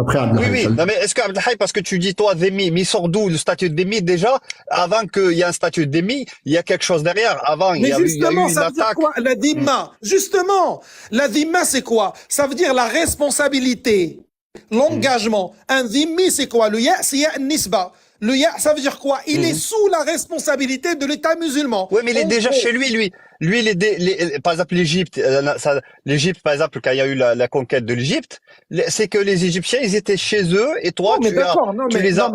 Après, Oui, oui. Non, mais est-ce que Abdelhaï, parce que tu dis, toi, dhimmi, mais il sort d'où le statut de dhimmi déjà? Avant qu'il y ait un statut de dhimmi, il y a quelque chose derrière. Avant, Mais il y a eu justement, une ça veut dire attaque. quoi, la dhimma? Justement, la dhimma, c'est quoi? Ça veut dire la responsabilité, l'engagement. Un dhimmi, c'est quoi? Le ya, c'est ya nisba. Le ya, ça veut dire quoi? Il est sous la responsabilité de l'État musulman. Oui, mais il est En déjà gros, chez lui, lui. Lui, par exemple, l'Égypte, l'Égypte, par exemple, quand il y a eu la conquête de l'Égypte, c'est que les Égyptiens, ils étaient chez eux, et toi, non, mais d'accord,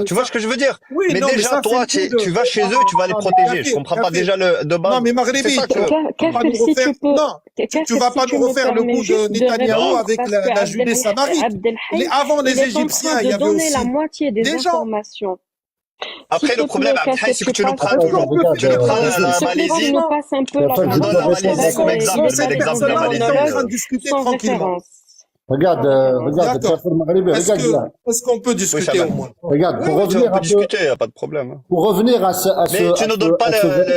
tu vois ce que je veux dire? oui, Mais non, mais déjà, ça, toi, c'est le tu vas chez eux, tu vas les non, mais protéger. Kafir, Je comprends pas Kafir. déjà de base. Non, mais C'est Maghribi, ça tu que, vas pas Kafir, nous si tu refaire, peux, non, tu Kafir, vas si pas tu nous me refaire le permets coup de juste de Netanyahou répondre, avec parce la que Judée samarite. Abdelhaï, Avant les il est en Égyptiens, train il y de avait donner aussi la moitié des des gens. informations. S'il après, te le problème, plaît, Abdelhaï, Kafir, c'est que tu tu nous passes. prends Est-ce toujours, qu'on peut tu nous prends discuter la S'il te plaît, tu Malaisie, nous passes un peu la tu nous donnes parole la parce que là, Malaisie comme il exemple, est c'est allé dans l'exemple de la un on est en Malaisie. train de monologue discuter sans tranquillement. référence. Regarde, regarde, D'accord. Kafir Maghribi, regarde là. Est-ce qu'on peut Oui, discuter au moins? Regarde, Oui, pour oui, on revenir peut un peu, discuter, y a pas de problème. pour revenir à ce, Mais tu ne donnes pas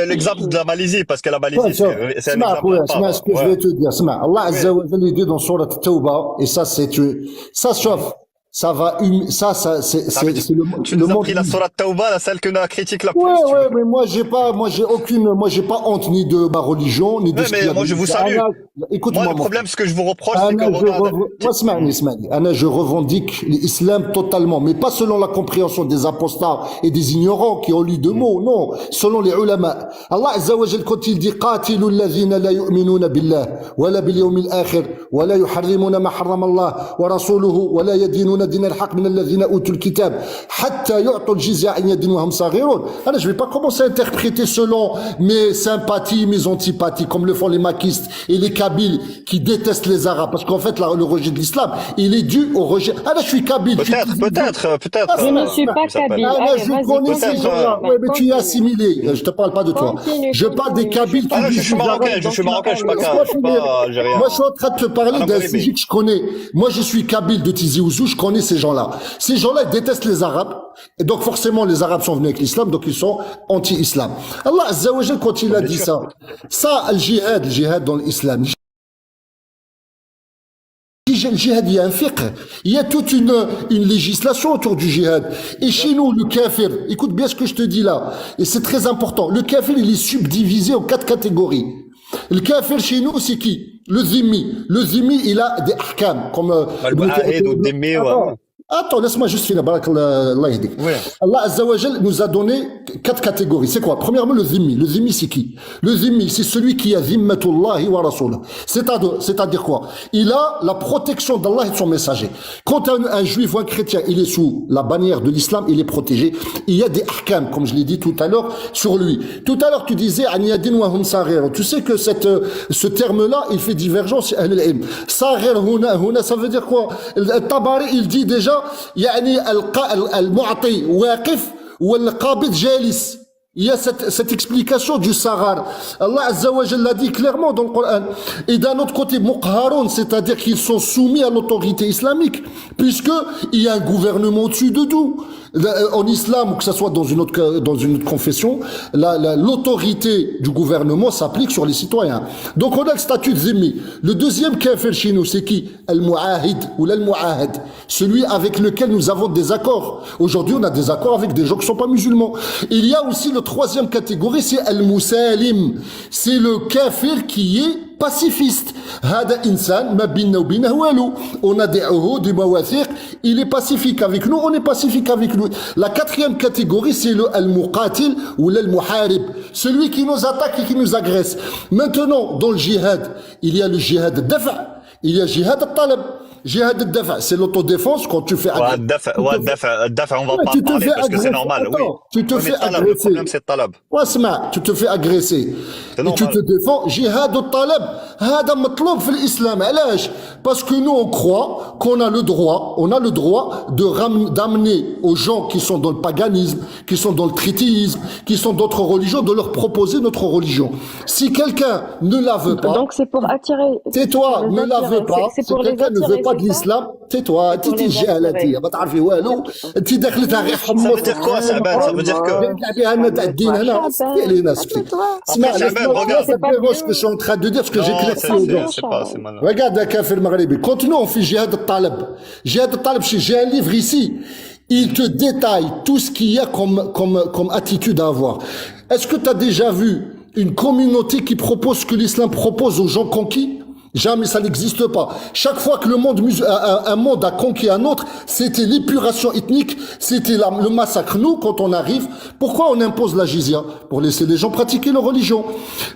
l'exemple de la Malaisie, parce que la Malaisie, c'est un اسمع exemple اخويا à اسمع ce part. que je vais Ouais. te dire اسمع الله عز Oui. وجل يدي dans سورة التوبة et ça c'est ça chauffe ça va ça Ça veut dire, c'est tu le nous as monde pris la Sourate Tauba, celle que nous critique la plus, ouais tu ouais veux. mais moi j'ai pas honte ni de ma religion ni de Ouais, ce qu'il y mais a moi, je vous salue. Moi, écoute-moi le mon frère. problème, ce que je vous reproche, c'est que, Anna, regarde, moi, اسمعني. Anna, je revendique l'islam totalement, mais pas selon la compréhension des apostats et des ignorants qui ont lu deux mots, non, selon les ulama. Allah Azza wa Jal, quand il dit قاتلوا الذين لا يؤمنون بالله ولا باليوم الآخر ولا يحرمون ما حرم الله ورسوله ولا يدينون دين الحق من الذين أوتوا الكتاب حتى يعطوا الجزية عن يد وهم صاغرون. Alors, je vais pas commencer à interpréter selon mes sympathies, mes antipathies, comme le font les maquistes et les kabyles qui détestent les arabes, parce qu'en fait, le rejet de l'islam, il est dû au rejet. Ah là, je suis kabyle. peut-être, Je ne suis pas kabyle. Ah là, Allez, je vas-y, connais ces continue. gens-là. Ouais, mais tu es assimilé. Je te parle pas de toi. Continue, Je parle des continue. kabyles qui Ah non, je disent suis les marocain, arabes. je suis marocain, je suis pas Laisse-moi finir. algérien. Moi, je suis en train de te parler Ah non, d'un mais- sujet que je connais. Moi, je suis kabyle de Tizi Ouzou, je connais ces gens-là. Ces gens-là, ils détestent les arabes. Et donc, forcément, les arabes sont venus avec l'islam, donc ils sont anti-islam. Allah Azza wa Jal, quand il a dit ça, le djihad dans l'islam, le djihad, il y a un fiqh, il y a toute une législation autour du djihad. Et chez nous, le kafir, écoute bien ce que je te dis là, et c'est très important, le kafir, il est subdivisé en 4 catégories. Le kafir chez nous, c'est qui? Le zimmi. Le zimmi, il a des ahkam, comme... Al-Mu'ahid ou Dhimmi, ouais. Attends, laisse-moi juste finir. Barakallah yahdik. Ouais. Allah Azza wa Jal nous a donné 4 catégories. C'est quoi? Premièrement, le zimmi. Le zimmi, c'est qui? Le zimmi, c'est celui qui a zimmatullahi wa rasulah. C'est-à-dire quoi? Il a la protection d'Allah et de son messager. Quand un juif ou un chrétien, il est sous la bannière de l'islam, il est protégé. Il y a des ahkam, comme je l'ai dit tout à l'heure, sur lui. Tout à l'heure, tu disais, Aniyadin wa hum saghir. Tu sais que ce terme-là, il fait divergence. Saghir, huna, ça veut dire quoi? Tabari, il dit déjà, يعني المعطي واقف والقابض جالس. Il y a cette explication du saghar. Allah Azza wa Jalla l'a dit clairement dans le Coran. Et d'un autre côté, muqharun, c'est-à-dire qu'ils sont soumis à l'autorité islamique, puisque il y a un gouvernement au-dessus de tout. En islam, ou que ce soit dans une autre confession, l'autorité du gouvernement s'applique sur les citoyens. Donc on a le statut de zimmi. Le deuxième kafir chez nous, c'est qui? Al-Mu'ahid ou l'Al-Mu'ahad. Celui avec lequel nous avons des accords. Aujourd'hui, on a des accords avec des gens qui ne sont pas musulmans. Il y a aussi le troisième catégorie, c'est Al-Musalim. C'est le kafir qui est pacifiste. هذا إنسان ما بيننا وبينه والو. On a des uhud, des mawathiq. Il est pacifique avec nous, on est pacifique avec lui. La quatrième catégorie, c'est le al-muqatil ou l'al-muharib. Celui qui nous attaque et qui nous agresse. Maintenant, dans le djihad, il y a le djihad dafa, il y a le djihad al-talab. Jihad al-dafa, c'est l'autodéfense quand tu fais agresser. On va pas en parler parce que c'est normal, oui. Tu te fais agresser. Le problème, c'est talab. Tu te fais agresser. Et tu te défends. Jihad al-talab, هذا مطلوب في الإسلام. علاش? Parce que nous, on croit qu'on a le droit d'amener aux gens qui sont dans le paganisme, qui sont dans le trithéisme, qui sont d'autres religions, de leur proposer notre religion. Si quelqu'un ne la veut pas, Donc c'est pour attirer. tais-toi, ne la veut pas. C'est pour les quelqu'un ne veut attirer. pas de l'islam, tais-toi, pour t'es les جاهل assurer. انت ما تعرفي والو انت دخلتها غير Ça veut dire quoi, Shaban? Ça veut dire que... كاع بها انا تاع الدين انا سكتي علينا سكتي اسمع Après, Shaban, regarde. ça dérange ce que je suis en train de dire parce que Non, j'éclaircis c'est aux gens. c'est pas, c'est malin. Regarde un kafir maghribi. Continuons, on fait Jihad al-Talib. Jihad al-Talib, j'ai un livre ici. Il te détaille tout ce qu'il y a comme attitude à avoir. Est-ce que tu as déjà vu une communauté qui propose ce que l'islam propose aux gens conquis? Jamais, ça n'existe pas. Chaque fois que un monde a conquis un autre, c'était l'épuration ethnique, c'était le massacre. Nous, quand on arrive, pourquoi on impose la jizya? Pour laisser les gens pratiquer leur religion.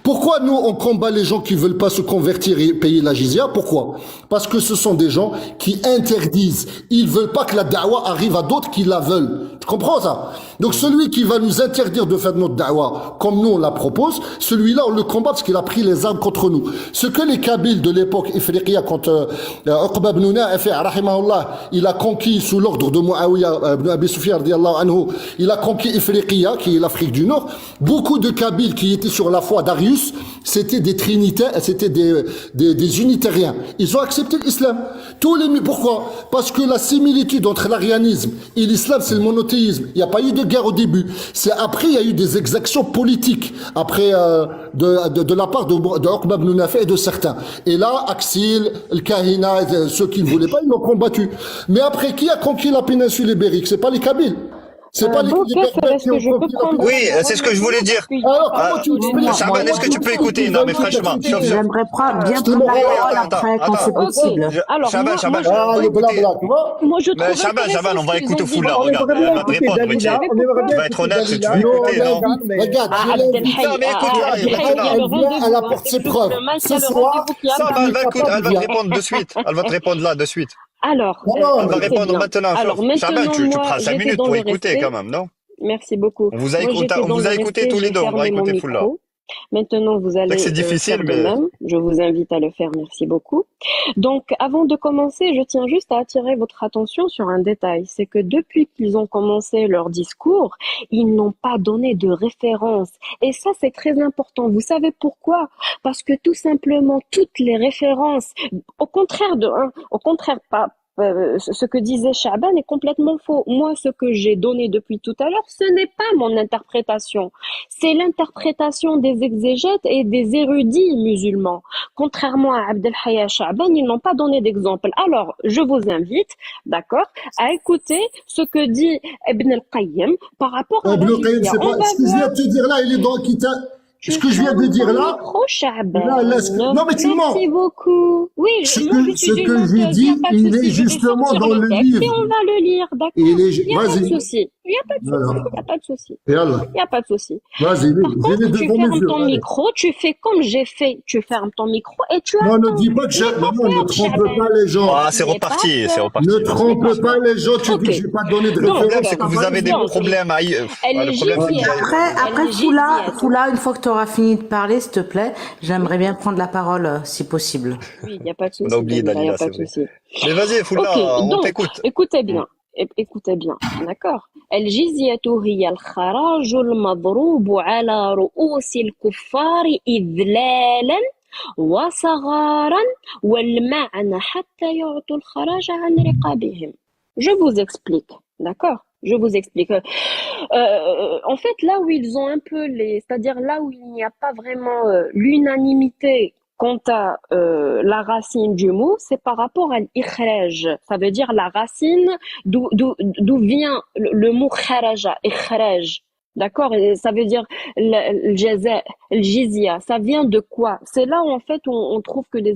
Pourquoi nous, on combat les gens qui veulent pas se convertir et payer la jizya? Pourquoi? Parce que ce sont des gens qui interdisent. Ils veulent pas que la da'wa arrive à d'autres qui la veulent. Tu comprends ça? Donc celui qui va nous interdire de faire notre da'wa comme nous on la propose, celui-là on le combat parce qu'il a pris les armes contre nous. Ce que les Kabyles de l'époque Ifriqiya, quand Uqba ibn Na'fi, rahimahullah, il a conquis sous l'ordre de Muawiya ibn Abi Sufyan, radiyallahu anhu, il a conquis Ifriqiya, qui est l'Afrique du Nord. Beaucoup de Kabyles qui étaient sur la foi d'Arius, c'était des trinitaires, c'était des unitariens. Ils ont accepté l'islam. Pourquoi? Parce que la similitude entre l'arianisme et l'islam, c'est le monothéisme. Il n'y a pas eu de guerre au début. C'est après, il y a eu des exactions politiques, après, de la part de Uqba ibn Na'fi et de certains. Et là, Axil, le Kahina, ceux qui ne voulaient pas, ils l'ont combattu. Mais après, qui a conquis la péninsule ibérique? C'est pas les Kabyles. C'est pas les Bon, Berbères est-ce qui que ont je peux conquis la prendre... Oui, c'est ce que je voulais dire. Alors, comment tu expliques? Shaban, est-ce que tu peux écouter? Non, mais franchement, J'aimerais bien c'est prendre la le- parole attends, après, quand attends. c'est possible. Alors, Shaban, moi, Shaban, moi, Ah, on va le écouter. blabla, tu vois? moi, je Mais trouve Shaban, intéressant on va ce qu'ils écouter ont dit. Foula, On regarde, aimerait bien elle va te écouter répondre, Dalila. Richie. On aimerait Tu bien vas être écouter honnête, si tu Dalila. veux Non, écouter, non? regarde, je l'ai Non, mais écoute-la, elle vient, elle apporte ses preuves. Ce soir, Ça va, elle va te répondre de suite. Elle va te répondre là, de suite. Alors, Non, Elle va écoutez répondre bien. maintenant. Alors, Shaban, maintenant, tu moi, prends 5 j'étais minutes dans pour le écouter respect. quand même, non? Merci beaucoup. On vous a Moi, j'étais dans le écouté respect, tous les j'ai deux, on va fermé mon écouter Foula. micro. Maintenant, vous allez C'est difficile, faire de mais... même. Je vous invite à le faire. Merci beaucoup. Donc, avant de commencer, je tiens juste à attirer votre attention sur un détail. C'est que depuis qu'ils ont commencé leur discours, ils n'ont pas donné de référence. Et ça, c'est très important. Vous savez pourquoi? Parce que tout simplement, toutes les références, au contraire pas, ce que disait Shaban est complètement faux. Moi, ce que j'ai donné depuis tout à l'heure, ce n'est pas mon interprétation. C'est l'interprétation des exégètes et des érudits musulmans. Contrairement à Abdelhaya Shaban, ils n'ont pas donné d'exemple. Alors, je vous invite, d'accord, à écouter ce que dit Ibn al-Qayyim par rapport à Ibn la al-Qayyim, jizya. c'est pas, ce que je viens de te dire là, il est dans Kitab. Ce que je viens de dire là, Micro, Shaban. là, non, mais tu mens. Merci beaucoup. Oui, Ce moi, je que, suis ce une que j'ai menteuse, dit, y a pas de il souci. est Je vais justement sortir dans le le texte et livre. on va le lire, d'accord? Il est, Il n'y a pas de vas-y. souci. Il n'y a pas de souci. Voilà. Il n'y a pas de souci. Et Allah. Il n'y a pas de souci. Vas-y, Par j'ai contre, les tu devant mes fermes yeux. ton Allez. micro, tu fais comme j'ai fait. Tu fermes ton micro et tu Non, ne attends. dis pas que j'ai, N'aie pas non, ne peur, trompe Shaban. pas les gens. Ah, c'est N'aie pas reparti, c'est peur. reparti. Ne trompe pas les gens, tu Ok. dis que je n'ai pas donné de Le Donc, problème, référence. c'est que vous avez des donc, problèmes à... elle Le problème, c'est jizya. Après Elle Foula, une fois que tu auras fini de parler, s'il te plaît, j'aimerais bien prendre la parole, si possible. Oui, il n'y a pas de souci. On a oublié Dalila, il n'y a Dalila, pas c'est de vrai. souci. Mais vas-y, Foula, Ok, on donc, t'écoute. écoutez bien. Écoutez bien, d'accord. الجزية هي الخراج المضروب على رؤوس الكفار إذلالا وصغارا والمعنى حتى يعطوا الخراج عن رقابهم. Je vous explique, d'accord? Je vous explique. En fait, là où ils ont un peu c'est-à-dire là où il n'y a pas vraiment l'unanimité quant à la racine du mot, c'est par rapport à l'ikhraj. Ça veut dire la racine d'où vient le mot kharaja, ikhraj. D'accord? Et ça veut dire le jaza, le jizya. Ça vient de quoi? C'est là où en fait on trouve que les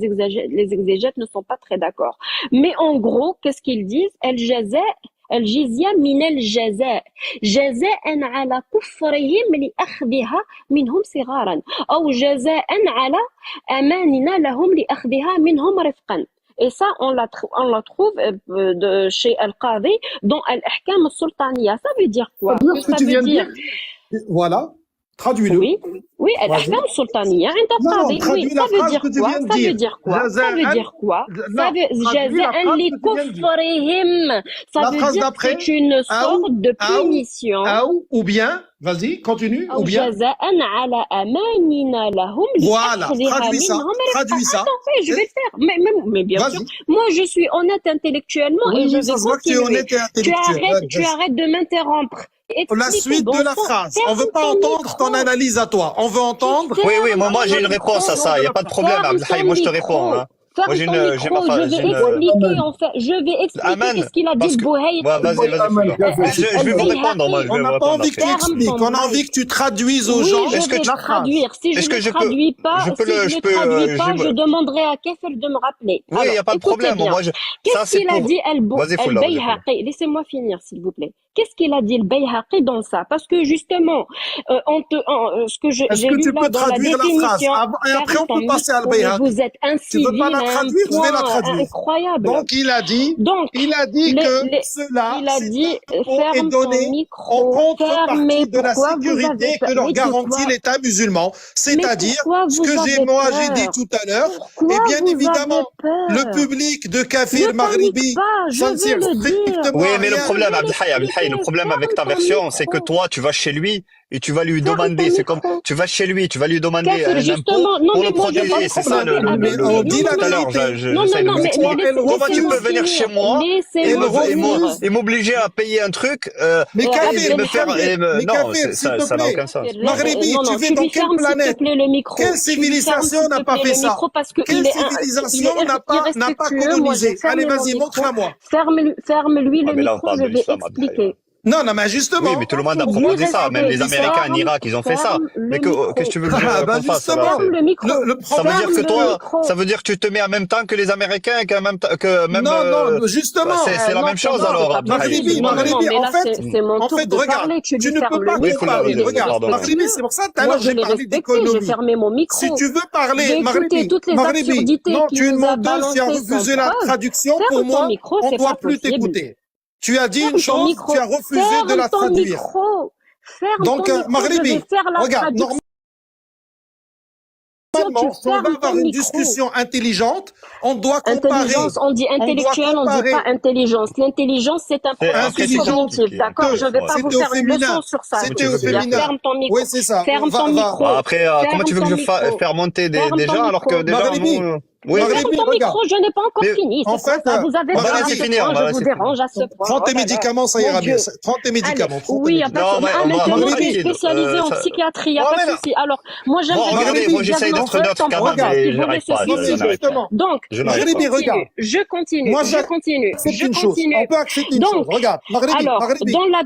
exégètes ne sont pas très d'accord. Mais en gros, qu'est-ce qu'ils disent? El jaza الجزية من الجزاء جزاء على كفرهم لأخذها منهم صغارا أو جزاء على أماننا لهم لأخذها منهم رفقا. Et ça, on la trouve chez Al-Qadi dans Al-Ahkam al-Sultaniya. Ça veut dire quoi? Ce que tu viens de dire. Voilà. Traduis-le. Oui, oui, Vas-y. الأحكام السلطانية عند Non, القاضي. Oui, traduis ça la veut phrase dire que tu quoi? viens de Ça veut dire. dire quoi? Ça veut Jaza'an. dire quoi? Non, Ça veut traduis la جزاء phrase que tu viens de dire. لكفرهم. Ça La veut phrase dire que d'après. c'est une sorte de Aou, punition. ou bien, vas-y, continue, ou أو bien. جزاء على أماننا لهم Voilà, لأخذها traduis ça. منهم. Traduis ça. Attends, oui, je vais le faire. Mais bien sûr, Vas-y. moi je suis honnête intellectuellement et Oui, je oui, ça vais se voit que tu es continuer. honnête et intellectuel. Ouais, Tu arrêtes de m'interrompre. La Explique suite bon de la sang. phrase. On Ferme veut pas ton entendre micro. ton analyse à toi. On veut entendre. Oui, oui, moi j'ai une Ferme réponse à ton ça. Il n'y a pas de problème, Ferme Abdelhaï. ton Moi je te micro. réponds. Hein. Ferme Moi j'ai ton une, micro, j'ai je vais expliquer en fait. Je vais expliquer Amen. qu'est-ce qu'il a dit Parce le que, Bouhaï. ouais, vas-y, je vais vous répondre, moi, je On vais vous n'a pas répondre envie que tu après. expliques. On a envie que tu traduises aux Oui, gens. je vais la phrase. traduire. Si je Est-ce que ne je peux- traduis pas, je peux si le- je je ne peux, traduis pas, je- je demanderai à Kefel de me rappeler. Oui, il n'y a pas de écoutez problème. bien. Moi, ça Qu'est-ce c'est qu'il a pour. dit Vas-y, Foula, vas-y, Foula. Al-Bayhaqi? Laissez-moi finir, s'il vous plaît. Qu'est-ce qu'il a dit le Bayhaqi dans ça? Parce que justement, ce que Est-ce j'ai que lu tu là peux dans la traduire la phrase définition, et après on peut passer à micro, mais Al-Bayhaqi. vous êtes Tu veux incivil pas la à un traduire? Je vais la point traduire. incroyable. Donc il a dit Donc, que cela, il a c'est dit, un impôt est ferme ton donné en micro, contrepartie de la pourquoi vous sécurité avez que peur? leur Mais garantit pourquoi- l'État musulman. C'est-à-dire, pourquoi ce vous que avez j'ai dit peur? tout à l'heure, Pourquoi et bien vous évidemment, avez le peur? public de Kafir Ne Maghribi, panique pas, je ça ne vais sert le dire. strictement Oui, à mais le rien. problème, Je vais Abdelhaï, le problème avec ta Ferme ton version, c'est que micro. toi, tu vas chez lui et tu vas lui Ferme demander. ton C'est comme, micro. tu vas chez lui, tu vas lui demander Kafir, un impôt justement, non, pour mais le moi, je protéger. vais C'est ça problème, mais on dit la tout à l'heure, vérité. j'essaie de vous expliquer. Comment tu peux venir chez moi et m'obliger à payer un truc Mais Kafir, me faire mais non, Kafir, s'il ça te n'a plaît. aucun sens. Maghribi, non, tu non, vis tu dans lui quelle fermes, s'il planète? te plaît, le micro. Quelle Tu lui fermes, civilisation s'il n'a te pas plaît, fait le ça? micro parce que Quelle il est civilisation n'a pas irrespectueux. Moi, j'ai colonisé? fermé Allez, mon vas-y, micro. montre-la-moi. Ferme-lui Ah, le mais là, on micro, parle je de vais l'islam, expliquer. Non, non, mais justement. Oui, mais tout le monde a C'est proposé ça. Même les irrespectueux. Américains en Irak, ils ont fait ça. Ferme le Mais micro. qu'est-ce que tu veux que Ah, bah qu'on fasse alors? justement. Ferme le micro. Le Ça veut problème, dire que Ferme le toi, micro. ça veut dire que tu te mets en même temps que les Américains, que même. non, justement. C'est la Non, même chose non, alors. c'est pas Abdelhaï. Maghribi, Non, non, Maghribi, mais en là, fait, c'est mon tour de regarde, parler. Tu tu lui ne fermes peux le pas Oui, micro. Foula, comparer. vas-y, Regarde, pardon. Maghribi, c'est pour ça tout à Moi, l'heure je j'ai l'ai parlé respecté, j'ai d'économie. fermé mon micro. Si tu veux parler, J'ai écouté Maghribi, toutes les Maghribi, absurdités non, qu'il tu es une nous a menteuse, tu as balancées sans refusé la preuve. traduction. Ferme Pour ton moi, micro, on c'est ne doit pas plus possible. t'écouter. Tu as dit Ferme une ton chose, micro. tu as refusé de la Ferme ton traduire. micro. Ferme Donc, ton micro, je Maghribi, vais faire la regarde, traduction. normalement, si on va fermes avoir ton une micro. discussion intelligente, on doit comparer. Intelligence, on dit On doit intellectuel, on dit comparer. pas intelligence. L'intelligence, c'est un C'est processus intelligent. cognitif, d'accord? Je vais pas C'était vous au faire une féminin. leçon sur ça. C'était au Tu veux dire, féminin. ferme ton micro. Oui, c'est ça. Ferme ton micro. Bah, après, Ferme comment tu veux que ton je micro. faire monter Ferme des ton gens alors que micro. déjà Maghribi. nous. Oui, Maghribi, Ferme ton regarde. micro, je n'ai pas encore Mais, fini. en C'est quoi fait, ça? Vous avez on va peur à laisser ce finir, point, on va je vous laisser dérange à ce point. Prends tes Oh là là. médicaments, ça Mon ira Dieu. mieux. Prends tes médicaments. Allez, prends tes oui, il n'y a médicaments. pas de Non, souci. mais Ah, on va maintenant, tu es tranquille. spécialisé en Ça- psychiatrie, il n'y a Ouais, pas mais de là- souci. Alors, moi, Bon, j'aimerais regardez, Maghribi, moi j'essaye non, d'être neutre quand même, regarde. mais si vous j'arrive laissez pas. Non, mais Je n'arrive pas. justement. Donc, Je n'arrive Maghribi, pas. regarde. je continue, Moi, je continue, accepte je une chose. continue. On peut accepter une Donc, chose. Regarde, Maghribi, Alors, Maghribi. dans En la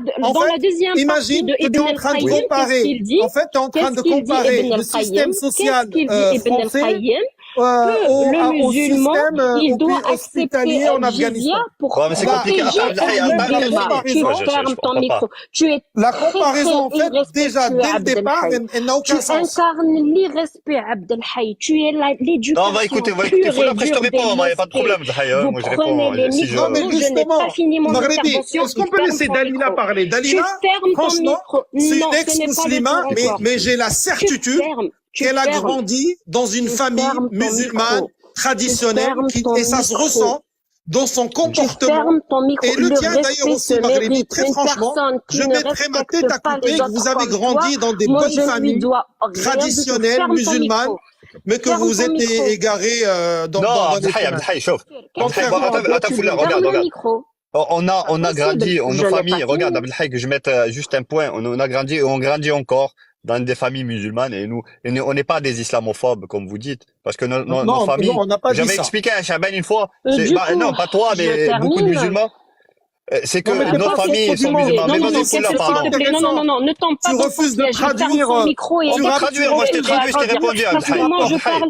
fait, deuxième partie imagine de que tu Ibn es en train de al-Qayyim, qu'est-ce comparer. qu'il dit? En fait, tu es en train de Qu'est-ce qu'il dit comparer Ibn le système al-Qayyim? social Qu'est-ce qu'il dit Ibn français al-Qayyim? au Le au musulman, système il au doit pays hospitalier accepter en un jizya Afghanistan. pour Ouais, mais c'est Bah, compliqué. protéger Abdelhaï, la Abdelhaï, Ibn comparaison- Ouais, je ferme ton comprends pas. micro. Tu es La très, comparaison, en très fait, déjà, dès le irrespectueux, départ, Abdelhaï. elle n'a Tu aucun sens. incarnes l'irrespect, Abdelhaï. Tu es l'éducation Non, va écouter, pure il faut et après je te dure des réponds, moi, y a pas de mosquées. problème, Abdelhaï, Vous moi je prenez réponds les si je. Non, mais micros, je n'ai justement, pas fini mon Maghribi, intervention. est-ce qu'on peut Ferme laisser ton Dalila micro. parler? Tu Dalila, fermes ton franchement, micro. c'est une Non, ce n'est pas le ex-musulmane, tour encore. mais j'ai la Tu certitude fermes, tu qu'elle a fermes. grandi dans une Tu famille fermes ton musulmane micro. traditionnelle Tu fermes et ça ton se micro. ressent dans son Tu comportement. fermes ton micro. Et le tien d'ailleurs respect aussi, se Maghribi, mérite. très Une franchement, personne qui je ne mettrai ma respecte tête à pas couper les que autres vous avez comme grandi toi, dans des moi, bonnes je ne lui familles dois rien du tout. traditionnelles, Ferme ton musulmanes, micro. mais que Ferme vous ton êtes micro. égaré dans Non, les Abdelhaï, chemins. Abdelhaï, chauffe. Contrairement Bon, à attends, toi, Foula, Ferme regarde, le regarde. micro. On a Possible. grandi, Je nos n'ai familles, pas regarde, fini. Abdelhaï, que je mette juste un point, on a grandi et on grandit encore dans des familles musulmanes et on n'est pas des islamophobes, comme vous dites, parce que nos Non, familles, non, on n'a pas dit j'avais ça. expliqué à Chaban une fois, Du coup, non, pas toi, je mais beaucoup de termine. musulmans, c'est que Non, mais t'es nos pas familles sur sont du monde. musulmanes. Non, Mais non, vas-y, non, Foula, s'il pardon. te plaît, non, ne tombe pas Tu dans refuses son de piège. Ferme traduire, ton micro et On va traduire, moi je t'ai traduit, je t'ai répondu, parce que moi je Abdelhaï. parle,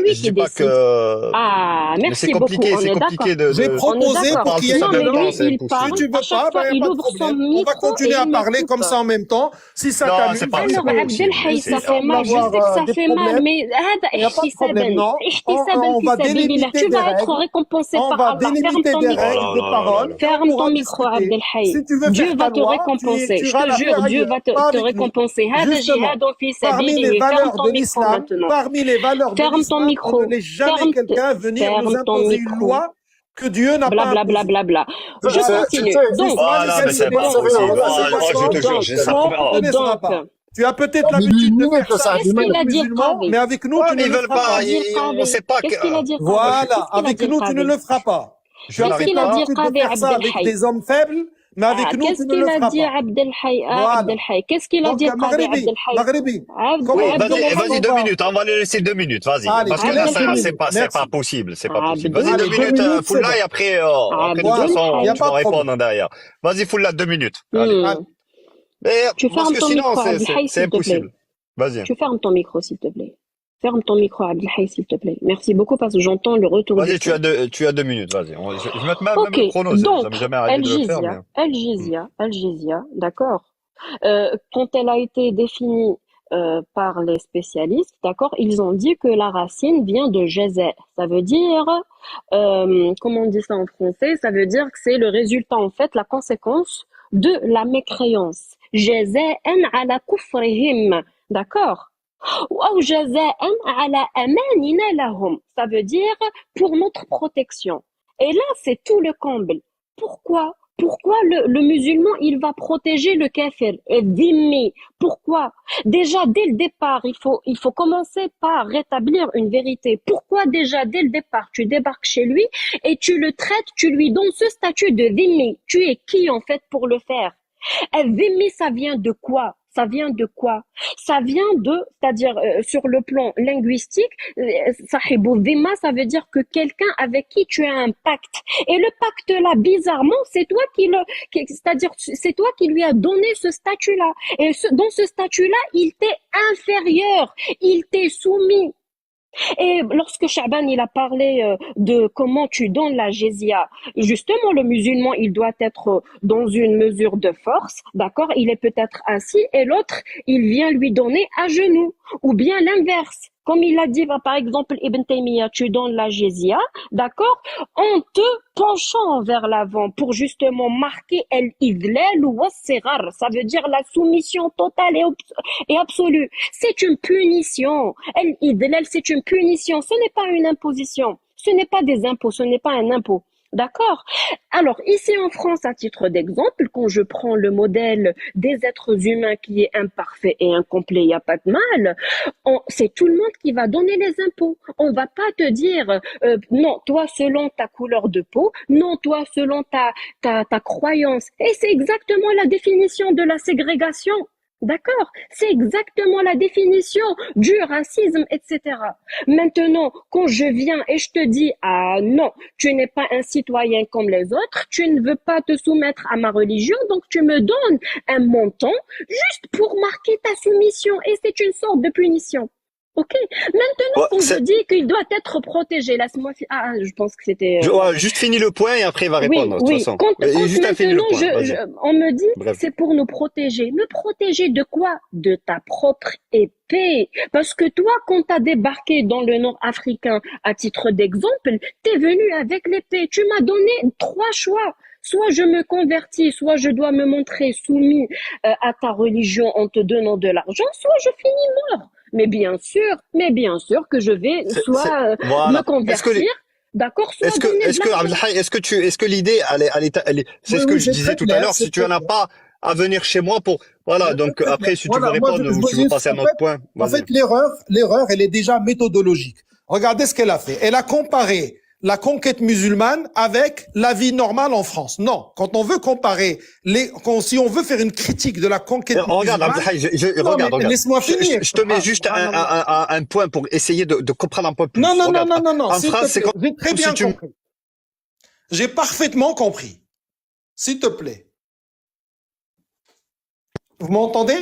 lui je qui dis pas décide. que. Ah, Mais merci c'est beaucoup, compliqué, on c'est est compliqué d'accord. J'ai de. On est proposé On pour d'accord. parle qu'il y ait tous en Non, de mais même temps, lui, l'ordre. c'est il Si parle, impossible. tu à veux chaque pas, fois, ben, y a il pas de ouvre son problème. On va micro continuer et à il me parler comme coupe. ça en même temps. Si ça Non, c'est t'amuse, pas, ben, c'est c'est pas Alors, cool. Abdel possible. Hay, Et C'est, si ça fait semble mal, je avoir sais que ça des fait mal, problèmes, mais هذا il n'y a pas de problème, احتسابا non. احتسابا On في va سبيل الله. délimiter Tu des vas être règles. récompensé On par va Allah. Ferme délimiter ton des oh micro. règles là de là là parole là. et on Ferme pourra ton micro, discuter. Abdel Hay. Si tu veux Dieu faire va ta te loi, récompenser. tu Je iras te la jure, faire Dieu ailleurs, va te, pas te avec nous. récompenser. هذا Justement, جهاد في parmi سبيله. les Ferme valeurs ton de micro l'islam, maintenant. parmi les valeurs de Ferme ton l'islam, on ne micro. laisse jamais quelqu'un venir nous Ferme ton imposer une micro. loi que Dieu n'a Bla pas bla bla imposée. bla bla. Je Tu sais, continue. Donc, Soit Voilà, mais c'est l'égalité, pas donc, possible. soit la Oh, oh, je te séparation, jure, ça soit on promet. ne te laissera donc, pas. Tu as peut-être mais lui, l'habitude de il faire que ça ça a avec du les mal. qu'est-ce qu'il a dit, le musulmans, Qadi? mais avec nous, Ouais, tu mais ne ils le veulent feras pas. pas. On sait pas Qu'est-ce qu'il a dit, le Qadi? Voilà, Qu'est-ce qu'il a avec dit, le nous, tu ne Qadi? le feras pas. Tu as Je peut-être qu'il a dit, l'habitude de Qadi faire ça avec Abdelhaï? des hommes faibles, mais avec nous, tu Qu'est-ce ne qu'il le a feras dit pas. Abdel Hay Voilà. Abdel Hay Qu'est-ce qu'il a Donc, dit Qadi Maghribi, Abdel Hay Maghribi, Abd- comment Oui, on Abdel comment vas-y, on 2 va minutes. On va lui laisser 2 minutes. Vas-y. Allez, Parce que je là, laisse 2 Abdel c'est minutes. pas, c'est pas Merci. possible. C'est pas possible. Vas-y, Abdel 2 Allez, 2 minutes, minutes, c'est Foula, bon. et après, après, de toute Voilà, façon, il n'y a tu pas vas de problème. répondre derrière. Vas-y, Foula, 2 minutes. Allez. Hmm. Allez. Mais, Tu parce fermes que ton sinon, micro, Abdel Hay, c'est s'il te plaît. impossible. Vas-y. Tu fermes ton micro, s'il te plaît. Ferme ton micro, Abdel Hay, s'il te plaît. Merci beaucoup parce que j'entends le retour du Vas-y, tu son. as 2 minutes. Vas-y. Je vais te mettre Ok, même le chrono. Ça donc, m'est jamais arrivé de le faire, mais. El Jizya, d'accord. Quand elle a été définie par les spécialistes, d'accord, ils ont dit que la racine vient de jaza. Ça veut dire, comment on dit ça en français? Ça veut dire que c'est le résultat, en fait, la conséquence de la mécréance. Jaza'an ala kufrihim, d'accord? Ou jaza'an ala amanina lahum. Ça veut dire pour notre protection. Et là, c'est tout le comble. Pourquoi? Pourquoi le musulman, il va protéger le kafir, dhimmi? Pourquoi? Déjà, dès le départ, il faut commencer par rétablir une vérité. Pourquoi déjà, dès le départ, tu débarques chez lui et tu le traites, tu lui donnes ce statut de dhimmi? Tu es qui, en fait, pour le faire? Dhimmi, ça vient de quoi? Ça vient de quoi? Ça vient de, c'est-à-dire sur le plan linguistique, sahibou dhimma, ça veut dire que quelqu'un avec qui tu as un pacte. Et le pacte là, bizarrement, c'est toi c'est-à-dire c'est toi qui lui as donné ce statut-là. Et dans ce statut-là, il t'est inférieur, il t'est soumis. Et lorsque Chaban il a parlé de comment tu donnes la jizya, justement le musulman il doit être dans une mesure de force, d'accord? Il est peut-être assis et l'autre il vient lui donner à genoux, ou bien l'inverse. Comme il a dit par exemple Ibn Taymiyyah, tu donnes la jizya, d'accord? En te penchant vers l'avant pour justement marquer el-idlal ou as-sighar, ça veut dire la soumission totale et absolue. C'est une punition. El-idlal, c'est une punition. Ce n'est pas une imposition. Ce n'est pas des impôts. Ce n'est pas un impôt. D'accord? Alors, ici en France, à titre d'exemple, quand je prends le modèle des êtres humains qui est imparfait et incomplet, il n'y a pas de mal, c'est tout le monde qui va donner les impôts. On va pas te dire, non, toi selon ta couleur de peau, non, toi selon ta croyance. Et c'est exactement la définition de la ségrégation. D'accord? C'est exactement la définition du racisme, etc. Maintenant, quand je viens et je te dis, ah non, tu n'es pas un citoyen comme les autres, tu ne veux pas te soumettre à ma religion, donc tu me donnes un montant juste pour marquer ta soumission et c'est une sorte de punition. Ok? Maintenant, quand je dis qu'il doit être protégé, laisse-moi... je pense que c'était... Ouais, juste fini le point et après il va répondre, de toute façon. Juste à finir le point. On me dit, Bref. c'est pour nous protéger. Me protéger de quoi? De ta propre épée. Parce que toi, quand t'as débarqué dans le nord africain, à titre d'exemple, t'es venu avec l'épée. Tu m'as donné 3 choix. Soit je me convertis, soit je dois me montrer soumis à ta religion en te donnant de l'argent, soit je finis mort. Mais bien sûr que je vais soit me convertir, d'accord, soit donner de l'argent. Est-ce que l'idée, c'est ce que je disais tout à l'heure, si tu en as pas à venir chez moi pour, voilà, donc après, si tu veux répondre ou tu veux passer à un autre point. En fait, l'erreur, elle est déjà méthodologique. Regardez ce qu'elle a fait. Elle a comparé la conquête musulmane avec la vie normale en France. Non, quand on veut comparer si on veut faire une critique de la conquête regarde, musulmane... regarde. Laisse-moi finir. Je te mets juste un point pour essayer de comprendre un peu plus. Non. En France, c'est comme J'ai très bien si compris. J'ai parfaitement compris. S'il te plaît. Vous m'entendez?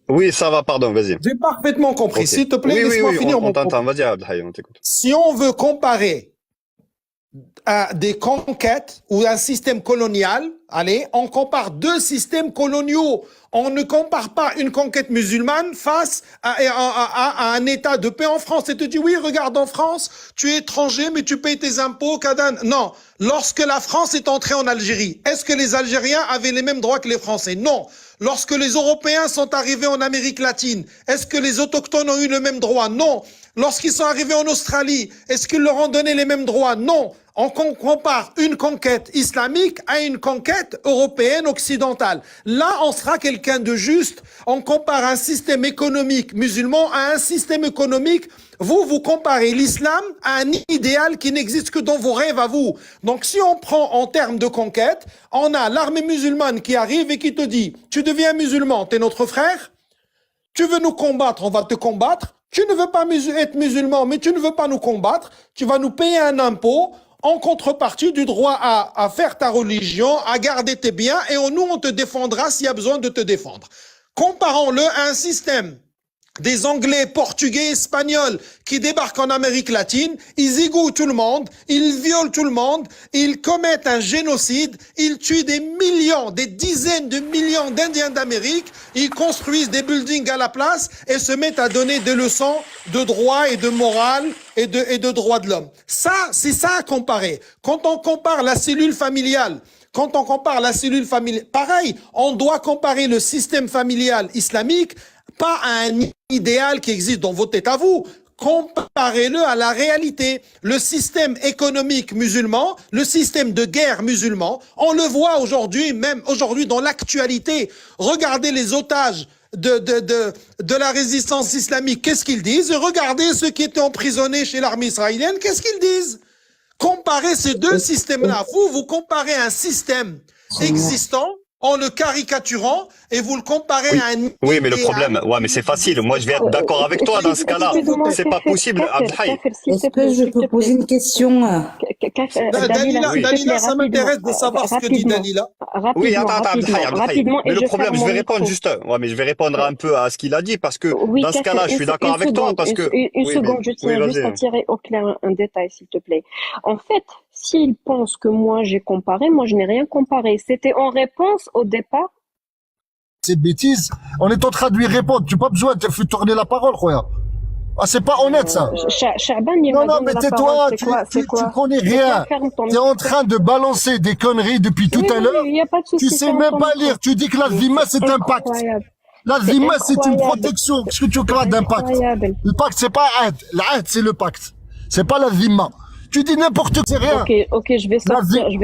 Oui, ça va, pardon, vas-y. J'ai parfaitement compris. Okay. S'il te plaît, laisse-moi finir mon propos. On t'entend, vas-y, Abdelhaï, on t'écoute. Si on veut comparer à des conquêtes ou un système colonial, allez, on compare 2 systèmes coloniaux. On ne compare pas une conquête musulmane face à un état de paix en France. Et te dit, oui, regarde, en France, tu es étranger, mais tu payes tes impôts, Kadan. Non. Lorsque la France est entrée en Algérie, est-ce que les Algériens avaient les mêmes droits que les Français? Non. Lorsque les Européens sont arrivés en Amérique latine, est-ce que les autochtones ont eu le même droit? Non. Lorsqu'ils sont arrivés en Australie, est-ce qu'ils leur ont donné les mêmes droits? Non. on compare une conquête islamique à une conquête européenne occidentale. Là, on sera quelqu'un de juste. On compare un système économique musulman à un système économique. Vous comparez l'islam à un idéal qui n'existe que dans vos rêves à vous. Donc, si on prend en termes de conquête, on a l'armée musulmane qui arrive et qui te dit, tu deviens musulman, t'es notre frère, tu veux nous combattre, on va te combattre. Tu ne veux pas être musulman, mais tu ne veux pas nous combattre. Tu vas nous payer un impôt en contrepartie du droit à faire ta religion, à garder tes biens, et nous, on te défendra s'il y a besoin de te défendre. Comparons-le à un système des Anglais, Portugais, Espagnols qui débarquent en Amérique latine, ils égouent tout le monde, ils violent tout le monde, ils commettent un génocide, ils tuent des millions, des dizaines de millions d'Indiens d'Amérique, ils construisent des buildings à la place et se mettent à donner des leçons de droit et de morale et de droits de l'homme. Ça, c'est ça à comparer. Quand on compare la cellule familiale, pareil, on doit comparer le système familial islamique pas à un idéal qui existe dans votre tête à vous. Comparez-le à la réalité. Le système économique musulman, le système de guerre musulman, on le voit aujourd'hui, même aujourd'hui dans l'actualité. Regardez les otages de la résistance islamique, qu'est-ce qu'ils disent? Et regardez ceux qui étaient emprisonnés chez l'armée israélienne, qu'est-ce qu'ils disent? Comparez ces deux systèmes-là. Vous comparez un système existant en le caricaturant et vous le comparez à un... Oui, mais le problème, mais c'est facile. Moi, je vais être d'accord avec toi dans ce cas-là. C'est pas possible, Abdelhaï. Est-ce que je peux poser une question? Dalila, ça m'intéresse de savoir ce que dit Dalila. Oui, attends, Abdelhaï. Mais le problème, je vais répondre juste, mais je vais répondre un peu à ce qu'il a dit parce que dans ce cas-là, je suis d'accord avec toi parce que... Une seconde, je tiens juste à tirer au clair un détail, s'il te plaît. En fait, s'il pense que moi j'ai comparé, moi je n'ai rien comparé. C'était en réponse au départ. Ces bêtises, on est en train de lui répondre. Tu n'as pas besoin de faire tourner la parole, quoi. Ah, c'est pas honnête, ça. Shaban, il Non, m'a non, donné mais la tais-toi, parole. tu connais rien. Tu es en train de balancer des conneries depuis tout à l'heure. Il y a pas de souci, Tu sais même pas lire. Tu dis que la zima, c'est un pacte. La zima, c'est une protection. Qu'est-ce que tu crois d'un pacte? Le pacte, c'est pas aide. L'aide, c'est le pacte. C'est pas la zima. Tu dis n'importe quoi, c'est rien. Ok, je vais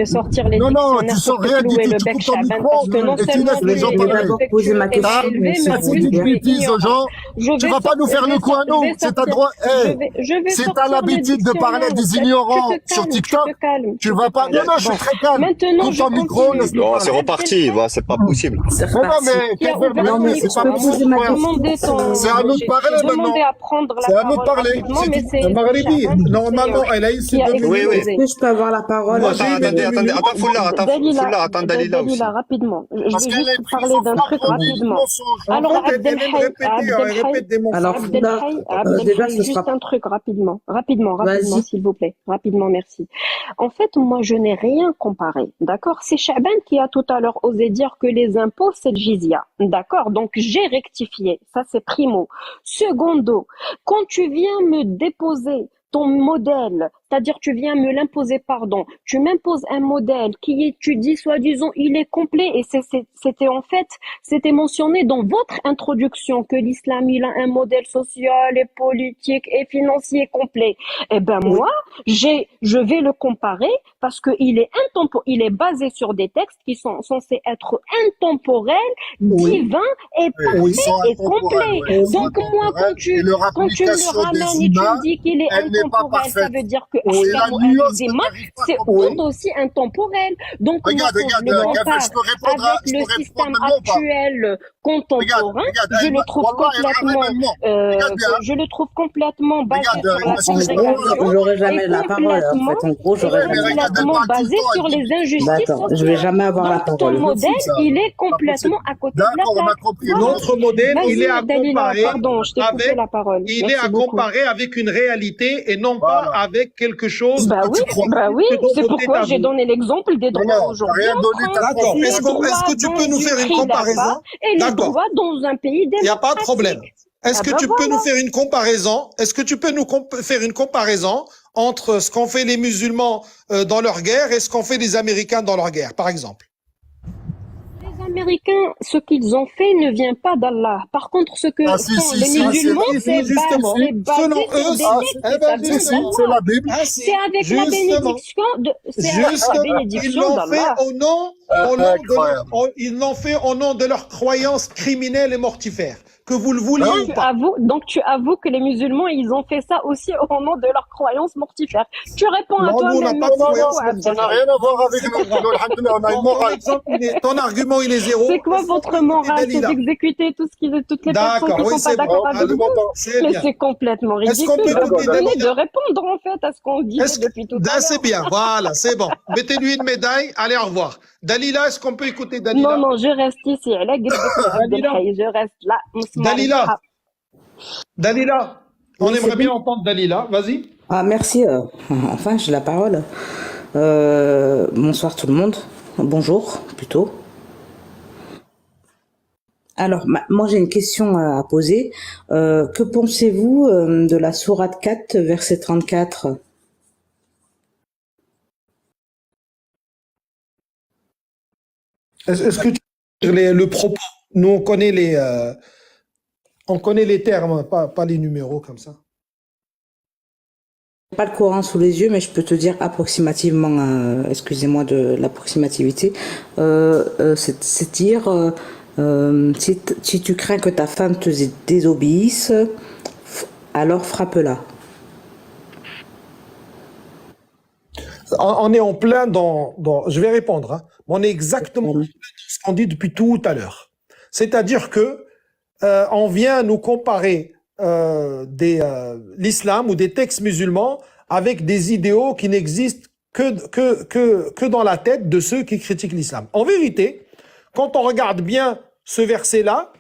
sortir les non, dictionnaires tu sors pour rien te du clouer tout. le Tu bec, coupes ton Shaban, micro parce que non et tu seulement laisses les gens tu es parler. poser ma question. élevé, mais en Tu plus dis tu des es bêtises aux gens. Tu vas pas nous faire le coup à nous. C'est ta droit. C'est ta l'habitude de parler des ignorants sur TikTok. Tu vas pas. Non, je suis très calme. Maintenant, Coupe ton micro, laisse-nous Non, parler. c'est reparti, c'est pas possible. C'est Non, reparti. mais c'est pas possible. C'est à nous de parler maintenant. Demandé à prendre la C'est à nous de parole parler. rapidement, mais c'est Maghribi, normalement, elle a eu ses 2 minutes. Oui. Est-ce que je peux avoir la parole? Attends, Foulard, attends, Dalila aussi. Dalila, rapidement. Je Parce vais qu'elle juste est parler d'un truc rapidement. Alors, Elle répète des mensonges. Alors, Foulard, déjà, ce juste sera... un truc rapidement, Vas-y. s'il vous plaît. Rapidement, merci. En fait, moi, je n'ai rien comparé. D'accord? C'est Shaban qui a tout à l'heure osé dire que les impôts, c'est le jizya. D'accord? Donc, j'ai rectifié. Ça, c'est primo. Secondo, quand tu viens me déposer ton modèle, c'est-à-dire tu viens me l'imposer, tu m'imposes un modèle qui est, tu dis soi-disant, il est complet et c'était mentionné dans votre introduction que l'islam, il a un modèle social et politique et financier complet. Eh ben moi, je vais le comparer parce que il est basé sur des textes qui sont censés être intemporels, divins et parfaits et complets. Donc moi, quand tu me le ramènes et tu me dis qu'il est intemporel, ça veut dire que c'est aussi intemporel. Donc moi, quand je le compare avec le système actuel contemporain, je le trouve complètement basé sur la ségrégation. J'aurai jamais la parole. En fait, en gros, j'aurai jamais la parole. Complètement basé sur les injustices D'accord, je vais jamais avoir la sociales. Donc, ton parole. modèle, il est complètement à côté de la D'accord, on a plaque. compris. Notre modèle, il est à Dalila, comparer pardon, je t'ai coupé avec, la parole. il est Merci à beaucoup. comparer avec une réalité et non pas avec quelque chose. Bah oui, c'est côté pourquoi tabou. j'ai donné l'exemple des droits Non, aujourd'hui. rien en donné, France, t'as D'accord. les Est-ce que tu droits peux nous faire une du prix comparaison? d'achat et les D'accord. droits dans un pays Il n'y a pas de problème. Est-ce que tu peux nous faire une comparaison? Est-ce que tu peux nous faire une comparaison entre ce qu'ont fait les musulmans dans leur guerre et ce qu'ont fait les Américains dans leur guerre, par exemple? Les Américains, ce qu'ils ont fait ne vient pas d'Allah. Par contre, ce que Ah, si, font si, les si, musulmans, si, c'est justement. basé Selon sur eux, des Ah, textes eh et ben, ça vient si, si, d'Allah. c'est la Bible. Ah, si. C'est avec la Justement. bénédiction de, c'est avec la Justement, ils bénédiction l'ont fait d'Allah. Incroyable. ils l'ont fait au nom de leurs croyances criminelles et mortifères. Que vous le vouliez Ah ou Tu pas. avoues, donc tu avoues que les musulmans, ils ont fait ça aussi au nom de leurs croyances mortifères. Tu réponds à Non, nous, on n'a toi-même, pas merci de Non, non, croyance beaucoup, ça n'a Abdelrahim. rien à voir avec C'est nous. pas grave. Nous, alhamdoulilah, on a une Ton morale. exemple, ton argument, il est zéro. C'est quoi Est-ce qu'on votre peut écouter morale? C'est Dalila? d'exécuter toutes les personnes D'accord, qui oui, sont pas c'est bon. d'accord Oh, avec allez, vous? m'entends. C'est Mais bien. c'est complètement Est-ce qu'on peut ridicule. écouter Vous venez de Dalila? répondre en fait à ce qu'on disait Est-ce que... depuis tout à C'est l'heure. bien, voilà, c'est bon. Mettez-lui une médaille, allez, au revoir. Dalila, est-ce qu'on peut écouter Dalila? Non, non, je reste ici. على قلبك يا عبد Dalila, الحي. Je reste là. مسمار Dalila, الحق. Dalila, on Oui, c'est aimerait bien bon. entendre Dalila, vas-y. Ah, merci. Enfin, j'ai la parole. Bonsoir tout le monde. Bonjour, plutôt. Alors, moi, j'ai une question à poser. Que pensez-vous de la sourate 4, verset 34? Est-ce que tu le propos? Nous, on connaît les termes, pas les numéros comme ça. Pas le Coran sous les yeux, mais je peux te dire approximativement, excusez-moi de l'approximativité, c'est dire si tu crains que ta femme te désobéisse, alors frappe-la. On est en plein je vais répondre, hein. On est exactement dans ce qu'on dit depuis tout à l'heure. C'est-à-dire que on vient nous comparer l'islam ou des textes musulmans avec des idéaux qui n'existent que dans la tête de ceux qui critiquent l'islam. En vérité, quand on regarde bien ce verset-là,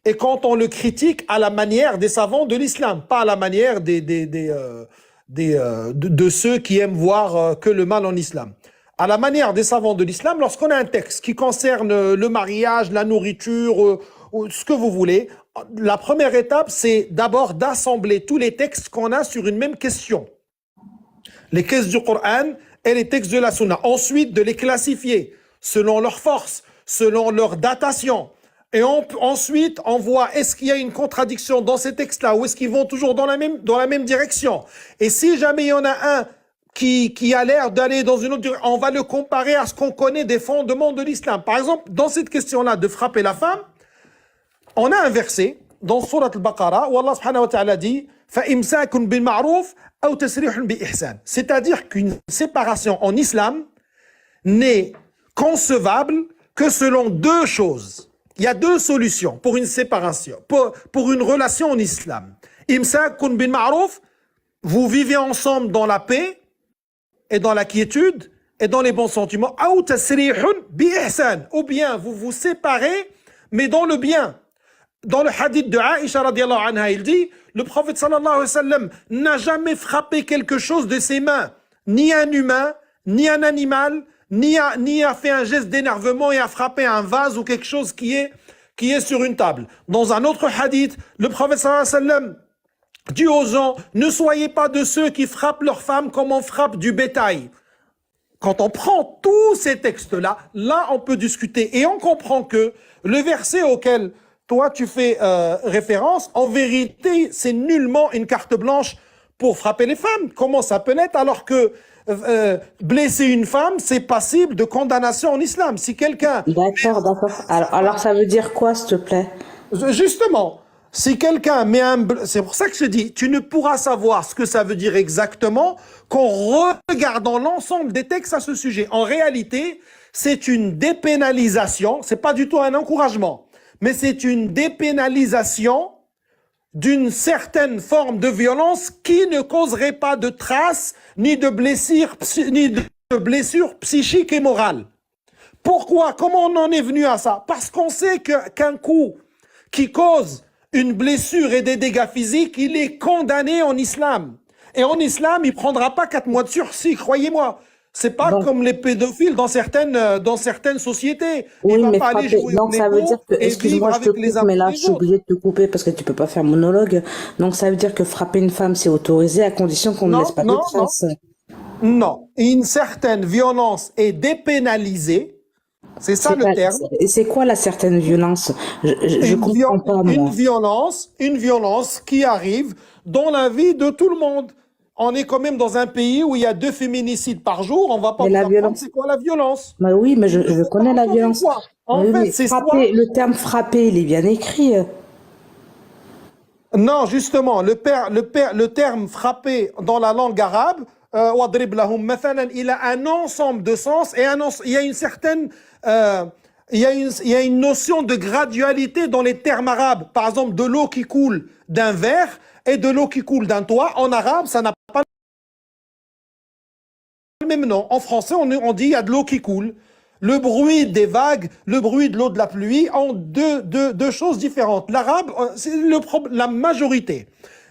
et quand on le critique à la manière des savants de l'islam, pas à la manière de ceux qui aiment voir que le mal en islam. À la manière des savants de l'islam, lorsqu'on a un texte qui concerne le mariage, la nourriture, ce que vous voulez, la première étape, c'est d'abord d'assembler tous les textes qu'on a sur une même question. Les textes du Coran et les textes de la Sunna. Ensuite, de les classifier selon leur force, selon leur datation. Et ensuite, on voit est-ce qu'il y a une contradiction dans ces textes-là ou est-ce qu'ils vont toujours dans la même direction. Et si jamais il y en a un qui a l'air d'aller dans une autre direction, on va le comparer à ce qu'on connaît des fondements de l'islam. Par exemple, dans cette question-là de frapper la femme, on a un verset dans Surat al-Baqarah où Allah subhanahu wa ta'ala dit فَإِمْسَاكٌ بِالْمَعْرُوفِ أَوْ تَسْرِيحٌ بِإِحْسَانٍ. C'est-à-dire qu'une séparation en islam n'est concevable que selon deux choses. Il y a deux solutions pour une séparation, pour une relation en islam. Imsakun bin ma'ruf, vous vivez ensemble dans la paix et dans la quiétude et dans les bons sentiments. Ou tasrihun bi ihsan, ou bien vous vous séparez mais dans le bien. Dans le hadith de Aïcha radiallahu anha, il dit, le prophète sallallahu alayhi wa sallam n'a jamais frappé quelque chose de ses mains, ni un humain, ni un animal, ni a fait un geste d'énervement et a frappé un vase ou quelque chose qui est sur une table. Dans un autre hadith, le prophète sallallahu alayhi wa sallam dit aux gens, ne soyez pas de ceux qui frappent leurs femmes comme on frappe du bétail. Quand on prend tous ces textes-là, là on peut discuter et on comprend que le verset auquel toi tu fais référence, en vérité, c'est nullement une carte blanche pour frapper les femmes. Comment ça peut l'être alors que blesser une femme, c'est passible de condamnation en islam. Si quelqu'un... D'accord, d'accord. Alors ça veut dire quoi, s'il te plaît? Justement, si quelqu'un met un... C'est pour ça que je dis, tu ne pourras savoir ce que ça veut dire exactement qu'en regardant l'ensemble des textes à ce sujet. En réalité, c'est une dépénalisation, c'est pas du tout un encouragement, mais c'est une dépénalisation d'une certaine forme de violence qui ne causerait pas de traces ni de blessures psychiques et morales. Pourquoi? Comment on en est venu à ça? Parce qu'on sait qu'un coup qui cause une blessure et des dégâts physiques, il est condamné en islam. Et en islam, il ne prendra pas 4 mois de sursis, croyez-moi. C'est pas Donc, comme les pédophiles dans certaines sociétés. oui, Il va mais pas aller frapper. jouer Donc au ça veut Lego dire que, et excuse-moi, vivre je te avec les coupe, mais là uns je et suis les autres. obligée de te couper parce que tu peux pas faire monologue. Donc ça veut dire que frapper une femme c'est autorisé à condition qu'on ne Non, laisse pas de non, non. traces. Non. Une certaine violence est dépénalisée C'est ça le terme. C'est quoi la certaine violence? Je comprends pas, moi. Une violence qui arrive dans la vie de tout le monde. On est quand même dans un pays où il y a 2 féminicides par jour. On va pas Mais vous la apprendre violence. c'est quoi la violence. Bah oui, mais je connais la Encore une violence. fois, en Oui, fait, oui. c'est soit... Frapper, le terme frapper, il est bien écrit. Non, justement, le terme frapper dans la langue arabe, وَاضْرِبْ لَهُمْ مَثَلًا, il a un ensemble de sens et il y a une certaine, il y a une notion de gradualité dans les termes arabes. Par exemple, de l'eau qui coule d'un verre et de l'eau qui coule d'un toit. En arabe, ça n'a pas le même nom. En français, on dit il y a de l'eau qui coule. Le bruit des vagues, le bruit de l'eau de la pluie ont deux choses différentes. L'arabe, c'est la majorité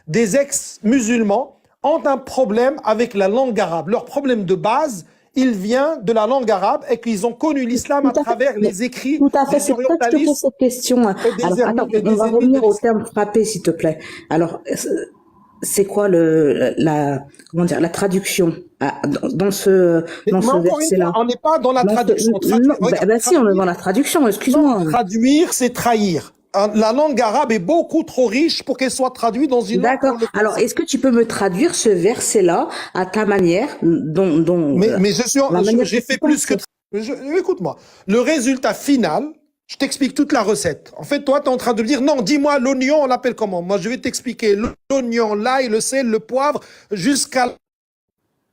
des ex-musulmans ont un problème avec la langue arabe. Leur problème de base, il vient de la langue arabe et qu'ils ont connu l'islam à travers les écrits Tout à fait, des c'est pour ça que je te pose orientalistes. cette question. Alors, attends, on va revenir au terme frapper, s'il te plaît. Alors, c'est quoi comment dire, la traduction dans ce verset-là? On n'est pas dans la traduction. Si, on est dans la traduction, excuse-moi. Traduire, c'est trahir. La langue arabe est beaucoup trop riche pour qu'elle soit traduite dans une langue. D'accord. Alors, est-ce que tu peux me traduire ce verset-là à ta manière, Mais j'ai fait plus que... Écoute-moi. Le résultat final, je t'explique toute la recette. En fait, toi, tu es en train de me dire, non, dis-moi, l'oignon, on l'appelle comment? Moi, je vais t'expliquer l'oignon, l'ail, le sel, le poivre, jusqu'à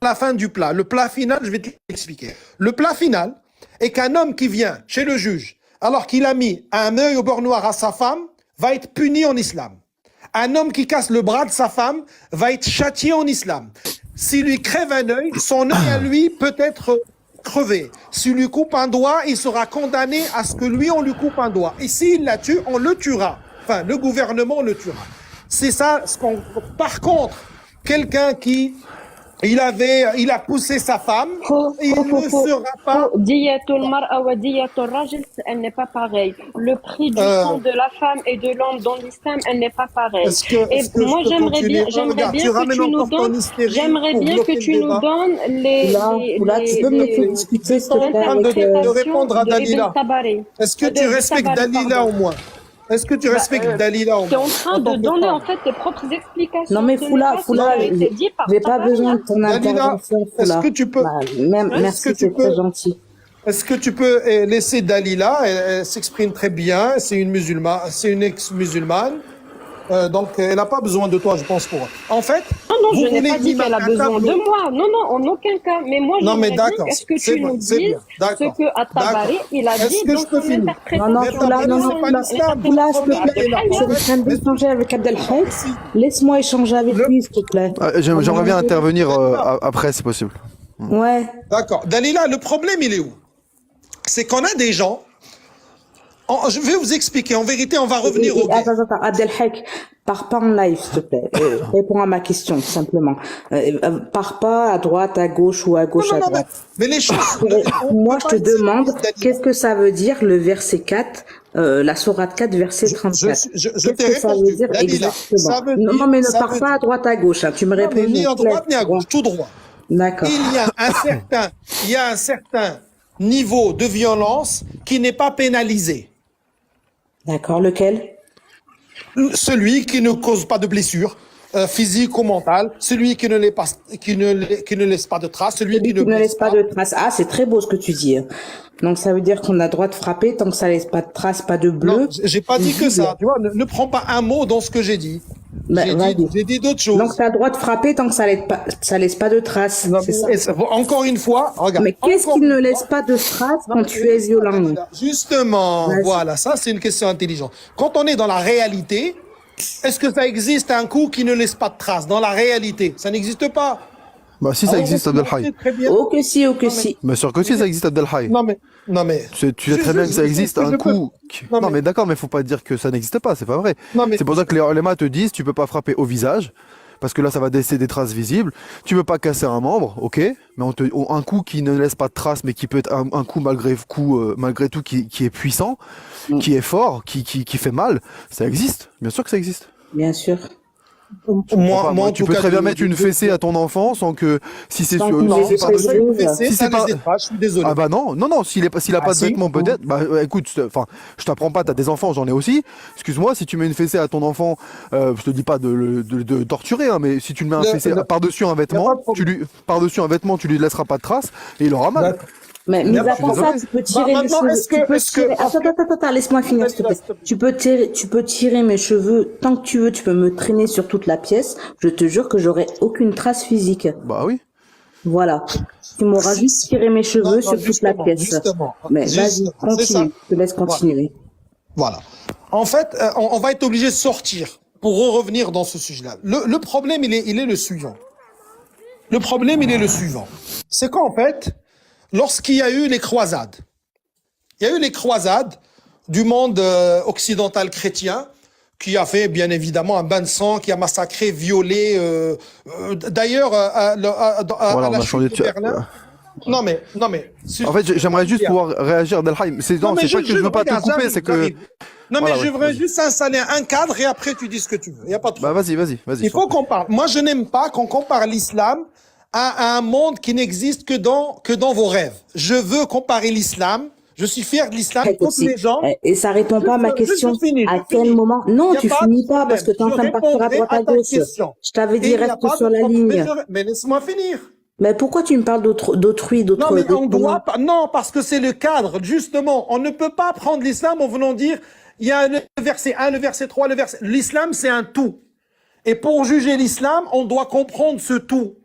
la fin du plat. Le plat final, je vais t'expliquer. Le plat final est qu'un homme qui vient chez le juge, alors qu'il a mis un œil au beurre noir à sa femme, va être puni en islam. Un homme qui casse le bras de sa femme va être châtié en islam. S'il lui crève un œil, son œil à lui peut être crevé. S'il lui coupe un doigt, il sera condamné à ce que lui, on lui coupe un doigt. Et s'il la tue, on le tuera. Enfin, le gouvernement le tuera. C'est ça ce qu'on... Par contre, quelqu'un qui... Il a poussé sa femme, il ne sera pas... Diyatul mar'a wa diyatul rajul, elle n'est pas pareille. Le prix du sang de la femme et de l'homme dans l'islam, elle n'est pas pareille. Moi, j'aimerais bien que tu nous donnes les... Là, tu peux me laisser discuter, s'il te plaît, avec... de répondre à Dalila. Est-ce que tu respectes Dalila au moins? Est-ce que tu respectes Dalila au moins? Tu es en train de donner en fait tes propres explications. Non mais Foula, j'ai pas besoin de ton intervention, Foula. Est-ce que tu peux... Merci, c'est très gentil. Est-ce que tu peux laisser Dalila? Elle s'exprime très bien. C'est une musulmane, c'est une ex-musulmane. Donc, elle n'a pas besoin de toi, je pense, pour... En fait... Non, je n'ai pas dit qu'elle a besoin de moi. Non, en aucun cas. Mais moi, j'aimerais bien est-ce que tu nous dises ce que At-Tabari, il a dit dans son interprétation. Non, Foula, s'il te plaît. Je suis en train d'échanger avec Abdelhak. Laisse-moi échanger avec lui, s'il te plaît. J'aimerais bien intervenir après, si possible. Ouais. D'accord. Dalila, le problème, il est où? C'est qu'on a des gens... Je vais vous expliquer. En vérité, on va revenir au... Attends, Abdelhak, pars pas en live, s'il te plaît. Réponds à ma question, simplement. Pars pas à droite, à gauche ou à gauche, à droite. Mais les choses... Moi, je te demande, qu'est-ce que ça veut dire le verset 4, la sourate 4, verset 34? Je t'ai répondu. Dire exactement? Non, mais ne pars pas à droite, à gauche. Hein. Tu me réponds. Ni à droite, ni à gauche, tout droit. D'accord. Il y a un certain niveau de violence qui n'est pas pénalisé. D'accord, lequel? Celui qui ne cause pas de blessure physique ou mentale, celui qui ne laisse pas de traces, celui qui ne laisse pas de traces. Ah, c'est très beau ce que tu dis. Donc ça veut dire qu'on a le droit de frapper tant que ça laisse pas de traces, pas de bleu. Non, j'ai pas dit que ça. Tu vois, ne prends pas un mot dans ce que j'ai dit. J'ai dit d'autres choses. Donc tu as le droit de frapper tant que ça laisse pas de traces. Encore une fois, regarde. Mais qu'est-ce qui ne laisse pas de traces quand tu es violent? Justement, voilà, ça c'est une question intelligente. Quand on est dans la réalité, est-ce que ça existe un coup qui ne laisse pas de traces? Dans la réalité, ça n'existe pas. Bah si ça existe, Abdelhak. Oh que si, oh que si. Mais sûr que si ça existe, Abdelhak. Non mais. Tu sais très bien que ça existe un coup. Non mais d'accord, mais faut pas dire que ça n'existe pas, c'est pas vrai. C'est pour ça que les ulémas te disent, tu peux pas frapper au visage, parce que là ça va laisser des traces visibles. Tu peux pas casser un membre, ok, mais un coup qui ne laisse pas de traces, mais qui peut être un coup malgré tout qui est puissant, qui est fort, qui fait mal, ça existe. Bien sûr que ça existe. Bien sûr. Moi, en Tu tout peux cas, très bien mettre une fessée à ton enfant sans que si c'est Sans sur. qu'il Non, ait c'est pas ça, une fessée, Si ça c'est pas- les aide pas, je suis désolé. Ah bah non, non, non, s'il a Ah, pas de si. vêtements peut-être, bah écoute, enfin, je t'apprends pas, t'as des enfants, j'en ai aussi. Excuse-moi, si tu mets une fessée à ton enfant, je te dis pas de torturer, hein, mais si tu le mets un fessé par-dessus un y a pas de vêtement, problème. par-dessus un vêtement, tu lui laisseras pas de traces et il aura mal. D'accord. Mais Il y mis a à pas de part ça, problème. tu peux tirer mes Maintenant, cheveux. est-ce que- Tu peux est-ce que- tirer. est-ce Attends, laisse-moi finir, s'il te plaît. Tu peux tirer mes cheveux tant que tu veux. Tu peux me traîner sur toute la pièce. Je te jure que j'aurai aucune trace physique. Bah oui. Voilà. Tu m'auras juste tiré mes cheveux Non, sur toute la justement, pièce. justement. Mais vas-y, C'est ça. continue. Je te laisse continuer. Voilà. En fait, on va être obligé de sortir pour revenir dans ce sujet-là. Le problème, il est le suivant. Le problème, il est le suivant. C'est qu'en fait, lorsqu'il y a eu les croisades, il y a eu les croisades du monde occidental chrétien qui a fait, bien évidemment, un bain de sang, qui a massacré, violé. D'ailleurs, à Voilà, on la a chute changé de de. Berlin. Non, mais. En fait, j'aimerais juste pouvoir réagir, Delhaim. C'est Non, mais pas que je veux pas te regarde, couper, j'arrive, c'est que. j'arrive. Non, Voilà, mais je ouais, voudrais vas-y. juste installer un cadre et après tu dis ce que tu veux. Il n'y a pas de Bah problème. vas-y. Il faut qu'on parle. Moi, je n'aime pas qu'on compare l'islam à un monde qui n'existe que dans vos rêves. Je veux comparer l'islam. Je suis fier de l'islam. Toutes les gens. Et ça répond pas à ma question. À quel moment? Non, tu finis pas parce que tu es en train de partir à droite à gauche. Je t'avais dit reste sur la ligne. Mais laisse-moi finir. Mais pourquoi tu me parles d'autrui, Non, mais on doit pas. Non, parce que c'est le cadre. Justement, on ne peut pas prendre l'islam en venant dire il y a le verset 1, le verset 3, le verset. L'islam, c'est un tout. Et pour juger l'islam, on doit comprendre ce tout.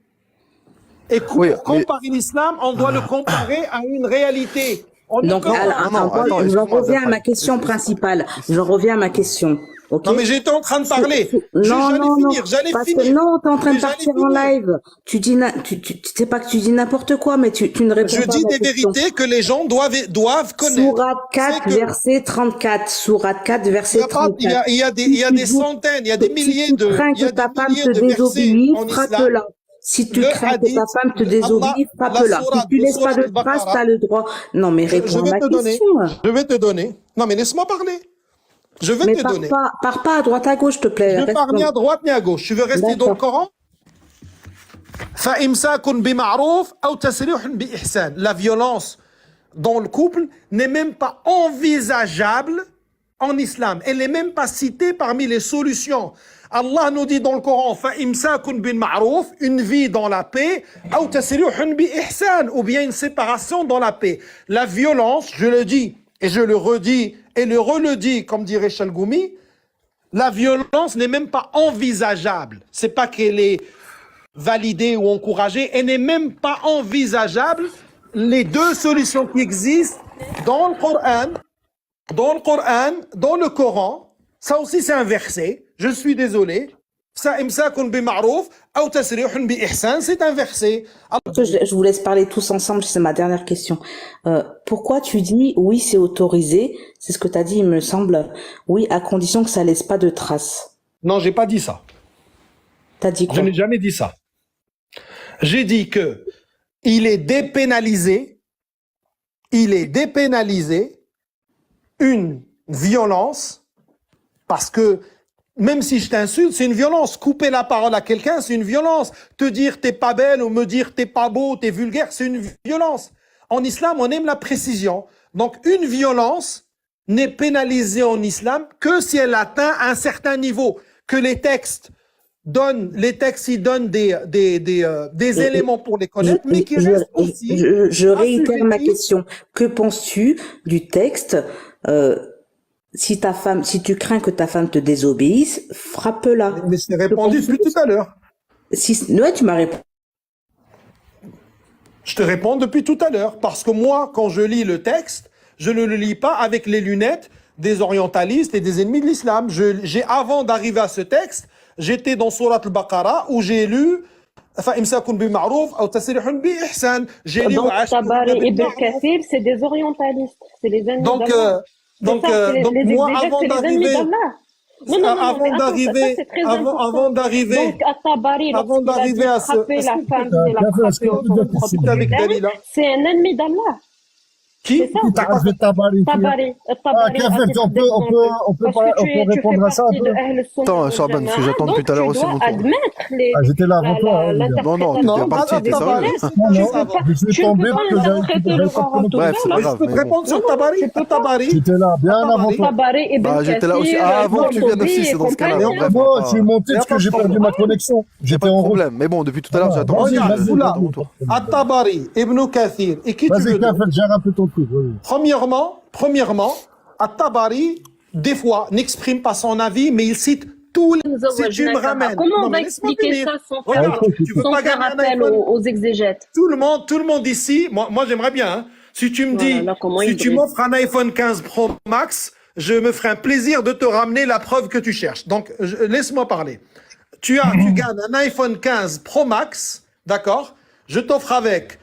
Et pour comparer l'islam, on doit le comparer à une réalité. On ne Donc, peut pas- attends, j'en reviens à ma question principale. J'en reviens à ma question. Ok. Non, mais j'étais en train de parler. Non, J'allais parce finir. que non, t'es en train de Mais j'allais partir en finir. live. Tu dis, tu sais pas que tu dis n'importe quoi, mais tu ne réponds Je pas dis à ma des question. vérités que les gens doivent connaître. Sourate 4, C'est que- verset 34. Sourate 4, verset 34. Il y a des centaines, il y a des milliers Si tu de, crains il y a que ta des femme milliers te de versets désobéisse, en islam. frappe-la. Si tu Le crains que ta hadith, femme te Allah- désobéisse, la frappe-la. Si sourate tu de laisses pas Sourate de al-Baqarah, trace, t'as le droit. Non, mais Je réponds à vais ma te donner. question. Je vais te donner. Non, mais laisse-moi parler. Je vais Mais te donner. pars pas à droite à gauche, s'il te plaît. Je Reste pars ni dans- à droite ni à gauche. Tu veux rester dans le Coran? La violence dans le couple n'est même pas envisageable en islam. Elle n'est même pas citée parmi les solutions. Allah nous dit dans le Coran, une vie dans la paix, ou bien une séparation dans la paix. La violence, je le dis et je le redis et le redis, comme dirait Chalgoumi, la violence n'est même pas envisageable. C'est pas qu'elle est validée ou encouragée, elle n'est même pas envisageable. Les deux solutions qui existent dans le Coran, ça aussi c'est un verset. Je suis désolé. C'est un verset. Je vous laisse parler tous ensemble, c'est ma dernière question. Pourquoi tu dis oui, c'est autorisé? C'est ce que tu as dit, il me semble. Oui, à condition que ça laisse pas de traces. Non, j'ai pas dit ça. T'as dit quoi? Je n'ai jamais dit ça. J'ai dit que il est dépénalisé une violence parce que même si je t'insulte, c'est une violence. Couper la parole à quelqu'un, c'est une violence. Te dire t'es pas belle ou me dire t'es pas beau, t'es vulgaire, c'est une violence. En islam, on aime la précision. Donc, une violence n'est pénalisée en islam que si elle atteint un certain niveau. Que les textes ils donnent des éléments pour les connaître, mais qui restent aussi. Je réitère ma assujettis. question. Que penses-tu du texte si tu crains que ta femme te désobéisse, frappe-la. Mais c'est répondu depuis tout à l'heure. Ouais, tu m'as répondu. Je te réponds depuis tout à l'heure. Parce que moi, quand je lis le texte, je ne le lis pas avec les lunettes des orientalistes et des ennemis de l'islam. Avant d'arriver à ce texte, j'étais dans Sourate al-Baqarah où j'ai lu j'ai lu Donc, Tabari et Ibn Kathir, c'est des orientalistes. C'est les ennemis d'Allah. donc les moi, exégètes, avant c'est les ennemis d'arriver, d'Allah. Non, avant d'arriver, ça, c'est très important. avant d'arriver, Donc, à Tabari, avant d'arriver à ce, frapper la femme, c'est la frapper au son propre avec terme, Dalila. c'est un ennemi d'Allah. Qui? C'est ça. تعرف الطبري Tabari, Ah, Kafir, on peut répondre à ça un peu. Attends, Shaban, parce que j'attends depuis tout à l'heure aussi mon tour. Admettre les. Ah, j'étais là avant toi. hein, Non, non, t'es parti, t'es sérieux. Je suis tombé parce que j'avais Bref, c'est pas Je grave. peux mais te bon. répondre sur Tabari. Tabari. J'étais là bien avant toi. Tabari, Ibn Bah, j'étais là aussi. Kathir, Ah, avant que tu viennes aussi, c'est dans ce cas-là. compagnie. Bref, Moi, on va je suis pas- monté parce que j'ai perdu ma connexion. J'ai J'étais pas de en route. problème. Mais bon, depuis tout à l'heure, j'attends. Vas-y, Regarde, vas-y, Oula. vas-y, vas-y. At-Tabari, Ibn Kathir. Et qui tu Vas-y, veux? Kafir, gère un peu ton truc. vas-y. Premièrement, At-Tabari, des fois, n'exprime pas son avis, mais il cite tous les. Si tu me ramènes. Comment Non, on mais va laisse-moi expliquer finir. ça sans Regarde, faire, tu peux sans pas faire gagner un appel iPhone. aux exégètes? Tout le monde ici, moi j'aimerais bien, hein. Si tu me Oh là dis, là, comment si il tu brille. m'offres un iPhone 15 Pro Max, je me ferai un plaisir de te ramener la preuve que tu cherches. Donc, laisse-moi parler. Tu gagnes un iPhone 15 Pro Max, d'accord? Je t'offre avec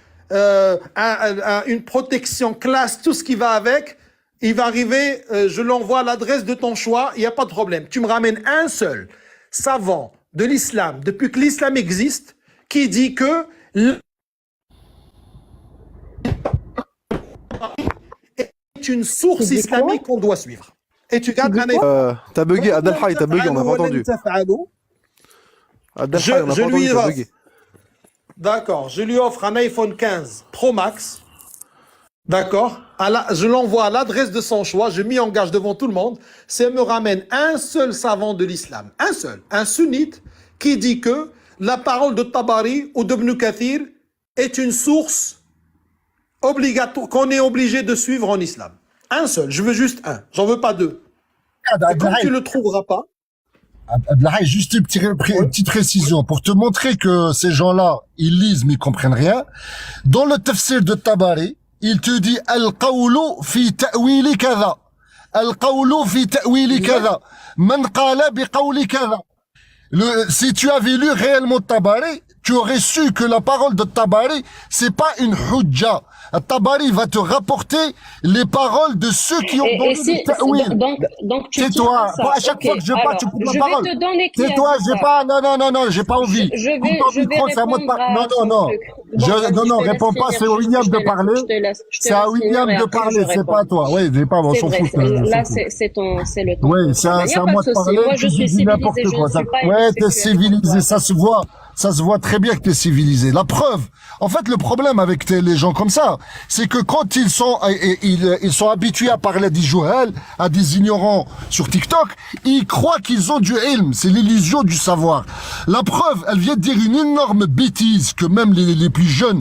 une protection classe, tout ce qui va avec. Il va arriver, je l'envoie à l'adresse de ton choix, il n'y a pas de problème. Tu me ramènes un seul savant de l'islam, depuis que l'islam existe, qui dit que est une source islamique qu'on doit suivre. Et tu gardes un iPhone. T'as bugué, Abdelhaï, t'as bugué, on n'a pas entendu. Abdelhaï, on n'a Je pas entendu, lui t'as offre. bugué. D'accord, je lui offre un iPhone 15 Pro Max. D'accord, je l'envoie à l'adresse de son choix, je m'y engage devant tout le monde. Ça me ramène un seul savant de l'islam, un seul, un sunnite, qui dit que la parole de Tabari ou d'Ibn Kathir est une source obligatoire, qu'on est obligé de suivre en islam. Un seul, je veux juste un, j'en veux pas deux. Et comme tu le trouveras pas, Abdelhaï, juste une petite précision pour te montrer que ces gens-là, ils lisent mais ils comprennent rien. Dans le tafsir de Tabari, il te dit al-qawlu fi ta'wili kadha. Al-qawlu fi ta'wili kadha. Man qala bi qawli kadha. Si tu avais lu réellement Tabari, tu aurais su que la parole de Tabari, c'est pas une hujja. Tabari va te rapporter les paroles de ceux qui ont donné le ta'wil. Donc tu C'est tiens toi. à ça. Moi, à chaque Ok, fois que je parle, alors, tu coupes je ma vais parole. te donner qui C'est a toi, dit j'ai ça. pas, non, j'ai pas envie. Je vais C'est à moi de répondre parler. à son Non. truc. Bon, Je, vas-y, non, je te laisse réponds pas, finir, c'est à William je te de laisse- parler. je te laisse C'est à finir William et de après, parler, je c'est réponds. pas à toi. Oui, j'ai pas, on C'est s'en vrai, fout. là c'est le temps. Oui, de c'est travail. Y à a moi pas de de souci. parler. Moi je tu suis dis civilisée, n'importe je quoi. ne suis pas une Ouais, t'es sexuelle comme civilisé, toi. ça se voit très bien que t'es civilisé. La preuve, en fait, le problème avec les gens comme ça, c'est que quand ils sont habitués à parler à des jouhal, à des ignorants sur TikTok, ils croient qu'ils ont du ilm. C'est l'illusion du savoir. La preuve, elle vient de dire une énorme bêtise que même les plus jeunes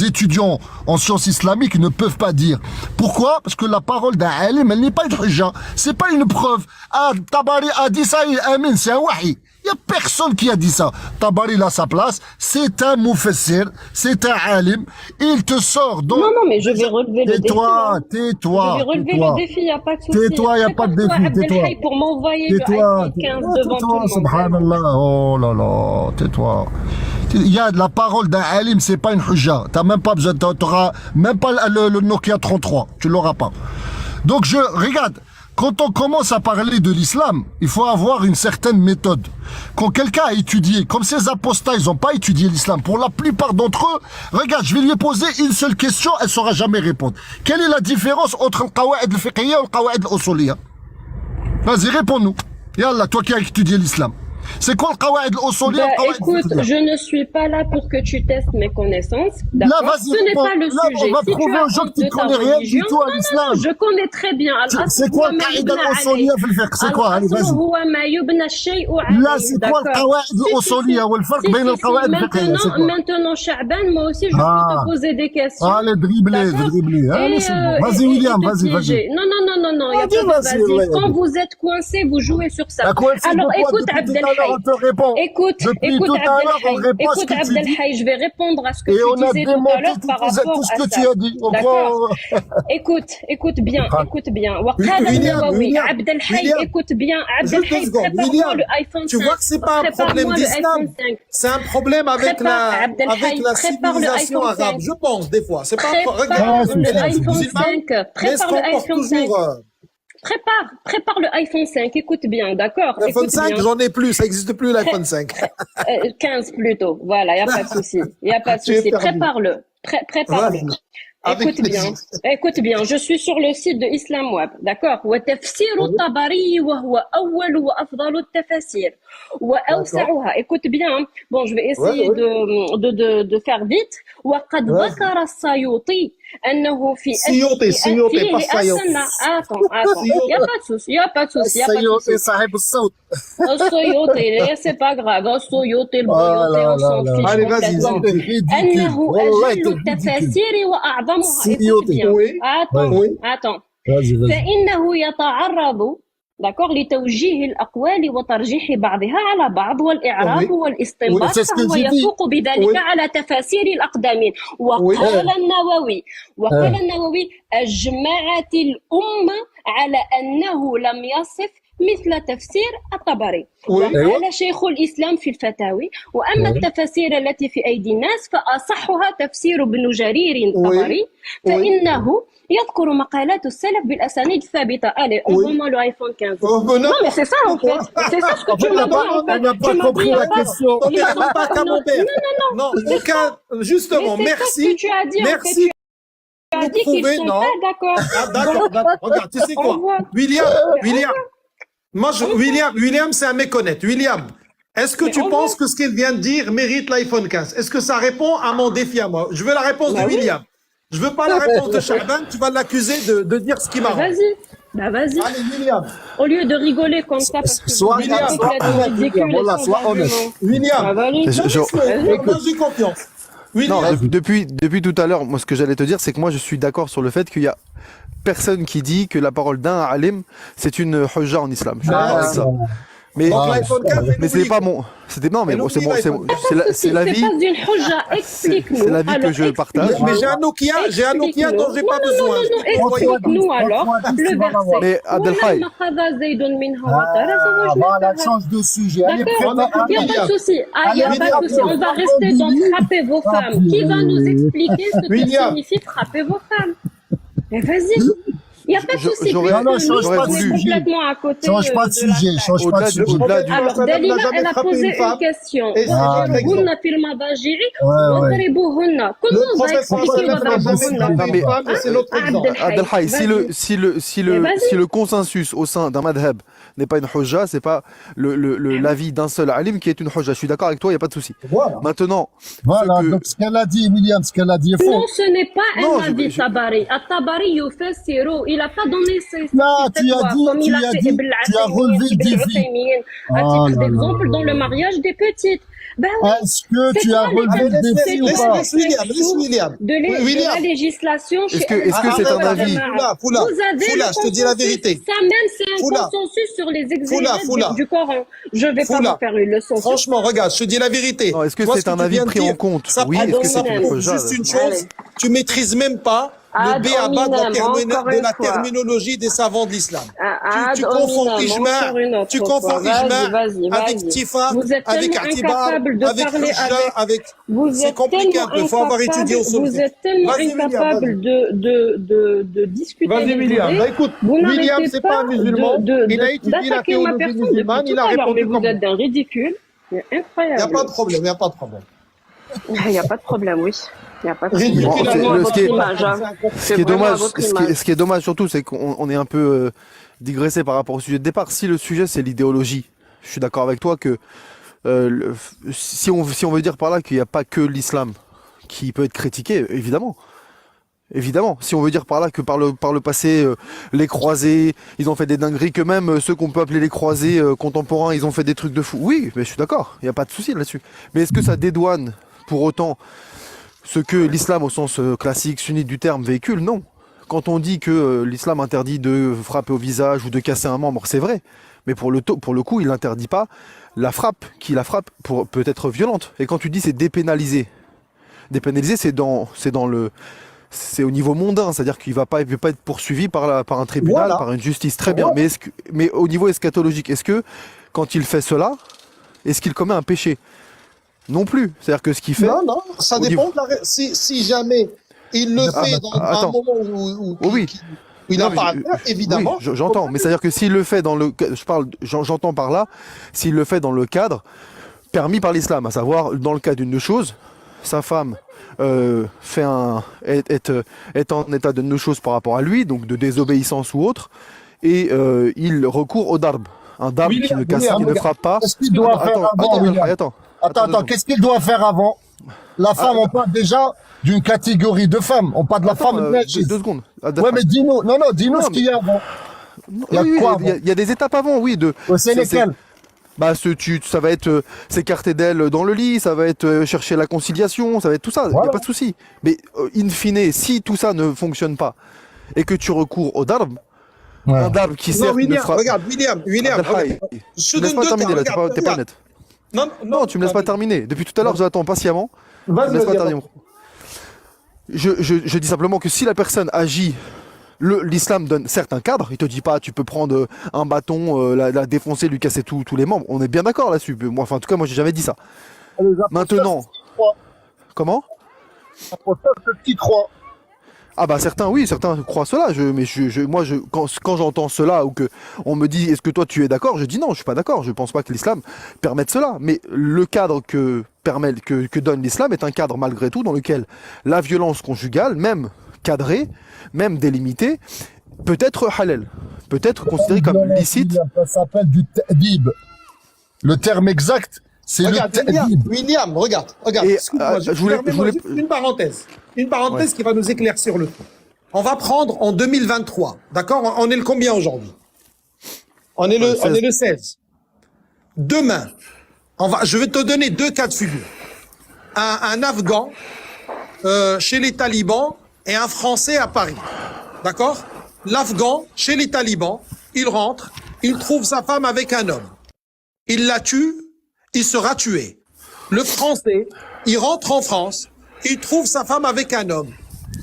étudiants en sciences islamiques ne peuvent pas dire. Pourquoi? Parce que la parole d'un alim, elle n'est pas une hujja. C'est pas une preuve. Ah, Tabari a dit ça, il amin, c'est un wahi. Il y a personne qui a dit ça. Tabari a sa place, c'est un mufassir, c'est un alim. Il te sort donc. Non, mais je vais relever le défi. Tais-toi, hein. tais-toi. Je vais relever le défi, il n'y a pas de souci. Tais-toi, y a pas de défi, Prépare-toi, tais-toi. Abdelhaï, pour m'envoyer le Tais-toi, iPhone 15 devant tout le monde. subhanallah, oh là là, tais-toi. Il y a de la parole d'un alim, c'est pas une hujja. T'as même pas besoin, t'auras même pas le Nokia 33, tu l'auras pas. Donc regarde, quand on commence à parler de l'islam, il faut avoir une certaine méthode. Quand quelqu'un a étudié, comme ces apostats, ils ont pas étudié l'islam, pour la plupart d'entre eux, regarde, je vais lui poser une seule question, elle saura jamais répondre. Quelle est la différence entre le qawa'id al-fiqhiyya et le qawa'id al-usuliyya? Vas-y, réponds-nous. Yallah, toi qui as étudié l'islam. C'est quoi le qawa'id al-usuliyya? Écoute, je ne suis pas là pour que tu testes mes connaissances. Là, D'accord. vas-y, Ce n'est pas le là, sujet. on va Si tu prouver as aux gens honte que tu de ta connais rien du religion, tout à l'islam. je connais très bien. C'est quoi le qa'id al-usuliyya في الفقه? C'est quoi? Allez, vas-y. Là, c'est quoi le qawa'id al-usuliyya ou le farq بين القواعد الفقهية? C'est quoi? Maintenant, Sha'ban, moi aussi, je peux te poser des questions. Allez, dribbler. D'accord. Allez, c'est bon. Vas-y, Et William, te vas-y. piéger. Non, il y a Vas-y, pas de vas-y, vas-y. ouais. Quand vous êtes coincé, vous jouez sur ça. Alors, écoute, Depuis tout à l'heure, Abdelhaï. on te répond. Écoute, Depuis tout à l'heure, on répond à ce écoute que tu dis. Abdelhaï, je vais répondre à ce que Et tu on a disais tout à démenti l'heure par rapport tout ce à que ça. tu as dit. On D'accord. croit... Écoute bien. وقال William, النووي William, Abdelhaï, William. écoute bien. Juste Abdelhaï, deux secondes. prépare-moi William, le iPhone 5. tu vois que c'est pas un problème Prépare-moi le d'islam. iPhone 5. C'est un problème avec Prépare, Abdelhaï, avec la prépare le civilisation iPhone 5. arabe. Je pense, des fois. C'est pas un problème. Prépare Ouais, c'est le ça, c'est iPhone musulman, 5. mais Prépare se le comporte iPhone 5. toujours. Prépare le iPhone 5. Écoute bien, d'accord. L'iPhone Écoute 5, bien. j'en ai plus. Ça n'existe plus, l'iPhone 5. 15 plutôt. Voilà, il n'y a pas de souci. Il n'y a pas de Tu es souci. perdu. Prépare-le. Prépare-le. Avec Écoute bien, je suis sur le site de Islam Web, d'accord. وتفسير الطبري وهو أول وأفضل التفاسير وأوسعها. Écoute bien, bon, je vais essayer de faire vite. وقد ذكر السيوطي أنه في سيوطي pas سيوطي. Attends, y a pas de souci. السيوطي صاحب الصوت. السيوطي, c'est pas grave. السيوطي, البيوطي, on s'en fiche Allez, vas-y, complètement. أنه أجل التفاسير وأعظمها. Écoute bien. Attends. فإنه يتعرض d'accord لتوجيه الأقوال وترجيح بعضها على بعض والإعراب والاستنباط فهو يفوق بذلك على تفاسير الأقدمين. وقال النووي أجمعت الأمة على أنه لم يصف مثل تفسير الطبري. وقال شيخ الإسلام في الفتاوي وأما التفاسير التي في أيدي الناس فأصحها تفسير ابن جرير الطبري فإنه يذكر مقالات السلف بالأسانيد الثابتة. Allez, envoie-moi le iPhone 15. Non, mais c'est ça en fait. C'est ça ce que tu m'as dit en fait. On n'a pas compris la question. pas Camembert. Non, justement, merci. C'est ça ce que tu as dit en fait. Tu as dit qu'ils sont pas d'accord. D'accord. Regarde, tu sais quoi, William. William, c'est un méconnaître. William, est-ce que tu penses que ce qu'il vient de dire mérite l'iPhone 15? Est-ce que ça répond à mon défi à moi? Je veux la réponse de William. Je veux pas la réponse de Chaban, tu vas l'accuser de dire ce qui m'arrange. Vas-y. Allez, William. Au lieu de rigoler comme ça, parce que Sois ridicule. voilà, sois honnête. William, moi j'ai confiance. Non, William. depuis tout à l'heure, moi ce que j'allais te dire, c'est que moi je suis d'accord sur le fait qu'il y a personne qui dit que la parole d'un alim, c'est une hujja en islam. Je suis d'accord avec ça. Mais, mais c'est pas mon. C'était non, mais c'est l'avis. C'est pas une hujja, explique-nous. C'est l'avis que je partage. Mais j'ai un Nokia dont j'ai pas besoin. Non, explique-nous alors le verset. Mais Abdelhaï. Voilà, change de sujet. D'accord, il n'y a pas de souci. On va rester dans frapper vos femmes. Qui va nous expliquer ce que signifie frapper vos femmes? Mais vas-y. Il n'y a pas de souci. Change pas de sujet. Complètement à côté. Change pas de sujet. Change pas de sujet. Alors, Dalila, elle a posé une question. وَضْرِبُوهُنَّ فِي الْمَضَاجِعِ وَاضْرِبُوهُنَّ. Comment on va expliquer وَضْرِبُوهُنَّ? C'est notre exemple. Abdelhaï, si le consensus au sein d'un madhab n'est pas une hujja, c'est pas l'avis d'un seul alim qui est une hujja. Je suis d'accord avec toi, il n'y a pas de souci. Voilà. Maintenant, Voilà, donc ce qu'elle a dit, William, ce qu'elle a dit est faux. Non, ce n'est pas un avis Tabari. Tabari yufassiru. Il n'a pas donné ses Là, tu as relevé le défi. À titre d'exemple, dans le mariage des petites. Ben oui. Est-ce que tu as relevé le défi ou pas? Laisse William. De la législation chez est-ce que c'est un avis? Foula, je te dis la vérité. Ça même, c'est un consensus sur les exégèses du Coran. Je ne vais pas vous faire une leçon. Franchement, regarde, je te dis la vérité. Non, est-ce que c'est un avis pris en compte? Oui, est-ce que c'est une hujja? Juste une chose, tu maîtrises même pas le B.A.-ba de la terminologie des savants de l'islam. Tu confonds ijma' avec tifa, avec atiba, avec hujja, avec... C'est compliqué un peu, il faut avoir étudié au sol. Vous êtes tellement incapable de discuter. Vas-y, William. Bah, écoute, William, c'est pas un musulman. Il a étudié la théologie musulmane, il a répondu comme... Mais vous êtes d'un ridicule. C'est incroyable. Il n'y a pas de problème. Il n'y a pas de problème, oui. Il n'y a pas de Ridicule. Ce qui est dommage surtout, c'est qu'on est un peu digressé par rapport au sujet de départ. Si le sujet c'est l'idéologie, je suis d'accord avec toi que si on veut dire par là qu'il n'y a pas que l'islam qui peut être critiqué, évidemment. Évidemment, si on veut dire par là que par le passé, les croisés, ils ont fait des dingueries, que même ceux qu'on peut appeler les croisés contemporains, ils ont fait des trucs de fou. Oui, mais je suis d'accord, il n'y a pas de souci là-dessus. Mais est-ce que ça dédouane pour autant ce que l'islam au sens classique, sunnite du terme véhicule? Non. Quand on dit que l'islam interdit de frapper au visage ou de casser un membre, c'est vrai. Mais pour le coup, il n'interdit pas la frappe, peut être violente. Et quand tu dis c'est dépénalisé, c'est au niveau mondain, c'est-à-dire qu'il va pas être poursuivi par un tribunal, par une justice, très bien. Mais au niveau eschatologique, est-ce que quand il fait cela, est-ce qu'il commet un péché? Non plus. C'est-à-dire que ce qu'il fait... Non, ça dépend de si jamais il le fait dans un moment où il n'a pas à faire, évidemment. Oui, j'entends, mais c'est-à-dire que s'il le fait dans le... J'entends par là, s'il le fait dans le cadre permis par l'islam, à savoir dans le cas d'une chose, sa femme est en état de no-chose par rapport à lui, donc de désobéissance ou autre, et il recourt au darb. Un darb qui ne frappe pas. Qu'est-ce qu'il doit faire avant, William? Attends, qu'est-ce qu'il doit faire avant? La femme, on parle déjà d'une catégorie de femmes. On parle de la femme. 2 secondes. Ouais, mais dis-nous, dis-nous ce qu'il y a avant. Il y a des étapes avant, oui. C'est lesquelles? Bah, ça va être s'écarter d'elle dans le lit, ça va être chercher la conciliation, ça va être tout ça, il n'y a pas de souci. Mais in fine, si tout ça ne fonctionne pas et que tu recours au darb, un darb qui certes ne fera... Regarde, William, regarde. Je te laisse pas terminer là, t'es pas honnête. Non, tu me laisses pas terminer. Depuis tout à l'heure, j'attends patiemment. Tu me laisses pas terminer. Je dis simplement que si la personne agit... L'islam donne certes un cadre, il te dit pas tu peux prendre un bâton, la défoncer, lui casser tous les membres, on est bien d'accord là-dessus. Moi, en tout cas, moi j'ai jamais dit ça. Maintenant, comment? Qui croit? Ah bah certains croient cela, moi quand j'entends cela ou que on me dit est-ce que toi tu es d'accord, je dis non, je suis pas d'accord, je pense pas que l'islam permette cela, mais le cadre que donne l'islam est un cadre malgré tout dans lequel la violence conjugale, même cadrée, même délimitée, peut être halal, peut être considérée comme licite. Ça s'appelle du ta'dib. Le terme exact, c'est le ta'dib. William, regarde. Et, je voulais... Une parenthèse qui va nous éclaircir le tout. On va prendre en 2023, d'accord? On est le combien aujourd'hui? On est le 16. Demain, je vais te donner 2 cas de figure. Un Afghan chez les talibans et un Français à Paris. D'accord? L'Afghan, chez les talibans, il rentre, il trouve sa femme avec un homme. Il la tue, il sera tué. Le Français, il rentre en France, il trouve sa femme avec un homme.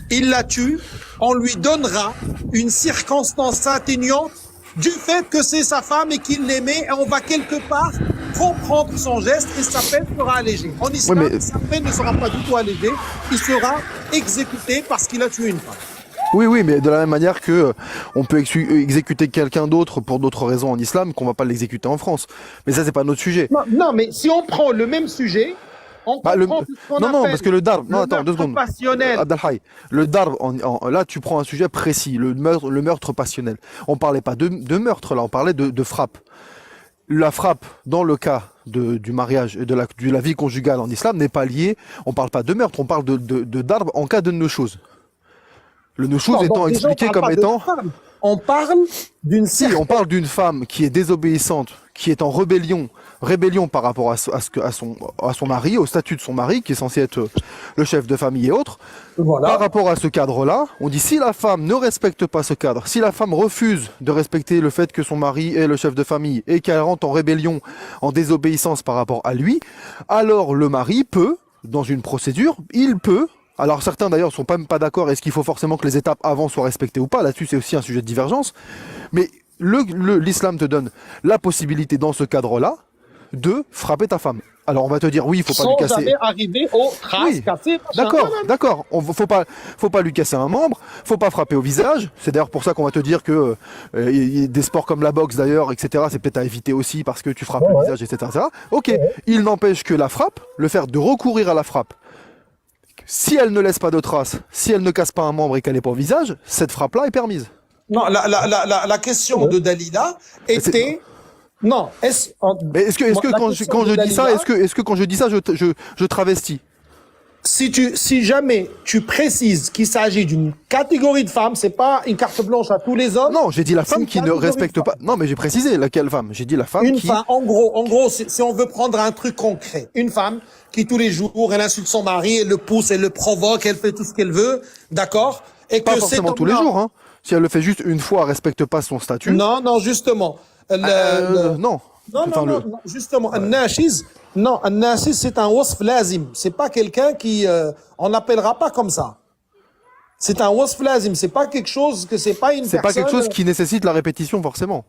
Il la tue, on lui donnera une circonstance atténuante du fait que c'est sa femme et qu'il l'aimait, et on va quelque part comprendre son geste et sa peine sera allégée. En islam, sa peine ne sera pas du tout allégée, il sera exécuté parce qu'il a tué une femme. Oui, mais de la même manière que on peut exécuter quelqu'un d'autre pour d'autres raisons en islam, qu'on va pas l'exécuter en France. Mais ça, c'est pas notre sujet. Non, mais si on prend le même sujet, on comprend ce qu'on appelle parce que le darb, non, attends, 2 secondes. Passionnel. Abdelhaï, le darb, là, tu prends un sujet précis, le meurtre passionnel. On parlait pas de meurtre, là, on parlait de frappe. La frappe, dans le cas du mariage et de la vie conjugale en islam, n'est pas liée, on parle pas de meurtre, on parle de darb en cas de no-chose. Le no-chose étant expliqué comme étant... On parle d'une on parle d'une femme qui est désobéissante, qui est en rébellion par rapport à son mari, au statut de son mari, qui est censé être le chef de famille et autres. Voilà. Par rapport à ce cadre-là, on dit si la femme ne respecte pas ce cadre, si la femme refuse de respecter le fait que son mari est le chef de famille et qu'elle rentre en rébellion, en désobéissance par rapport à lui, alors le mari peut, dans une procédure, il peut... Alors certains d'ailleurs sont même pas d'accord, est-ce qu'il faut forcément que les étapes avant soient respectées ou pas, là-dessus c'est aussi un sujet de divergence, mais l'islam te donne la possibilité dans ce cadre-là de frapper ta femme. Alors on va te dire oui, il faut pas lui casser... Sans jamais arriver aux traces cassées. D'accord, faut pas lui casser un membre, faut pas frapper au visage, c'est d'ailleurs pour ça qu'on va te dire que des sports comme la boxe d'ailleurs, etc., c'est peut-être à éviter aussi parce que tu frappes le visage, etc. Ok, il n'empêche que la frappe, le fait de recourir à la frappe, si elle ne laisse pas de traces, si elle ne casse pas un membre et qu'elle n'est pas au visage, cette frappe-là est permise. Non, la question de Dalila était... Non, mais est-ce que quand je dis ça, est-ce que quand je dis ça, je travestis? Si jamais tu précises qu'il s'agit d'une catégorie de femmes, c'est pas une carte blanche à tous les hommes. Non, j'ai dit la femme qui ne respecte pas. Non, mais j'ai précisé laquelle femme. J'ai dit la femme En gros, si on veut prendre un truc concret, une femme qui tous les jours, elle insulte son mari, elle le pousse, elle le provoque, elle fait tout ce qu'elle veut, d'accord? Et pas forcément tous les jours, hein. Si elle le fait juste une fois, elle respecte pas son statut. Non, justement. Non, justement, un nashiz, c'est un wasf lazim. C'est pas quelqu'un qui, on n'appellera pas comme ça. C'est un wasf lazim. C'est pas quelque chose c'est pas quelque chose qui nécessite la répétition forcément.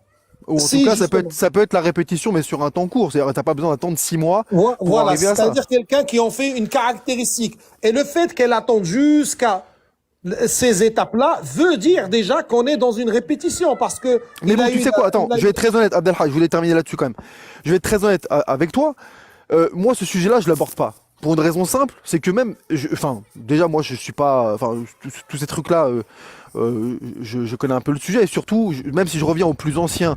Ou en tout cas, ça peut être la répétition, mais sur un temps court. C'est-à-dire, t'as pas besoin d'attendre 6 mois pour arriver à ça. C'est-à-dire quelqu'un qui en fait une caractéristique. Et le fait qu'elle attende jusqu'à ces étapes-là veut dire déjà qu'on est dans une répétition, parce que... Mais bon, tu sais quoi, attends, je vais être très honnête, Abdelhaj, je voulais terminer là-dessus quand même. Je vais être très honnête avec toi. Moi, ce sujet-là, je l'aborde pas. Pour une raison simple, c'est que même, enfin, déjà moi je suis pas, enfin, tous ces trucs-là, je connais un peu le sujet, et surtout, même si je reviens au plus ancien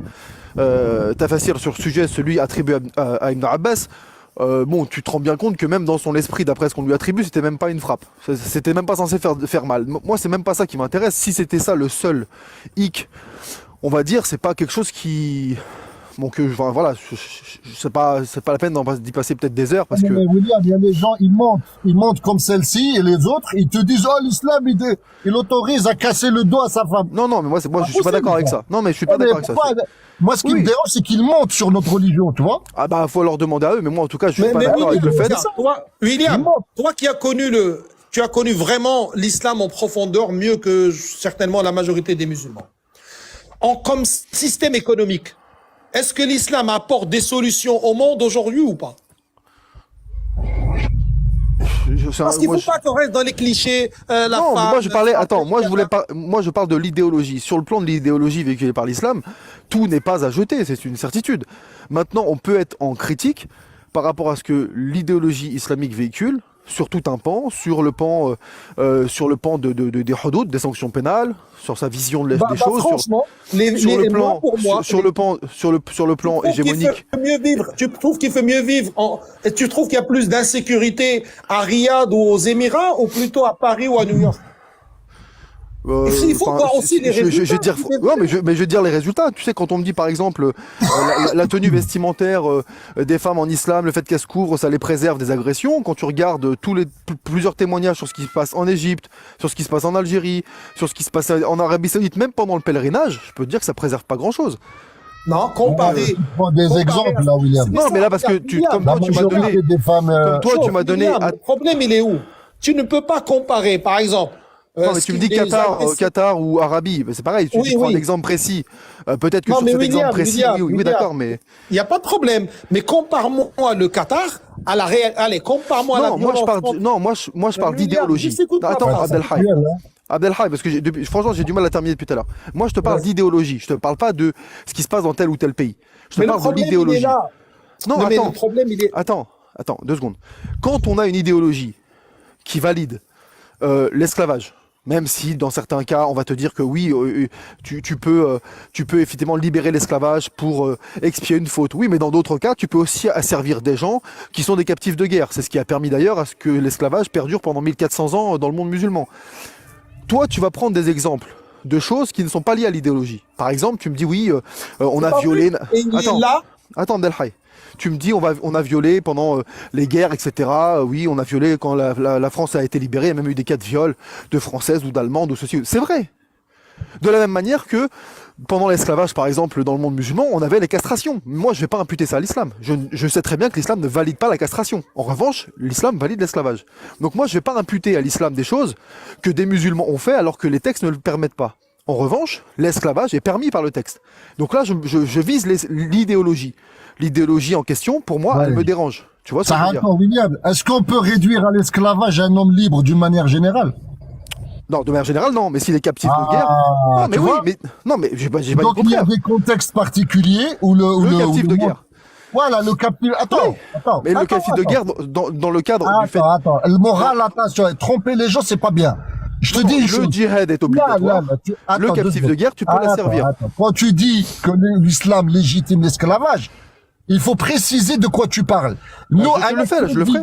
Tafassir sur le sujet, celui attribué à Ibn Abbas, bon, tu te rends bien compte que même dans son esprit, d'après ce qu'on lui attribue, c'était même pas une frappe. C'était même pas censé faire mal. Moi, c'est même pas ça qui m'intéresse. Si c'était ça le seul hic, on va dire, c'est pas quelque chose qui... Bon, que, enfin, voilà, c'est pas la peine d'y passer peut-être des heures parce que... Mais William, il y a des gens, ils montent comme celle-ci et les autres, ils te disent, oh, l'islam, il autorise à casser le dos à sa femme. Non, mais moi, je suis pas d'accord avec ça. Non, mais je suis pas d'accord avec ça. Moi, ce qui me dérange, c'est qu'ils montent sur notre religion, tu vois. Ah bah, faut leur demander à eux, mais moi, en tout cas, je suis pas d'accord avec le fait. William, toi qui as connu tu as connu vraiment l'islam en profondeur mieux que certainement la majorité des musulmans. Comme système économique, est-ce que l'islam apporte des solutions au monde aujourd'hui ou pas? Parce qu'il ne faut pas qu'on reste dans les clichés, la non, femme, mais moi je parlais, attends, moi je parle de l'idéologie. Sur le plan de l'idéologie véhiculée par l'islam, tout n'est pas à jeter, c'est une certitude. Maintenant, on peut être en critique par rapport à ce que l'idéologie islamique véhicule, sur tout un pan, sur le pan des hudud, des sanctions pénales, sur sa vision des choses, franchement, sur le plan hégémonique. Tu trouves qu'il fait mieux vivre tu trouves qu'il y a plus d'insécurité à Riyad ou aux Émirats ou plutôt à Paris ou à New York? Il faut voir aussi les résultats. Je vais dire les résultats. Tu sais, quand on me dit par exemple la tenue vestimentaire des femmes en islam, le fait qu'elles se couvrent, ça les préserve des agressions. Quand tu regardes plusieurs témoignages sur ce qui se passe en Égypte, sur ce qui se passe en Algérie, sur ce qui se passe en Arabie Saoudite, même pendant le pèlerinage, je peux te dire que ça préserve pas grand-chose. Non, comparer. Des exemples là, William. Non, mais là parce que tu m'as donné. Le problème, il est où? Tu ne peux pas comparer, par exemple. Non, mais tu me dis Qatar ou Arabie, c'est pareil, tu prends un exemple précis. Peut-être que sur cet exemple précis, oui, d'accord, mais... Il n'y a pas de problème. Mais compare-moi le Qatar à la réalité. Allez, compare-moi la violence. Moi, je parle d'idéologie. Attends, Abdelhaï, parce que franchement, j'ai du mal à terminer depuis tout à l'heure. Moi, je te parle d'idéologie. Je te parle pas de ce qui se passe dans tel ou tel pays. Je te parle de l'idéologie. Non, mais le problème, il est... Attends, 2 secondes. Quand on a une idéologie qui valide l'esclavage, même si dans certains cas on va te dire que oui, tu peux effectivement libérer l'esclavage pour expier une faute. Oui, mais dans d'autres cas, tu peux aussi asservir des gens qui sont des captifs de guerre. C'est ce qui a permis d'ailleurs à ce que l'esclavage perdure pendant 1400 ans dans le monde musulman. Toi, tu vas prendre des exemples de choses qui ne sont pas liées à l'idéologie. Par exemple, tu me dis oui, on a violé... Attends, Abdelhaï. Tu me dis on a violé pendant les guerres, etc. Oui, on a violé quand la France a été libérée. Il y a même eu des cas de viol de Françaises ou d'Allemandes ou ceci. C'est vrai. De la même manière que pendant l'esclavage, par exemple, dans le monde musulman, on avait les castrations. Moi, je ne vais pas imputer ça à l'islam. Je sais très bien que l'islam ne valide pas la castration. En revanche, l'islam valide l'esclavage. Donc moi, je ne vais pas imputer à l'islam des choses que des musulmans ont fait alors que les textes ne le permettent pas. En revanche, l'esclavage est permis par le texte. Donc là, je vise l'idéologie. L'idéologie en question, pour moi, elle me dérange. Tu vois ce que je veux dire ? William, est-ce qu'on peut réduire à l'esclavage un homme libre d'une manière générale ? Non, de manière générale, non. Mais s'il est captif de guerre... Non, mais oui, mais... Non, mais j'ai pas dit le contraire. Donc il y a des contextes particuliers où le captif de guerre. Voilà, le captif... Attends. Mais le captif de guerre, dans le cadre du fait... Attends, le moral, attention, tromper les gens, c'est pas bien. Je te dis, le djihad est obligatoire. Le captif de guerre, tu peux la servir. Quand tu dis que l'islam légitime l'esclavage, il faut préciser de quoi tu parles. Nous, je le ferai.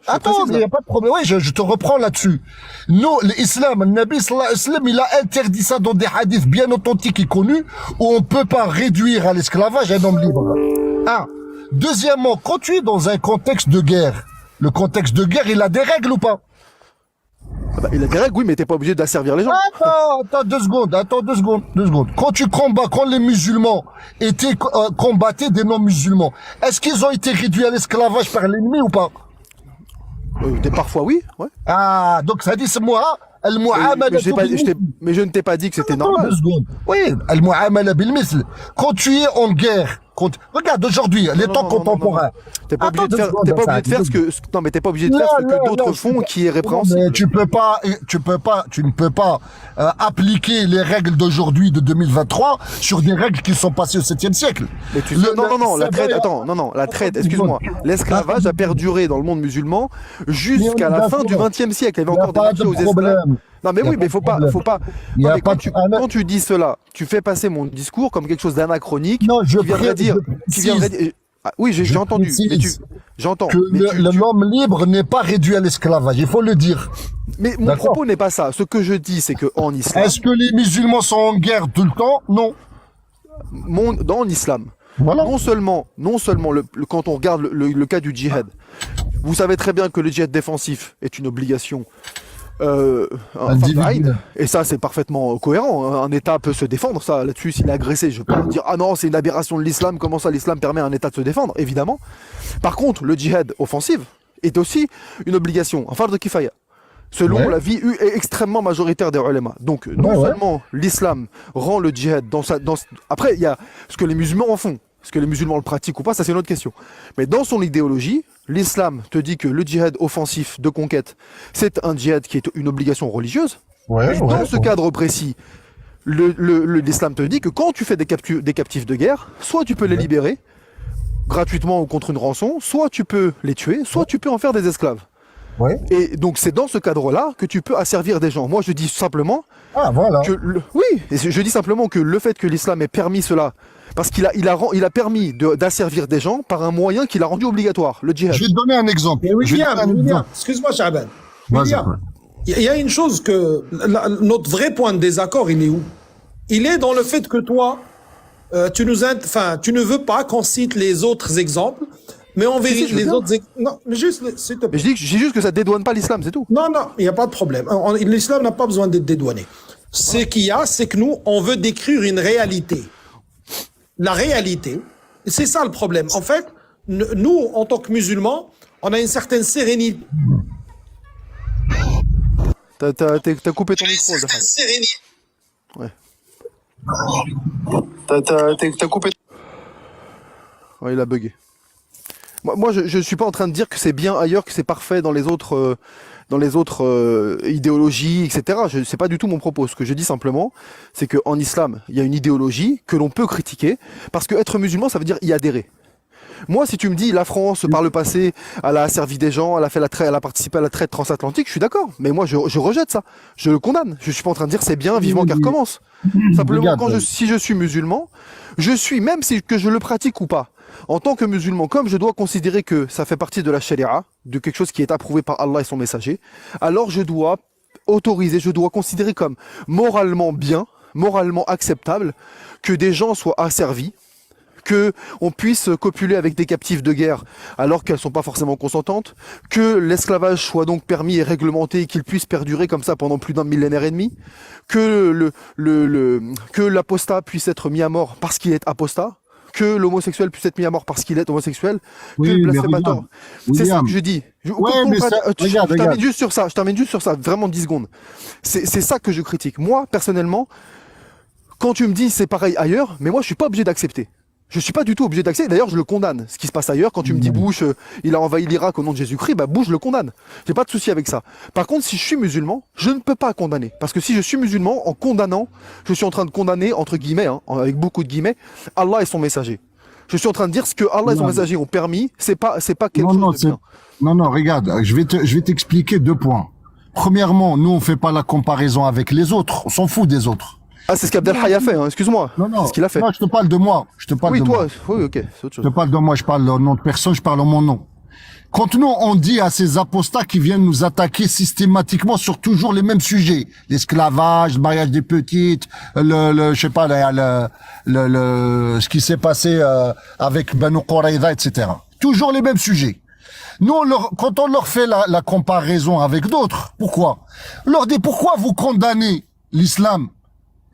Attends, il n'y a pas de problème. Oui, je te reprends là-dessus. Nous, l'islam, le Nabi sallallahu alayhi wa sallam, il a interdit ça dans des hadiths bien authentiques et connus, où on ne peut pas réduire à l'esclavage un homme libre. Deuxièmement, quand tu es dans un contexte de guerre, le contexte de guerre, il a des règles ou pas? Il a des règles, oui, mais t'es pas obligé d'asservir les gens. Attends, 2 secondes. Quand tu combats, quand les musulmans combattaient des non-musulmans, est-ce qu'ils ont été réduits à l'esclavage par l'ennemi ou pas? Parfois, oui. Ouais. Donc ça dit, c'est moi, mais je ne t'ai pas dit que c'était normal. 2 secondes. Oui, al-mu'amala bil-misl. Quand tu es en guerre, regarde aujourd'hui, les temps contemporains. T'es pas obligé de faire, Attends, t'es pas obligé de attends, faire ce que, non, mais t'es pas obligé de faire ce que d'autres font qui est mais répréhensible. tu ne peux pas appliquer les règles d'aujourd'hui de 2023 sur des règles qui sont passées au 7e siècle. Mais tu sais, non, la traite, attends, non, la traite, excuse-moi. L'esclavage a perduré dans le monde musulman jusqu'à la fin du 20e siècle. Il y avait encore des marchés aux esclaves. Non, mais oui, mais faut pas. Il y Non, a mais pas quand tu dis cela, tu fais passer mon discours comme quelque chose d'anachronique. Non, qui viendrait dire. Ah, oui, j'ai entendu. Mais j'entends. Que l'homme libre n'est pas réduit à l'esclavage, il faut le dire. Mais mon propos n'est pas ça. Ce que je dis, c'est qu'en islam. Est-ce que les musulmans sont en guerre tout le temps? Non. Dans l'islam, Voilà. non seulement quand on regarde le cas du djihad, vous savez très bien que le djihad défensif est une obligation. Et ça c'est parfaitement cohérent. Un État peut se défendre, ça là-dessus s'il est agressé, je peux pas dire ah non c'est une aberration de l'islam, comment ça l'islam permet à un État de se défendre, évidemment. Par contre le djihad offensif est aussi une obligation, un fard de kifaya, selon la vie extrêmement majoritaire des ulama. Donc non seulement l'islam rend le djihad après il y a ce que les musulmans en font. Est-ce que les musulmans le pratiquent ou pas, ça c'est une autre question. Mais dans son idéologie, l'islam te dit que le djihad offensif de conquête, c'est un djihad qui est une obligation religieuse. Dans ce cadre précis, l'islam te dit que quand tu fais des captifs de guerre, soit tu peux les libérer gratuitement ou contre une rançon, soit tu peux les tuer, soit tu peux en faire des esclaves. Et donc c'est dans ce cadre-là que tu peux asservir des gens. Moi je dis simplement que je dis simplement que le fait que l'islam ait permis cela, parce qu'il a permis d'asservir des gens par un moyen qu'il a rendu obligatoire, le djihad. Je vais te donner un exemple. William, excuse-moi Chaban. William, il y a une chose que notre vrai point de désaccord, il est où? Il est dans le fait que toi, tu ne veux pas qu'on cite les autres exemples. Mais on vérifie les autres. Non, mais juste, s'il te plaît. Mais je dis juste que ça dédouane pas l'islam, c'est tout. Non, il n'y a pas de problème. L'islam n'a pas besoin d'être dédouané. Ce qu'il y a, c'est que nous, on veut décrire une réalité. La réalité, c'est ça le problème. En fait, nous, en tant que musulmans, on a une certaine sérénité. T'as coupé ton micro. Ouais. T'as coupé. Ouais, il a bugué. Moi, je suis pas en train de dire que c'est bien ailleurs, que c'est parfait dans les autres idéologies, etc. C'est pas du tout mon propos. Ce que je dis simplement, c'est qu'en islam, il y a une idéologie que l'on peut critiquer, parce que être musulman, ça veut dire y adhérer. Moi, si tu me dis la France, par le passé, elle a servi des gens, elle a participé à la traite transatlantique, je suis d'accord. Mais moi, je rejette ça. Je le condamne. Je suis pas en train de dire c'est bien, vivement qu'elle recommence. Simplement, si je suis musulman, je suis, même si que je le pratique ou pas, en tant que musulman, comme je dois considérer que ça fait partie de la sharia, de quelque chose qui est approuvé par Allah et son messager, alors je dois considérer comme moralement bien, moralement acceptable, que des gens soient asservis, que on puisse copuler avec des captifs de guerre alors qu'elles sont pas forcément consentantes, que l'esclavage soit donc permis et réglementé et qu'il puisse perdurer comme ça pendant plus d'un millénaire et demi, que que l'apostat puisse être mis à mort parce qu'il est apostat, que l'homosexuel puisse être mis à mort parce qu'il est homosexuel, que le blasphémateur. C'est ça que je dis. Je termine juste sur ça, vraiment 10 secondes. C'est ça que je critique. Moi, personnellement, quand tu me dis c'est pareil ailleurs, mais moi je suis pas obligé d'accepter. Je suis pas du tout obligé d'accepter. D'ailleurs, je le condamne. Ce qui se passe ailleurs, quand tu me dis Bush, il a envahi l'Irak au nom de Jésus-Christ, bah Bush, je le condamne. J'ai pas de souci avec ça. Par contre, si je suis musulman, je ne peux pas condamner. Parce que si je suis musulman, en condamnant, je suis en train de condamner, entre guillemets, avec beaucoup de guillemets, Allah et son messager. Je suis en train de dire ce que Allah et son messager ont permis, c'est pas quelque chose de bien. Non, regarde, je vais t'expliquer 2 points. Premièrement, nous, on fait pas la comparaison avec les autres. On s'en fout des autres. Ah, c'est ce qu'Abdel Hayy a fait, excuse-moi. Non, c'est ce qu'il a fait. Non, je te parle de moi. Oui, ok, c'est autre chose. Je te parle de moi, je parle au nom de personne, je parle en mon nom. Quand nous, on dit à ces apostats qui viennent nous attaquer systématiquement sur toujours les mêmes sujets, l'esclavage, le mariage des petites, je sais pas, ce qui s'est passé avec Banu Quraïda, etc. Toujours les mêmes sujets. Nous, quand on leur fait la comparaison avec d'autres, pourquoi? On leur dit pourquoi vous condamnez l'islam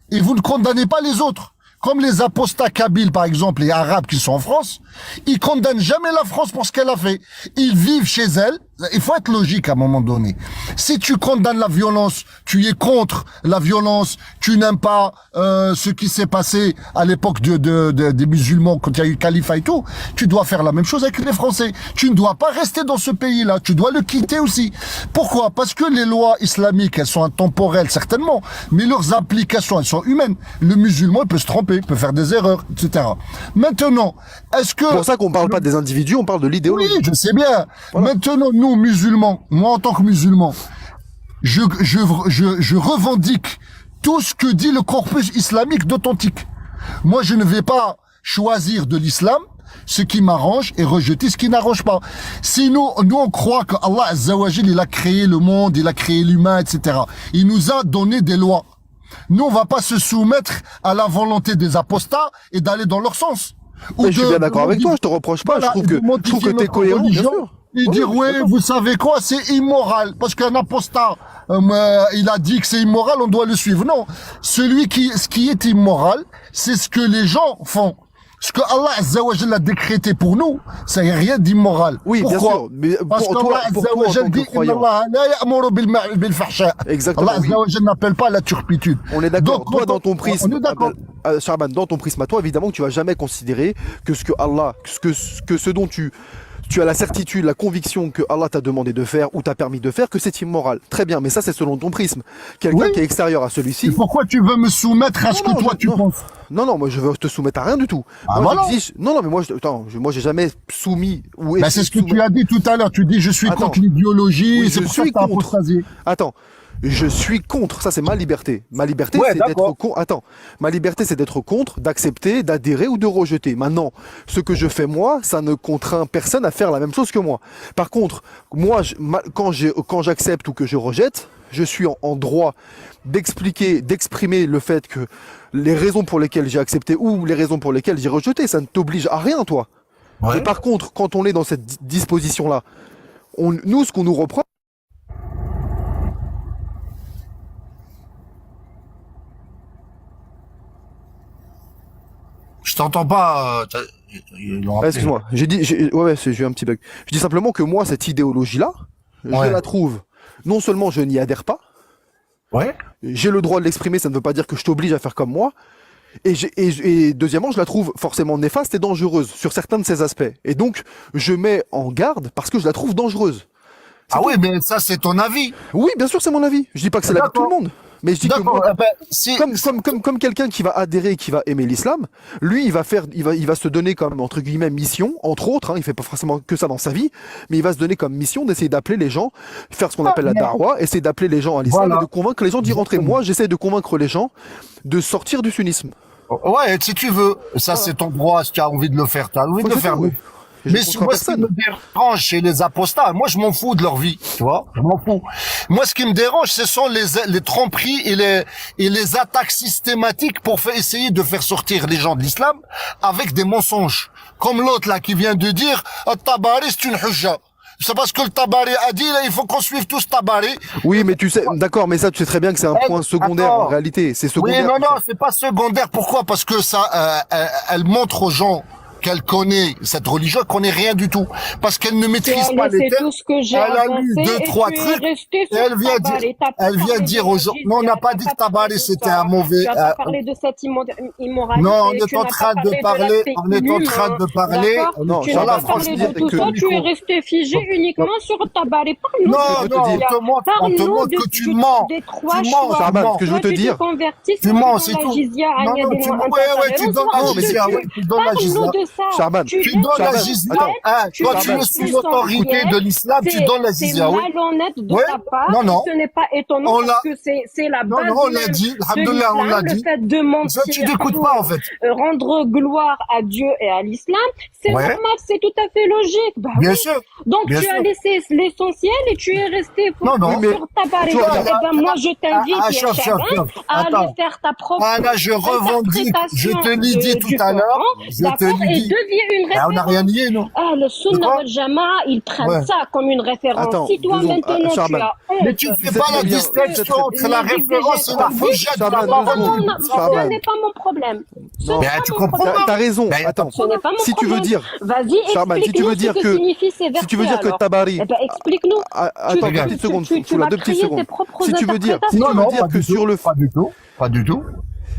et vous ne condamnez pas les autres. Comme les apostats kabyles, par exemple, les arabes qui sont en France, ils condamnent jamais la France pour ce qu'elle a fait. Ils vivent chez elle, Il faut être logique à un moment donné. Si tu condamnes la violence, tu es contre la violence, tu n'aimes pas ce qui s'est passé à l'époque des musulmans quand il y a eu le califat et tout, tu dois faire la même chose avec les Français. Tu ne dois pas rester dans ce pays-là, tu dois le quitter aussi. Pourquoi? Parce que les lois islamiques, elles sont intemporelles certainement, mais leurs applications, elles sont humaines. Le musulman, il peut se tromper, il peut faire des erreurs, etc. Maintenant, est-ce que... C'est pour ça qu'on parle pas des individus, on parle de l'idéologie. Oui, je sais bien. Voilà. Maintenant, nous, musulmans, moi en tant que musulman, je revendique tout ce que dit le corpus islamique d'authentique. Moi, je ne vais pas choisir de l'islam ce qui m'arrange et rejeter ce qui n'arrange pas. Si nous on croit que Allah Azza wa Jal, il a créé le monde, il a créé l'humain, etc. Il nous a donné des lois. Nous, on va pas se soumettre à la volonté des apostats et d'aller dans leur sens. Je suis bien d'accord avec toi, je te reproche pas, Voilà, je trouve que t'es cohérent, bien sûr. Et dire, oui, vous savez quoi, c'est immoral. Parce qu'un apostat, il a dit que c'est immoral, on doit le suivre. Non. Ce qui est immoral, c'est ce que les gens font. Ce que Allah Azza wa Jalla a décrété pour nous, ça n'y a rien d'immoral. Oui, pourquoi? bien sûr. Mais Parce pour qu'Allah toi, Azza wa Jalla dit, Inna Allah la ya'muru bil fahsha. Exactement. Allah Azza wa Jalla n'appelle pas à la turpitude. On est d'accord. Donc, Toi, dans ton prisme, on est d'accord. Charban, dans ton prisme à toi, évidemment que tu vas jamais considérer que ce que Allah, que ce dont tu as la certitude, la conviction que Allah t'a demandé de faire ou t'a permis de faire, que c'est immoral. Très bien, mais ça c'est selon ton prisme. Quelqu'un Oui. qui est extérieur à celui-ci. Et pourquoi tu veux me soumettre à ce que toi tu penses? Non, moi je veux te soumettre à rien du tout. Ah, Moi, voilà. j'exige- Non, mais moi j'ai jamais soumis ou Ben, c'est ce que tu as dit tout à l'heure. Tu dis, je suis Attends. contre l'idéologie, Oui, c'est je pour ça que suis t'as contre. apostasié. Attends, je suis contre, ça c'est ma liberté. Ma liberté Ouais, c'est d'être d'accord. contre. Attends, ma liberté c'est d'être contre, d'accepter, d'adhérer ou de rejeter. Maintenant, ce que je fais moi, ça ne contraint personne à faire la même chose que moi. Par contre, moi, quand j'accepte ou que je rejette, je suis en droit d'expliquer, d'exprimer le fait que les raisons pour lesquelles j'ai accepté ou les raisons pour lesquelles j'ai rejeté, ça ne t'oblige à rien, toi. Ouais. Mais par contre, quand on est dans cette disposition-là, nous, ce qu'on nous reproche, Je t'entends pas. excuse-moi, j'ai eu un petit bug. Je dis simplement que moi, cette idéologie-là, Ouais. je la trouve. Non seulement je n'y adhère pas, Ouais. j'ai le droit de l'exprimer, ça ne veut pas dire que je t'oblige à faire comme moi. Et deuxièmement, je la trouve forcément néfaste et dangereuse sur certains de ses aspects. Et donc, je mets en garde parce que je la trouve dangereuse. Ah oui, mais ça, c'est ton avis. Oui, bien sûr, c'est mon avis. Je dis pas que c'est l'avis de tout le monde. Mais je dis que D'accord. moi, Eh ben, si... comme quelqu'un qui va adhérer et qui va aimer l'islam, lui, il va se donner comme, entre guillemets, mission, entre autres, hein, il fait pas forcément que ça dans sa vie, mais il va se donner comme mission d'essayer d'appeler les gens, faire ce qu'on appelle la darwa, essayer d'appeler les gens à l'islam Voilà. et de convaincre les gens d'y rentrer. Moi, j'essaie de convaincre les gens de sortir du sunnisme. Ouais, si tu veux. Ça, c'est ton droit. Si tu as envie de le faire, tu as envie de le faire. Oui. Mais moi, ce qui me dérange chez les apostats, moi, je m'en fous de leur vie, tu vois, je m'en fous. Moi, ce qui me dérange, ce sont les tromperies et les attaques systématiques pour essayer de faire sortir les gens de l'islam avec des mensonges. Comme l'autre, là, qui vient de dire, Tabari, c'est une hujja. C'est parce que le Tabari a dit, là, il faut qu'on suive tous Tabari. Oui, mais tu sais, d'accord, mais ça, tu sais très bien que c'est un point secondaire en réalité. C'est secondaire. Oui, non, c'est pas secondaire. Pourquoi? Parce que ça, elle montre aux gens qu'elle connaît cette religion, elle connaît rien du tout, parce qu'elle ne maîtrise pas les C'est thèmes. tout ce que j'ai Elle a lu avancé deux, et trois tu es trucs. resté Et sur elle vient Tabari. dire, T'as pas elle vient parlé dire de aux gens, non, on n'a pas dit que Tabari c'était un mauvais. Tu n'as pas parlé de cette immoralité. Non, on est tu en n'as train pas de parler, l'aspect on est en train humain, de parler. d'accord. Non, Tu Charles, n'as pas franchement, parlé je de tout que- ça, tu es resté figé uniquement sur Tabari. Parle-nous Non, je veux te non, dire. on te Parle-nous montre que tu mens. des trois Tu mens, choix. Charban, ce que je veux te Toi, dire. Tu te convertis, Tu tu mens, donnes c'est la tout. jizya à Non, Nia non, des tu Noirs donnes la Internet. jizya, ouais, tu donnes la jizya. Parle-nous de ça. Charban, Tu donnes la Charban, jizya. attends. Hein, Tu toi, es tu es sous sous l'autorité de l'islam, tu donnes la jizya, oui. C'est malhonnête de Ouais. ta part. Non, non. Ce n'est pas étonnant On l'a- parce que c'est la Non, base non, on l'a même dit. de Alhamdoulilah, on l'a l'islam, dit. le fait de mentir Ça, tu n'écoutes pour pas, en fait. rendre gloire à Dieu et à l'islam. C'est Ouais. normal, c'est tout à fait logique. Bah Bien oui. sûr. Donc Bien tu as sûr. laissé l'essentiel et tu es resté Non, non. sur ta barre. Toi, Eh ben moi je t'invite, chef, ya Chaban, à aller attends. faire ta propre Ah là, je revendique, je te l'ai dit interprétation tout à l'heure, Coran, je te d'accord, l'ai et dit. devient une Ah, on n'a rien référence. nié, non? Ah, le De Sunna quoi? wal Jama'a, ils prennent Ouais. ça comme une référence. Attends, Si toi, deux secondes, maintenant, tu Charban. as Mais honte, tu ne Vous fais êtes pas très la bien, distinction vous entre la référence et la Charban, hujja de la Charban, deux parole secondes. de non, l'islam. ce n'est pas mon problème. Ce Non. n'est Mais pas tu mon comprends problème. pas? T'as raison, Mais attends. Ce n'est pas mon Si tu veux problème. dire, Vas-y, Charban, si tu explique-nous veux ce dire que que, signifie ces versets, si tu veux dire que alors. Tabari, Eh ben, explique-nous. attends, Tu- deux Regarde. petites secondes, tu Foula, vas deux petites créer tes secondes. propres Si tu veux dire, si tu interprétations. veux Non, dire pas que du sur tout, le, pas du tout, pas du tout.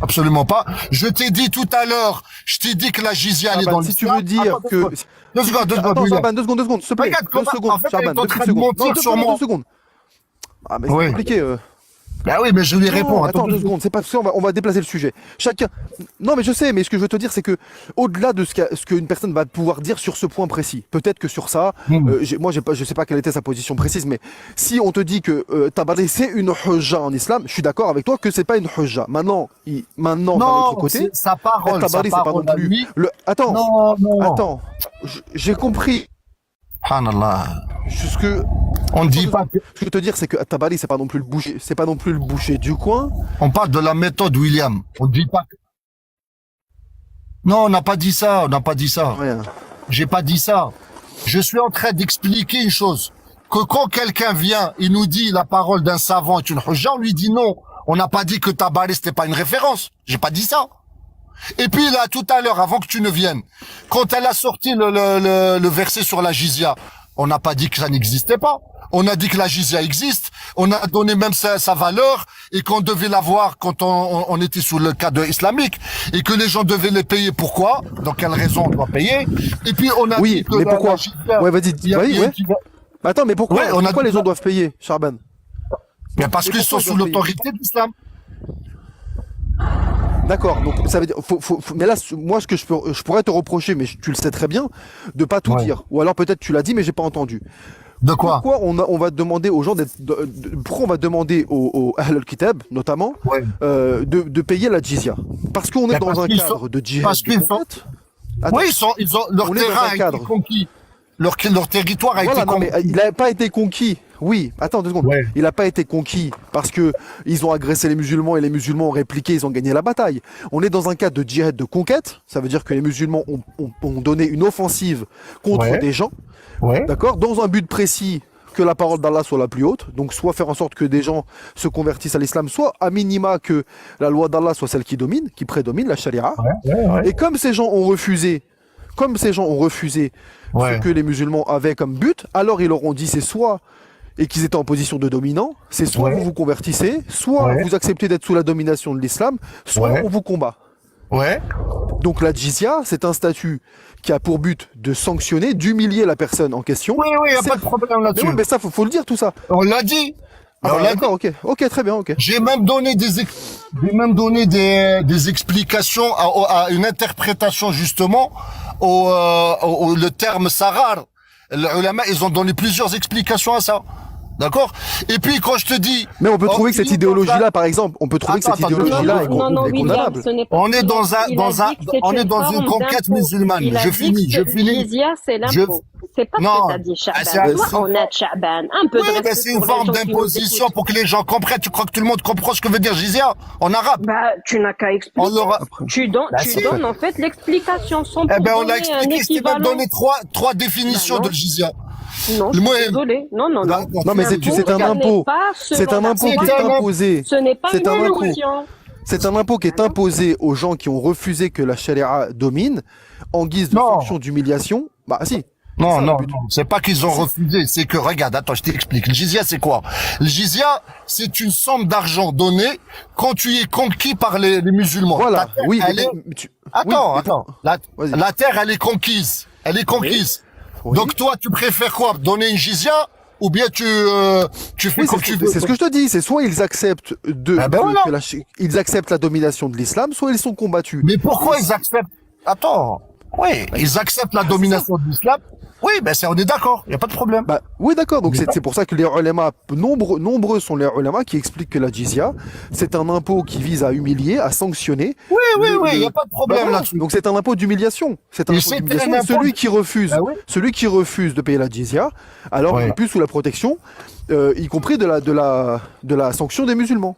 Absolument pas. Je t'ai dit tout à l'heure, je t'ai dit que la jizya elle est dans Charban, si tu l'islam. veux dire Attends, que, deux secondes, attends, William. Charban, deux secondes, s'il te plaît, Regarde deux comment, secondes, en fait, elle Charban, est en deux train petites de secondes. mentir sur moi. Deux secondes. Ah, mais c'est Oui. compliqué. Ben oui, mais je lui Non, réponds. attends deux secondes, c'est pas ça, on va déplacer le sujet. Chacun. Non, mais je sais, mais ce que je veux te dire, c'est que au-delà de ce qu'une personne va pouvoir dire sur ce point précis, peut-être que sur ça, je sais pas quelle était sa position précise, mais si on te dit que Tabari c'est une hujja en islam, je suis d'accord avec toi que c'est pas une hujja. Maintenant, d'un Non, autre côté, c'est sa parole, Tabari sa c'est pas non parole à plus. lui. Attends, Non, non. attends, j'ai compris. Subhanallah. Ce que On ne dit pas que... ce que je veux te dire, c'est que Tabari c'est pas non plus le boucher, c'est pas non plus le boucher du coin. On parle de la méthode, William. On ne dit pas que... Non, on n'a pas dit ça, on n'a pas dit ça. Rien. J'ai pas dit ça. Je suis en train d'expliquer une chose. Que quand quelqu'un vient, il nous dit la parole d'un savant est une hujja, on lui dit non. On n'a pas dit que Tabari c'était pas une référence. J'ai pas dit ça. Et puis là, tout à l'heure, avant que tu ne viennes, quand elle a sorti le verset sur la jizya, on n'a pas dit que ça n'existait pas. On a dit que la jizya existe. On a donné même sa valeur et qu'on devait l'avoir quand on était sous le cadre islamique et que les gens devaient les payer. Pourquoi? Dans quelle raison on doit payer? Et puis on a Oui, dit que mais pourquoi? la jizya, Ouais, vas-y, il y a vas-y, rien ouais. qui va- Attends, mais pourquoi, Ouais, on a pourquoi dit les gens ça. doivent payer, Charban? Mais parce Mais qu'ils sont pourquoi sous ils doivent l'autorité de l'islam. D'accord, donc ça veut dire, mais là, moi, ce que je pourrais te reprocher, mais tu le sais très bien, de pas tout Ouais. dire. Ou alors peut-être tu l'as dit, mais j'ai pas entendu. De quoi? Pourquoi on va demander aux gens pourquoi on va demander aux Ahl al-Kitab, notamment, Ouais. de payer la jizya? Parce qu'on est Mais dans parce un qu'ils cadre sont- de djihad. parce de qu'ils sont- conquête. Attends, Oui, ils ont leur on est dans terrain un a été cadre. conquis. Leur territoire a Voilà, été non, mais conquis. il n'a pas été conquis. Oui, attends 2 secondes. Ouais. Il n'a pas été conquis parce que ils ont agressé les musulmans et les musulmans ont répliqué, ils ont gagné la bataille. On est dans un cadre de djihad de conquête. Ça veut dire que les musulmans ont donné une offensive contre Ouais. des gens, Ouais. d'accord, dans un but précis, que la parole d'Allah soit la plus haute. Donc soit faire en sorte que des gens se convertissent à l'islam, soit à minima que la loi d'Allah soit celle qui domine, qui prédomine, la charia. Et comme ces gens ont refusé, Ouais. ce que les musulmans avaient comme but, alors ils leur ont dit c'est soit, et qu'ils étaient en position de dominant, c'est soit Ouais. vous vous convertissez, soit Ouais. vous acceptez d'être sous la domination de l'islam, soit Ouais. on vous combat. Ouais. Donc la jizya, c'est un statut qui a pour but de sanctionner, d'humilier la personne en question. Oui, il n'y a C'est- pas de problème Mais là-dessus. oui, mais ça, faut le dire tout ça. On l'a dit. Ah, On bah, l'a dit. d'accord, ok, très bien, ok. J'ai même donné des explications à une interprétation justement le terme sarar. Les ulama, ils ont donné plusieurs explications à ça. D'accord? Et puis quand je te dis... Mais on peut trouver que cette on est idéologie-là, par exemple, on peut trouver que cette Attends, idéologie-là est Non, non, est William, condamnable. ce n'est pas On est dans il a dit que c'est on est dans une forme conquête d'impôt. musulmane. Il a Je dit finis, que je finis. Jizya, c'est l'impôt. C'est pas Non. ce que t'as dit, Ah, Chaban. c'est- Toi, honnête, Chaban. Un peu Oui, de mais respect c'est une pour les forme gens qui nous d'imposition écoutent. pour que les gens comprennent. Tu crois que tout le monde comprend ce que veut dire jizya en arabe? Bah, tu n'as qu'à expliquer. On l'aura... Tu donnes c'est- en fait l'explication sans Eh ben, on donner l'a un expliqué, je t'ai même équivalent. donné trois définitions Bah, non. de jizya. Non, je Moi, suis désolée. Non, non, non. D'accord. Non, mais c'est L'impôt, un ce impôt. n'est pas selon C'est un la impôt qui C'est est un impôt. imposé. Ce n'est pas C'est une un impôt. allocation. C'est un impôt qui est imposé aux gens qui ont refusé que la charia domine en guise de Non. sanction d'humiliation. Bah si. Non, C'est ça, non, le but. non, c'est pas qu'ils ont refusé, c'est que, regarde, attends, je t'explique. Le jizya, c'est quoi? Le jizya, c'est une somme d'argent donnée quand tu es conquis par les musulmans. Voilà. Ta terre, Oui, elle est... Attends, oui, attends. Vas-y. La terre, elle est conquise. Elle est conquise. Oui. Donc toi, tu préfères quoi? Donner une jizya ou bien tu fais Oui, comme tu veux? c'est ce que je te dis. C'est soit ils acceptent Ah ben voilà. ils acceptent la domination de l'islam, soit ils sont combattus. Mais pourquoi ils acceptent? Attends. Oui, ils acceptent la domination de l'islam. Oui, ben on est d'accord. Il y a pas de problème. Bah, oui, d'accord. Donc c'est pour ça que les ulama, nombreux sont les ulama qui expliquent que la jizya, c'est un impôt qui vise à humilier, à sanctionner. Oui, il y a pas de Bah, problème voilà. là-dessus. Donc c'est un impôt d'humiliation. C'est un Et impôt c'est d'humiliation. un impôt- Celui qui refuse, Ah oui. celui qui refuse de payer la jizya, alors Ouais. il est plus sous la protection, y compris de la sanction des musulmans.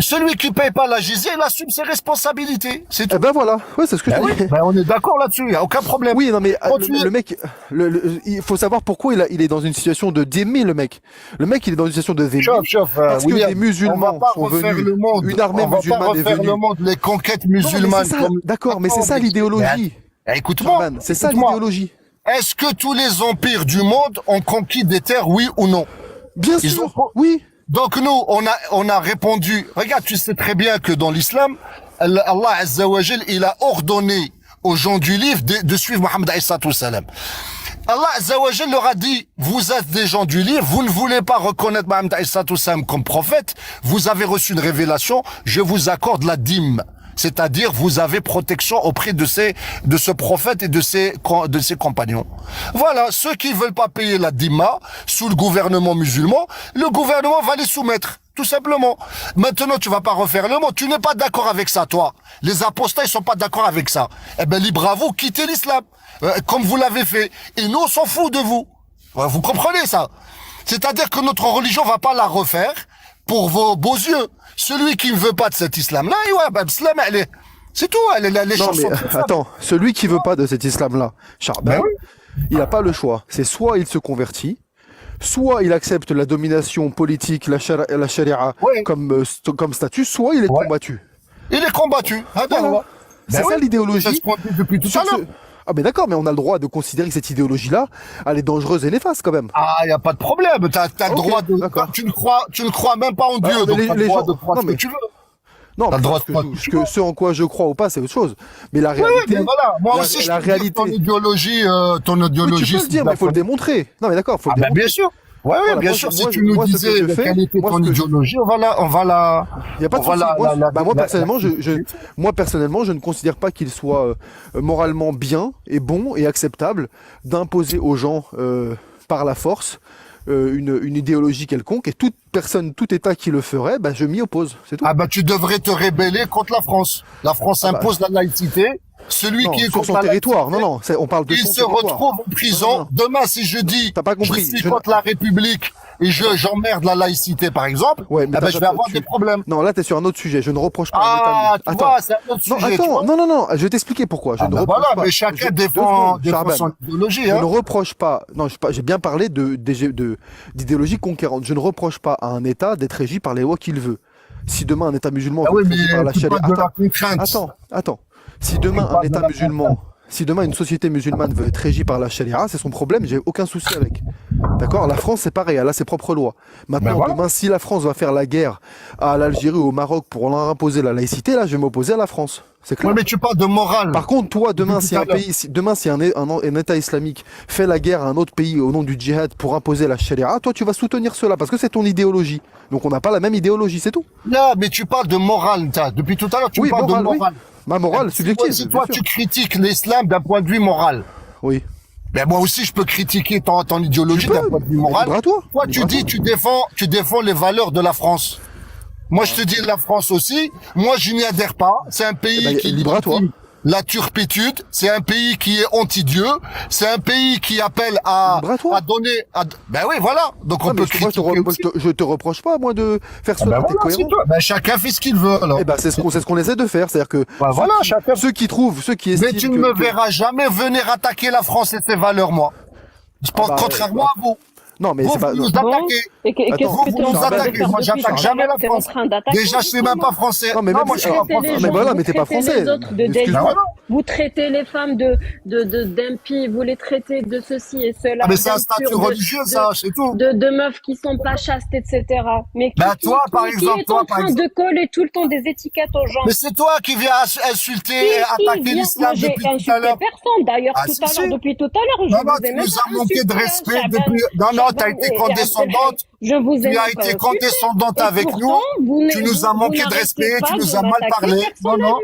Celui qui paye pas la jizya, il assume ses responsabilités. C'est tout. Eh ben voilà, ouais, c'est ce que je dis. Ben, on est d'accord là-dessus, il n'y a aucun problème. Oui, non mais Continue. le mec, il faut savoir pourquoi il est dans une situation de dhimmi, le mec. Le mec, il est dans une situation de dhimmi parce que William, des musulmans on va pas sont refaire venus, le monde. une armée On va pas musulmane est refaire venue. le monde, les conquêtes Non, mais musulmanes. c'est ça, d'accord, mais c'est ça l'idéologie. Écoute-moi. Charban, c'est ça écoute-moi. l'idéologie. Est-ce que tous les empires du monde ont conquis des terres, oui ou non? Bien Ils sûr, ont- oui. Donc nous, on a répondu. Regarde, tu sais très bien que dans l'islam, Allah Azza wa Jal, il a ordonné aux gens du livre de suivre Mohammed alayhi salatu wassalam. Allah Azza wa Jal leur a dit, vous êtes des gens du livre, vous ne voulez pas reconnaître Mohammed alayhi salatu wassalam comme prophète, vous avez reçu une révélation, je vous accorde la dîme. C'est-à-dire, vous avez protection auprès de ce prophète et de ses compagnons. Voilà, ceux qui veulent pas payer la dîma sous le gouvernement musulman, le gouvernement va les soumettre. Tout simplement. Maintenant, tu vas pas refaire le monde. Tu n'es pas d'accord avec ça, toi. Les apostats, ils sont pas d'accord avec ça. Eh ben, libre à vous, quittez l'islam. Comme vous l'avez fait. Et nous, on s'en fout de vous. Ouais, vous comprenez ça? C'est-à-dire que notre religion va pas la refaire pour vos beaux yeux. Celui qui ne veut pas de cet islam-là, ouais, ben, l'islam, c'est tout, les Non chansons. mais attends, celui qui veut pas de cet islam-là, Charban, Ben oui. il n'a pas le choix. C'est soit il se convertit, soit il accepte la domination politique, la charia Oui. comme statut, soit il est Ouais. combattu. Il est combattu. Ah, ben, Voilà. ouais. C'est Ben ça oui. l'idéologie. C'est ce qu'on dit depuis tout à Sur l'heure. ce- Ah mais d'accord, mais on a le droit de considérer que cette idéologie-là, elle est dangereuse et néfaste quand même. Ah, il n'y a pas de problème. T'as le Ok, droit de, d'accord. tu ne crois même pas en Dieu, mais donc les- t'as le les droit gens- de croire non, ce que mais- tu veux. Non, T'as le droit de ce, croire que, ce que ce tu veux. que- ce en quoi je crois ou pas, c'est autre chose. Mais la Oui, réalité, mais voilà. Moi la- aussi, je la peux dire réalité. ton idéologie, ton Oui, idéologie. tu peux le dire, mais il faut le démontrer. Non mais d'accord, faut Ah, le ben, démontrer. bien sûr. Ouais, Voilà, bien moi, sûr. Si moi, tu nous moi, ce que disais je la fais, qualité de moi, ton ce que je- idéologie, on va la. Il y a pas de on va souci. Moi, la- personnellement, moi personnellement, je ne considère pas qu'il soit moralement bien et bon et acceptable d'imposer aux gens par la force une idéologie quelconque, et toute personne, tout État qui le ferait, bah, je m'y oppose. C'est tout. Ah ben tu devrais te rébeller contre la France. La France Ah bah. impose la laïcité. Celui Non, qui est sur contre son la territoire. laïcité, Non, non, on parle de il son se territoire. retrouve en prison. Non, non. Demain, si je dis, T'as pas compris. je suis contre la République et j'emmerde la laïcité, par exemple, Ouais, mais eh ben, t'as- je vais avoir tu- des problèmes. Non, là, t'es sur un autre sujet. Je ne reproche pas à Ah, un tu État. vois, c'est un autre Non, sujet. tu attends, vois. non, je vais t'expliquer pourquoi. Je Ah ne ben reproche voilà, pas. mais chacun Deux défend secondes, Charban. son idéologie. Je Hein. ne reproche pas. Non, j'ai bien parlé d'idéologie conquérante. Je ne reproche pas à un État d'être régi par les lois qu'il veut. Si demain un État musulman Ah veut oui, être régi par mais la tu charia, parles de la contrainte. attends. Si demain un État musulman, si demain une société musulmane veut être régie par la charia, c'est son problème. J'ai aucun souci avec. D'accord. La France, c'est pareil. Elle a ses propres lois. Maintenant, Ben voilà. demain, si la France va faire la guerre à l'Algérie ou au Maroc pour leur imposer la laïcité, là, je vais m'opposer à la France. C'est clair. Ouais, mais tu parles de morale. Par contre, toi, demain, Depuis si tout un à l'heure. pays, demain, si un État islamique fait la guerre à un autre pays au nom du djihad pour imposer la charia, toi, tu vas soutenir cela parce que c'est ton idéologie. Donc, on n'a pas la même idéologie, c'est tout. Là, mais tu parles de morale. Depuis tout à l'heure, tu Oui, parles morale, de oui. morale. Ma morale, subjective. Si bien toi, sûr. tu critiques l'islam d'un point de vue moral, Oui. ben moi aussi, je peux critiquer ton idéologie Tu peux. d'un point de vue Mais moral. libre à toi. Toi, Libre tu à dis, toi. tu défends les valeurs de la France. Moi, je te dis la France aussi. Moi, je n'y adhère pas. C'est un pays Eh ben, qui libre à toi. la turpitude. C'est un pays qui est anti-Dieu. C'est un pays qui appelle Libre à toi. à donner. Ben oui, voilà. Donc on Ah, mais peut moi, critiquer aussi. je te reproche pas, moi, de faire Ah cela. ben T'es voilà, c'est cohérent. tout. Ben chacun fait ce qu'il veut. Alors. Eh ben, c'est ce qu'on essaie de faire. C'est-à-dire que Ben voilà, chacun. ceux qui Mais estiment tu ne me verras jamais venir attaquer la France et ses valeurs, moi. Je pense bah, contrairement à vous. non, mais Vous, c'est pas. vous nous Bon, attaquez. et qu'est-ce Attends, que vous tu es en nous train de attaquez. faire Moi, depuis j'attaque tout à jamais l'heure? la T'es en France. train d'attaquer, Déjà, je suis même pas français. Non, mais non, même moi, si- je suis pas traitez les français. mais gens, voilà, vous mais t'es pas traitez français. les autres de Excuse-moi. délinquants, Voilà. vous traitez les femmes d'impies, vous les traitez de ceci et cela, Ah, mais c'est un d'impurs, statut religieux, ça, c'est tout. de meufs qui sont pas chastes, etc. Mais Bah, toi, par exemple, qui est toi, en par train exemple. de coller tout le temps des étiquettes aux gens? Mais c'est toi qui viens insulter et Qui attaquer vient? l'islam Moi, j'ai depuis tout à insulté l'heure. personne, d'ailleurs, Ah, tout si, à si. l'heure, depuis tout à l'heure, je Non, non, vous ai tu même nous pas as manqué de insulté, hein, respect Chaban. depuis. Non, non, t'as Chaban été et condescendante. je vous ai Tu as même pas été insulté. condescendante Et avec pourtant, nous. vous Tu nous as manqué de n'arrêtez respect, pas tu de nous as mal m'attaquer parlé. Non, non. personnellement.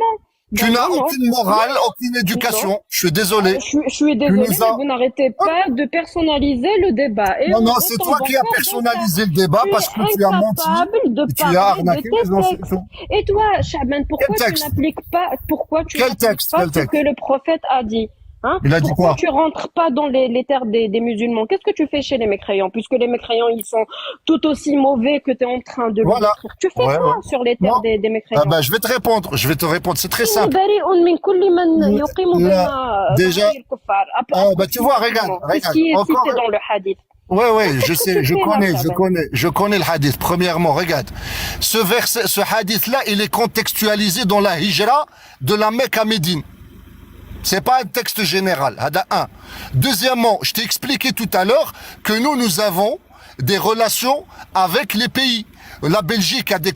Tu Ben n'as non, aucune morale, aucune éducation. Je suis désolé. Je suis désolée, nous as- mais vous n'arrêtez pas de personnaliser le débat. Et Non, non, on c'est tombe toi qui as encore dans personnalisé ça. le débat Tu parce es que tu as menti incapable de et tu as parler arnaqué de tes les gens. textes. Et toi, Chaban, pourquoi Quel tu texte n'appliques pas, pourquoi tu Quel n'appliques texte pas Quel ce texte que le prophète a dit? Hein? Il a dit Pourquoi quoi? tu rentres pas dans les terres des musulmans? Qu'est-ce que tu fais chez les mécréants? Puisque les mécréants, ils sont tout aussi mauvais que tu es en train de le Voilà. décrire. Tu fais Ouais, quoi ouais. sur les terres Non. des Ah mécréants? ben, je vais te répondre. Je vais te répondre. C'est très إني simple. بريء من كل من يقيم بين Là, déjà, ظهري الكفار. bah, tu vois, regarde, C'est ce regarde. qui est Encore, cité dans le hadith. ouais, ouais, je Qu'est-ce que sais, tu je fais là, connais, je Shaban? connais, je connais le hadith. Premièrement, regarde. Ce verset, ce hadith-là, il est contextualisé dans la hijra de la Mecque à Médine. C'est pas un texte général. Hada un. Deuxièmement, je t'ai expliqué tout à l'heure que nous avons des relations avec les pays. La Belgique a des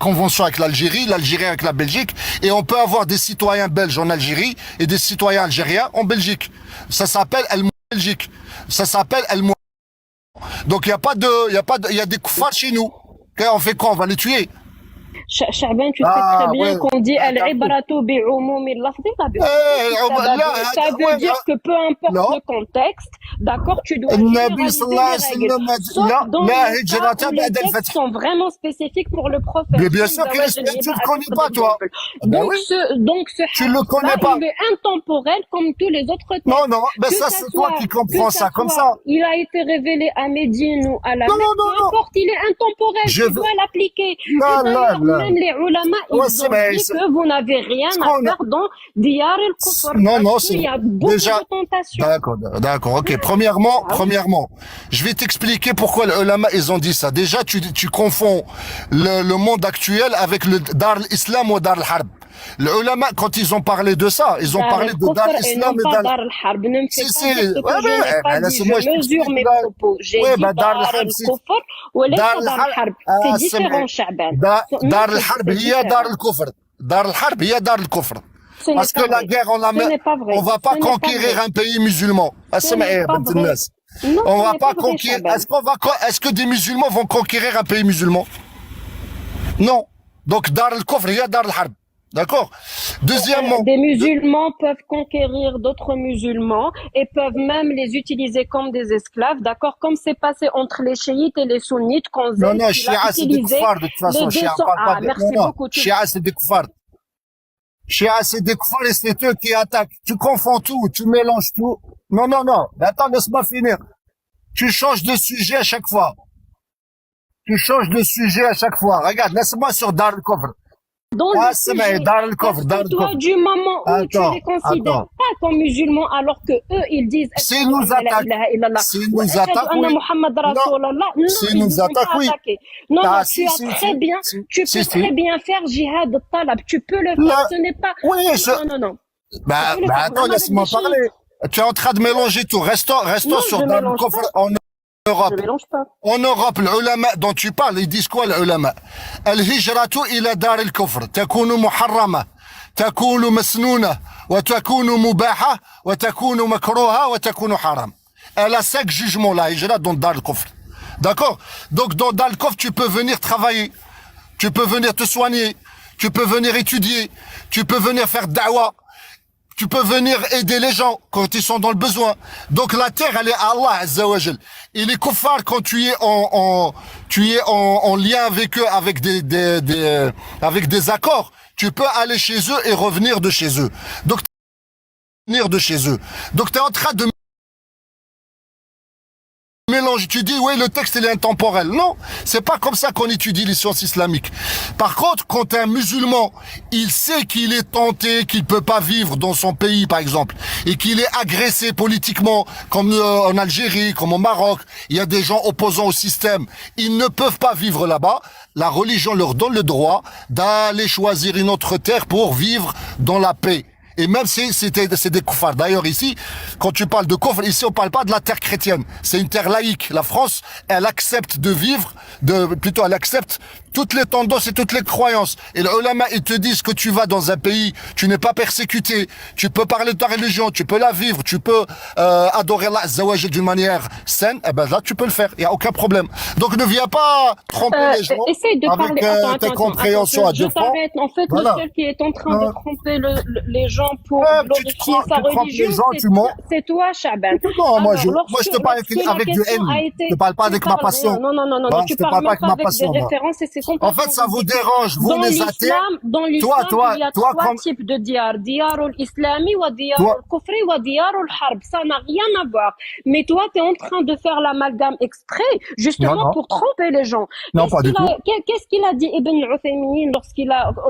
conventions avec l'Algérie, l'Algérie avec la Belgique, et on peut avoir des citoyens belges en Algérie et des citoyens algériens en Belgique. Ça s'appelle Belgique. Ça s'appelle Donc il y a pas de, il y a des koufars chez nous. On fait quoi? On va les tuer. Shaban, tu sais très bien qu'on dit al-ibratu bi'umumi al-lafzi la ça veut dire que peu importe le contexte, d'accord, tu dois généraliser les règles. Sauf dans les cas où les textes sont vraiment spécifiques pour le prophète. Mais bien sûr que tu le connais pas, toi. Donc ce tu le connais pas. Il est intemporel comme tous les autres textes. Non, non, mais ça c'est toi qui comprends ça comme ça. Il a été révélé à Médine ou à la Mecque, peu importe, il est intemporel, tu dois l'appliquer. Même les ulama, ils ont dit que vous n'avez rien à faire dans Diyar el-Kufr. Non, non, il y a beaucoup de tentations. D'accord, ok. Premièrement, je vais t'expliquer pourquoi les ulama, ils ont dit ça. Déjà, tu confonds le monde actuel avec le Dar al-Islam ou Dar al-Harb. Les ulama, quand ils ont parlé de ça, ils ont parlé de Dar al-Islam et Dar al-Harb. Ne me fais pas si. dire ce que je n'ai pas dit. Je mesure mes propos. J'ai dit Dar al-Kufr ou Dar al-Harb. C'est différent, Shaban. Dar al-Harb, il y a Dar al-Kufr. Dar al-Harb, il y a Dar al-Kufr. Parce que la guerre, on va pas conquérir un pays musulman. On va pas conquérir. Est-ce que des musulmans vont conquérir un pays musulman? Non. Donc, Dar al-Kufr, il y a Dar al-Harb. D'accord? Deuxièmement. Des musulmans peuvent conquérir d'autres musulmans et peuvent même les utiliser comme des esclaves, d'accord? Comme c'est passé entre les chiites et les sunnites quand non, Shia, c'est des koufars, de toute façon. Shia, merci beaucoup. Shia, c'est des koufars. Shia, c'est des koufars et c'est eux qui attaquent. Tu confonds tout, tu mélanges tout. Non. Mais attends, laisse-moi finir. Tu changes de sujet à chaque fois. Regarde, laisse-moi sur Dar al-Kufr. Dans le sujet, toi, du moment où tu les considères pas comme musulmans, alors que eux, ils disent s'ils nous attaquent, oui. Non, tu peux très bien faire jihad talab. Tu peux le faire, ce n'est pas... Oui, non. Bah, attends, laisse-moi parler. Tu es en train de mélanger tout. Restons sur Dar al-Kufr en Europe. En Europe, les ulama dont tu parles, ils disent quoi les ulama? Al-hijratu ila dar al-kufr takunu muharrama, takunu masnuna, wa takunu mubaha, wa takunu makruha, wa takunu haram. Elle a 5 jugements la hijra dans dar al-kufr. D'accord? Donc dans dar al-kufr, tu peux venir travailler, tu peux venir te soigner, tu peux venir étudier, tu peux venir faire da'wa. Tu peux venir aider les gens quand ils sont dans le besoin. Donc la terre, elle est à Allah Azza wa Jal. Et les kuffars, quand tu es en lien avec eux, avec des accords, tu peux aller chez eux et revenir de chez eux. Donc tu es en train de mélange. Tu dis, oui, le texte, il est intemporel. Non, c'est pas comme ça qu'on étudie les sciences islamiques. Par contre, quand un musulman, il sait qu'il est tenté, qu'il peut pas vivre dans son pays, par exemple, et qu'il est agressé politiquement, comme en Algérie, comme au Maroc, il y a des gens opposants au système, ils ne peuvent pas vivre là-bas. La religion leur donne le droit d'aller choisir une autre terre pour vivre dans la paix. Et même si c'est des koufars. D'ailleurs, ici, quand tu parles de koufr, ici, on parle pas de la terre chrétienne. C'est une terre laïque. La France, elle accepte de vivre, elle accepte toutes les tendances et toutes les croyances. Et les ulama, ils te disent que tu vas dans un pays, tu n'es pas persécuté, tu peux parler de ta religion, tu peux la vivre, tu peux adorer Allah Azza wa Jal d'une manière saine, eh ben là, tu peux le faire. Il n'y a aucun problème. Donc, ne viens pas tromper les gens avec tes compréhensions à deux fois. En fait, le seul qui est en train de tromper les gens pour glorifier sa religion, c'est toi, Shaban. Non, moi, je te parle avec du haine. Je te parle pas avec ma passion. Non, tu parles pas avec des références et c'est En complètement fait, ça vous ridicule. dérange, vous Dans les athées. l'islam, il y a Toi, trois comme, types de diyar. Diyar al-islami wa diyar toi, al-kufri wa diyar al-harb. Ça n'a rien à voir. Mais toi, tu es en train de faire l'amalgame exprès, non, justement non, pour tromper les gens. non, pas du tout. Qu'est-ce qu'il a dit Ibn Uthaymin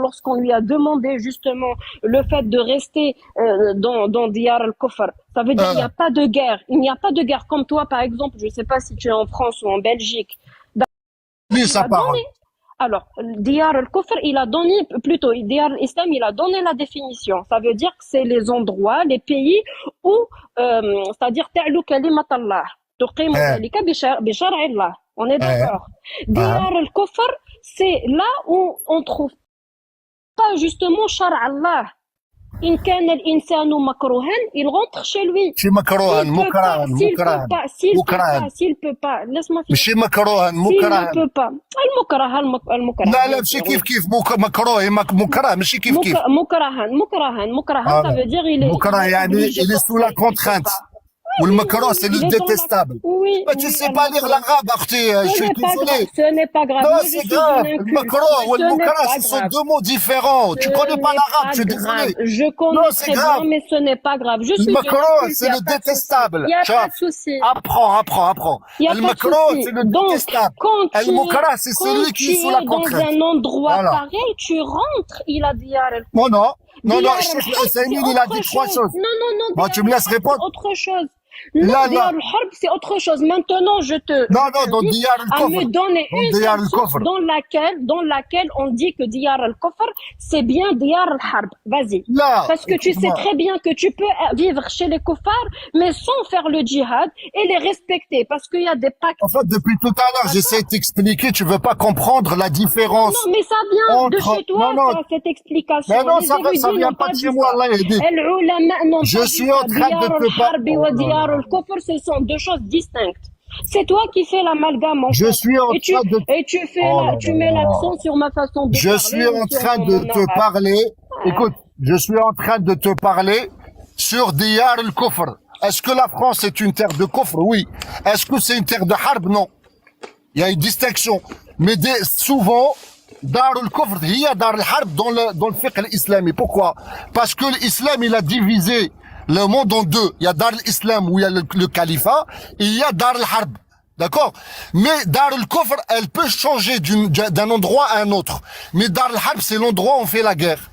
lorsqu'on lui a demandé justement le fait de rester dans diyar al-kufr? Ça veut dire qu'il n'y a pas de guerre. Il n'y a pas de guerre. Comme toi, par exemple, je ne sais pas si tu es en France ou en Belgique. Lui, Il sa a parole. donné. Alors, Diyar al-Kufr, il a donné, plutôt, Diyar al-Islam, il a donné la définition. Ça veut dire que c'est les endroits, les pays où, c'est-à-dire, ta'lu kalimat Allah, tuqimu dhalika bi shar'i Allah. On est d'accord. Diyar al-Kufr, c'est là où on trouve pas justement shar' Allah. إن كان الإنسان مكروها, il rentre chez lui. ماشي مكروها مكرها S'il peut pas, laisse-moi finir. ماشي مكروها S'il مكرها ne peut pas. المكره. لا لا ماشي كيف مكروه مكره ماشي كيف مكرها, ça veut dire il est مكره يعني obligé il est sous la de porter contrainte. quelque part. والمكروه c'est Il le est dans la- détestable. Oui, Mais tu oui, sais pas lire l'arabe, Arthé, je suis désolé. Ce n'est pas grave. Non, Moi, je c'est suis grave. une Le inculte. makro ou Ce le n'est moukara, pas ce sont grave. deux mots différents. Tu Ce connais pas n'est l'arabe, pas je suis grave. désolé. Je connais Non, c'est très grave. bien, mais ce n'est pas grave. Je Le suis makro, une inculte, c'est y a le pas de détestable. souci. Il n'y a Tu vois, pas de souci. apprends. Il n'y a Le pas de makro, souci. c'est le Donc, détestable. quand Le moukara, c'est celui qui est sous la tu es dans contrainte. un endroit Voilà. pareil, tu rentres, il a dit Non, Diyar Cheikh al-Harb, Husseini, c'est il a autre dit trois chose. choses. Non, Bon, Diyar tu me laisses al-Harb, répondre? c'est autre chose. Non, Là, Diyar là. al-Harb, c'est autre chose. Maintenant, je Non, dans t'invite Diyar à al-Kufr. me donner Dans une Diyar seule source al-Kufr. dans laquelle on dit que Diyar al-Kufr, c'est bien Diyar al-Harb. Vas-y. Là, Parce que tu sais écoute-moi. très bien que tu peux vivre chez les kuffars, mais sans faire le djihad et les respecter. Parce qu'il y a des pactes. En fait, depuis tout à l'heure, j'essaie de t'expliquer, tu veux pas comprendre la différence. Non, mais ça vient de Entre- chez toi, non, ça, cette explication. Mais non, Les ça érudits vient n'ont pas de dit chez moi, ça. Allah yahdi. العلماء n'ont Je pas suis dit en ça. train de Diyar te al-Harb wa parler. Diyar al-Kufr, ce sont deux choses distinctes. C'est toi qui fais l'amalgame en Je fait. suis en Et tu, train de... et tu fais Oh là tu là. mets l'accent sur ma façon de Je parler. suis ou en sur train mon de te arabe. parler. Écoute, je suis en train de te parler sur Diyar al-Kufr. Est-ce que la France est une terre de Kufr? Oui. Est-ce que c'est une terre de Harb? Non. Il y a une distinction. Mais souvent, Dar al-Kufr, il y a Dar al-Harb dans le fiqh islamique. Pourquoi? Parce que l'islam, il a divisé le monde en deux. Il y a Dar al-Islam où il y a le califat et il y a Dar al-Harb. D'accord? Mais Dar al-Kufr, elle peut changer d'un endroit à un autre. Mais Dar al-Harb, c'est l'endroit où on fait la guerre.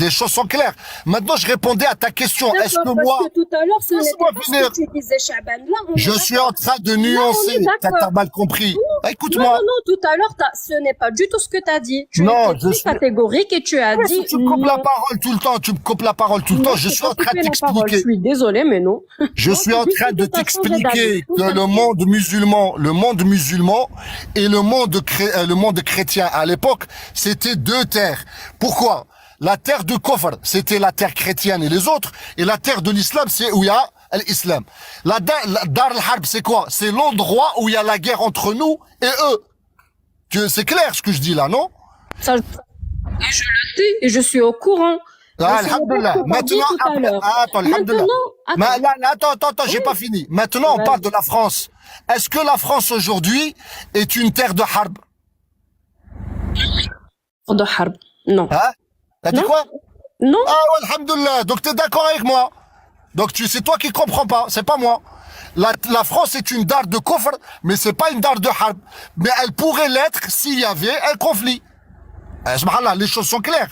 Les choses sont claires. Maintenant, je répondais à ta question. Est-ce que moi... Parce que tout à l'heure, ce Laisse-moi n'était pas finir. ce que tu disais, Chaban. Là, on est Je suis en train de nuancer. T'as mal compris. Écoute-moi. Non, tout à l'heure, ce n'est pas du tout ce que tu as dit. Tu Non, étais je très suis- catégorique et tu as Ouais, dit si tu me coupes la non. parole tout le temps, tu me coupes la parole tout le temps, je Non, suis en c'est pas train de couper la parole. Je t'expliquer. suis désolée, mais non. Je suis en train de t'as changé t'expliquer d'avis. que le monde musulman et le monde chrétien à l'époque, c'était deux terres. Pourquoi? La terre de Kufr, c'était la terre chrétienne et les autres, et la terre de l'islam, c'est où il y a l'islam. La Dar al-Harb, c'est quoi? C'est l'endroit où il y a la guerre entre nous et eux. C'est clair ce que je dis là, non? Ça, et je le sais, et je suis au courant. Ah, Mais ce n'est pas alhamdoulilah. ce qu'on a dit Maintenant, tout à l'heure. attends, alhamdoulilah. Maintenant, Attends, j'ai pas fini. Maintenant, on Vas-y. parle de la France. Est-ce que la France aujourd'hui est une terre de harb? de harb. Non. Hein? T'as dit Non. quoi? Non. Ah ouais, alhamdoulilah. Donc t'es d'accord avec moi? Donc c'est toi qui comprends pas, c'est pas moi. La France est une dar de kufr, mais c'est pas une dar de harb. Mais elle pourrait l'être s'il y avait un conflit. Subhanallah, les choses sont claires.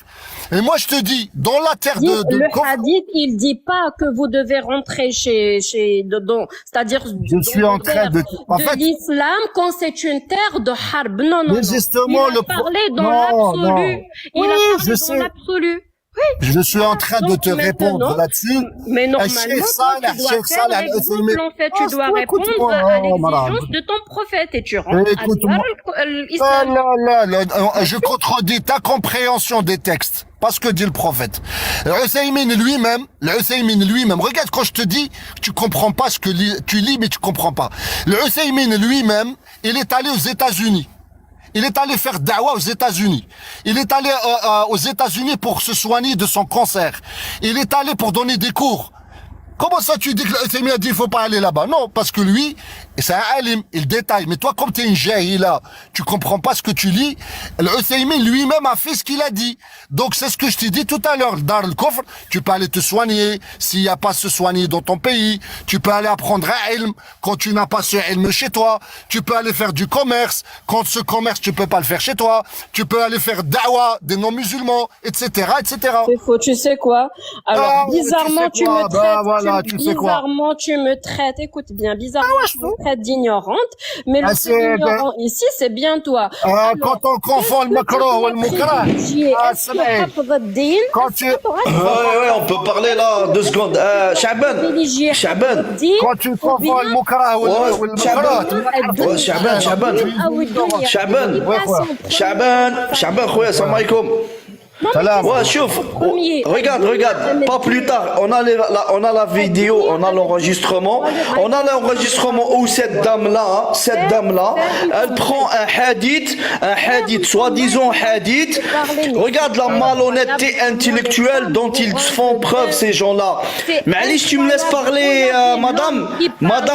Et moi, je te dis, dans la terre de Le kufr, hadith, il dit pas que vous devez rentrer c'est-à-dire je suis en train de... En fait, l'islam quand c'est une terre de harb. Non, mais justement, il a parlé dans Non, l'absolu. non. Il Oui, a je parlé dans sais. l'absolu. je suis en train de Donc, te répondre maintenant, là-dessus. Mais normalement, Cheikh toi, Saleh, tu dois Cheikh faire Saleh, l'exemple, en fait, tu Oh, dois écoute-moi, répondre à oh, madame. l'exigence de ton prophète et tu rentres à Écoute-moi. Diyar Ah l'islam. là, je contredis ta compréhension des textes. Pas ce que dit le prophète. L'Uthaymin lui-même, regarde quand je te dis, tu comprends pas ce que tu lis, mais tu comprends pas. L'Uthaymin lui-même, il est allé aux États-Unis. Il est allé faire da'wa aux États-Unis. Il est allé aux États-Unis pour se soigner de son cancer. Il est allé pour donner des cours. Comment ça tu dis que l'Uthaymin a dit il faut pas aller là-bas? Non, parce que lui, Et c'est un alim, il détaille. Mais toi, comme tu es une jahila, tu comprends pas ce que tu lis. Al-Uthaymin lui-même a fait ce qu'il a dit. Donc c'est ce que je t'ai dit tout à l'heure. Dar al-Kufr, tu peux aller te soigner s'il n'y a pas se soigner dans ton pays. Tu peux aller apprendre un ilm quand tu n'as pas ce ilm chez toi. Tu peux aller faire du commerce quand ce commerce tu peux pas le faire chez toi. Tu peux aller faire da'wa des non-musulmans, etc., etc. C'est faux, tu sais quoi? Alors, bizarrement, tu me traites, voilà, tu sais quoi. bizarrement, tu me traites, écoute bien, bizarrement, tu me traites d'ignorante, mais le c'est seul ignorant ici, c'est bien toi. Quand on confond le makro ou le mukra. Quand tu, Ouais, on peut parler là, 2 secondes. Shaban, quand tu confonds le mukra ou le mukra. Shaban, khoya, salam alaikum. Ouais, chouf. Regarde, pas plus tard, on a la vidéo, on a l'enregistrement. On a l'enregistrement où cette dame-là, elle prend un hadith, soi-disant hadith. Regarde la malhonnêteté intellectuelle dont ils font preuve, ces gens-là. Malish, tu me laisses parler, madame,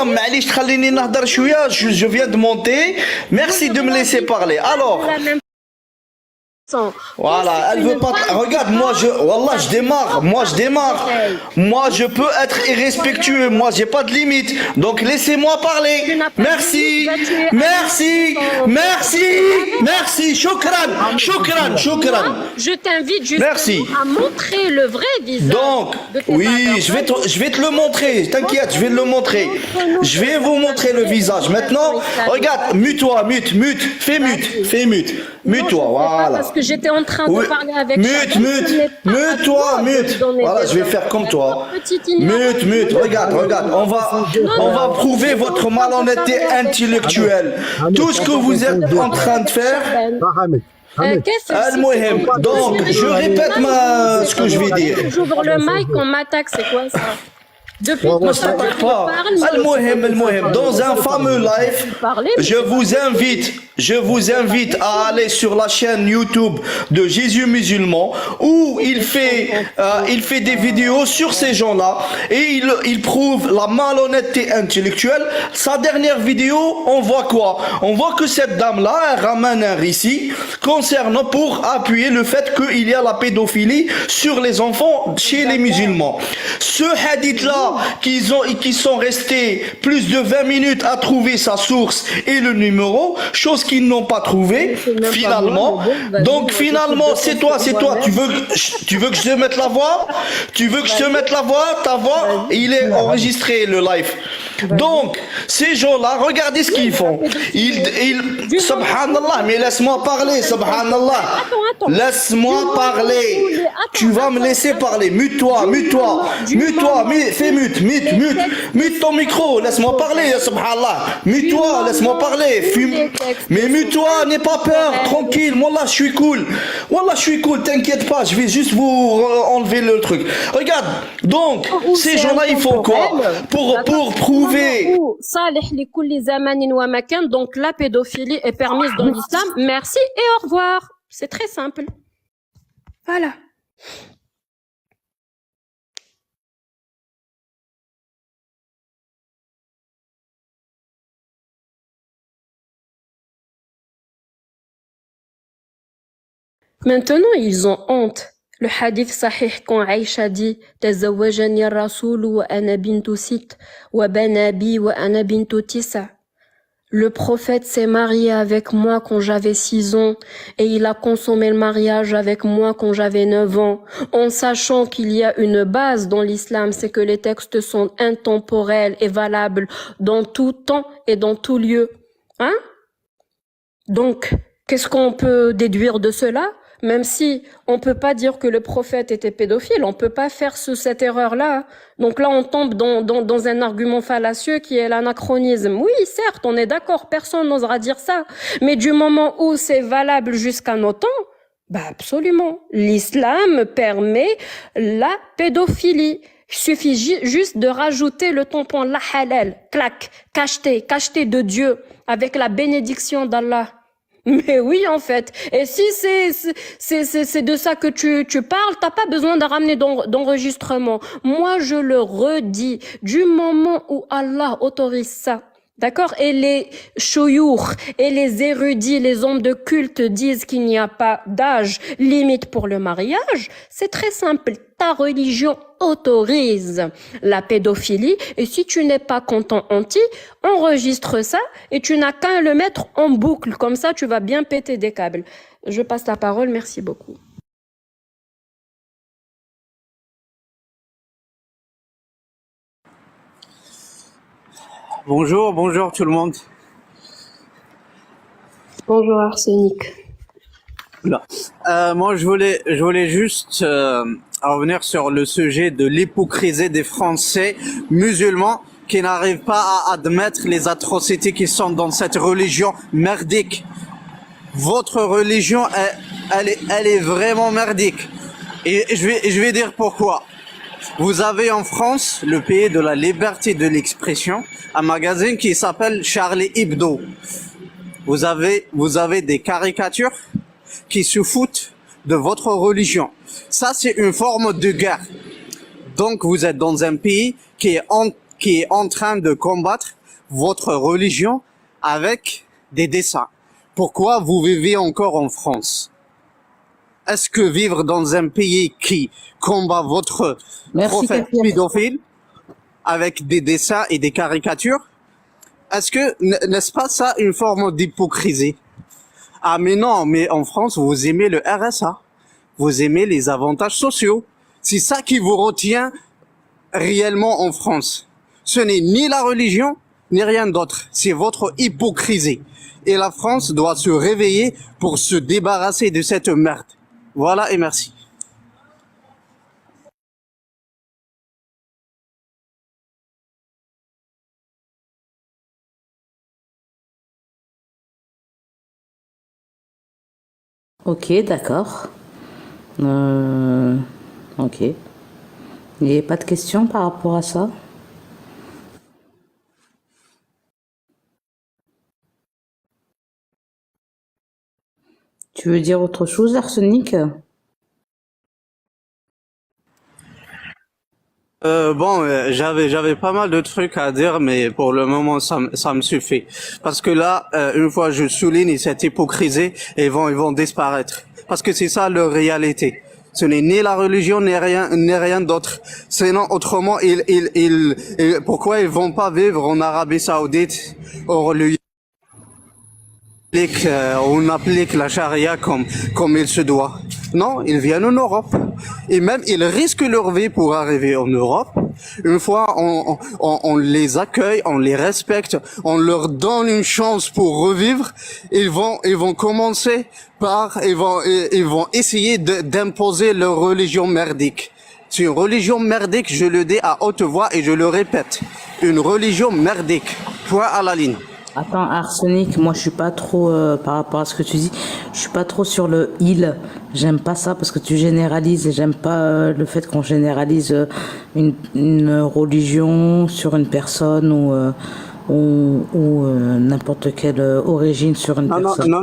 Malish, khalini nahdar chouya, je viens de monter. Merci de me laisser parler. Alors, voilà, elle veut pas. Regarde, Wallah, je démarre. Moi, je peux être irrespectueux. Moi, j'ai pas de limite. Donc, laissez-moi parler. Merci. Shukran. Je t'invite justement à montrer le vrai visage. Donc, oui, je vais te le montrer. T'inquiète, je vais le montrer. Je vais vous montrer le visage. Maintenant, regarde, mute-toi. Fais mute. Mute-toi, voilà. Parce que j'étais en train de parler avec Mute-toi. Voilà, je vais faire comme toi. Mute. Regarde. On va prouver votre malhonnêteté intellectuelle. Tout ce que vous êtes en train de faire. Al-Muhim. Donc, je répète ce que je vais dire. J'ouvre le mic, on m'attaque, c'est quoi ça? Depuis On s'attaque pas. Al-Muhim. Dans un fameux live, je vous invite à aller sur la chaîne YouTube de Jésus musulman où il fait des vidéos sur ces gens-là et il prouve la malhonnêteté intellectuelle. Sa dernière vidéo, on voit quoi? On voit que cette dame-là, elle ramène un récit concernant pour appuyer le fait qu'il y a la pédophilie sur les enfants chez les musulmans. Ce hadith-là, qui sont restés plus de 20 minutes à trouver sa source et le numéro, chose qu'ils n'ont pas trouvé finalement. Donc finalement, c'est toi. Tu veux que je te mette la voix? Ta voix, il est enregistré le live. Donc ces gens-là, regardez ce qu'ils font. Subhanallah, mais laisse-moi parler, subhanallah. Laisse-moi parler. Tu vas me laisser parler. Mute-toi. Fais mute ton micro, laisse-moi parler, subhanallah. Mute-toi, laisse-moi parler. Mais mute-toi, n'aie pas peur, tranquille. Wallah, je suis cool, t'inquiète pas, je vais juste vous enlever le truc. Regarde, donc, ces gens-là, ils font quoi? Pour prouver. Donc, la pédophilie est permise dans l'islam. Merci et au revoir. C'est très simple. Voilà. Maintenant, ils ont honte. Le hadith sahih quand Aïcha dit Tazawajani ar-rasoul wa ana bintu sit wa bana bi wa ana bintu tisa. Le prophète s'est marié avec moi quand j'avais 6 ans et il a consommé le mariage avec moi quand j'avais 9 ans, en sachant qu'il y a une base dans l'islam, c'est que les textes sont intemporels et valables dans tout temps et dans tout lieu. Hein? Donc, qu'est-ce qu'on peut déduire de cela? Même si on peut pas dire que le prophète était pédophile, on peut pas faire cette erreur-là. Donc là, on tombe dans un argument fallacieux qui est l'anachronisme. Oui, certes, on est d'accord, personne n'osera dire ça. Mais du moment où c'est valable jusqu'à nos temps, bah absolument. L'islam permet la pédophilie. Il suffit juste de rajouter le tampon la halal, clac, cacheté de Dieu, avec la bénédiction d'Allah. Mais oui, en fait. Et si c'est de ça que tu parles, t'as pas besoin de ramener d'enregistrement. Moi, je le redis. Du moment où Allah autorise ça, D'accord? Et les choyours et les érudits, les hommes de culte disent qu'il n'y a pas d'âge limite pour le mariage. C'est très simple. Ta religion autorise la pédophilie et si tu n'es pas content enregistre ça et tu n'as qu'à le mettre en boucle. Comme ça, tu vas bien péter des câbles. Je passe la parole. Merci beaucoup. Bonjour tout le monde. Bonjour Arsenic. Moi, je voulais juste revenir sur le sujet de l'hypocrisie des Français musulmans qui n'arrivent pas à admettre les atrocités qui sont dans cette religion merdique. Votre religion, elle est vraiment merdique. Et je vais dire pourquoi. Vous avez en France, le pays de la liberté de l'expression, un magazine qui s'appelle Charlie Hebdo. Vous avez des caricatures qui se foutent de votre religion. Ça, c'est une forme de guerre. Donc, vous êtes dans un pays qui est en train de combattre votre religion avec des dessins. Pourquoi vous vivez encore en France? Est-ce que vivre dans un pays qui combat votre prophète pédophile avec des dessins et des caricatures, n'est-ce pas ça une forme d'hypocrisie? Ah mais non, mais en France, vous aimez le RSA, vous aimez les avantages sociaux. C'est ça qui vous retient réellement en France. Ce n'est ni la religion, ni rien d'autre. C'est votre hypocrisie. Et la France doit se réveiller pour se débarrasser de cette merde. Voilà et merci. Ok, d'accord. Ok. Il n'y a pas de questions par rapport à ça? Tu veux dire autre chose, Arsenic? J'avais pas mal de trucs à dire, mais pour le moment, ça me suffit. Parce que là, une fois je souligne cette hypocrisie, ils vont disparaître. Parce que c'est ça leur réalité. Ce n'est ni la religion, ni rien d'autre. Sinon, autrement, pourquoi ils vont pas vivre en Arabie Saoudite, au lieu on applique la charia comme il se doit. Non, ils viennent en Europe. Et même, ils risquent leur vie pour arriver en Europe. Une fois, on les accueille, on les respecte, on leur donne une chance pour revivre. Ils vont commencer ils vont essayer d'imposer leur religion merdique. C'est une religion merdique, je le dis à haute voix et je le répète. Une religion merdique. Point à la ligne. Attends, Arsenic, moi je suis pas trop, par rapport à ce que tu dis, je suis pas trop sur le il. J'aime pas ça parce que tu généralises et j'aime pas le fait qu'on généralise une religion sur une personne ou n'importe quelle origine sur une personne. Non,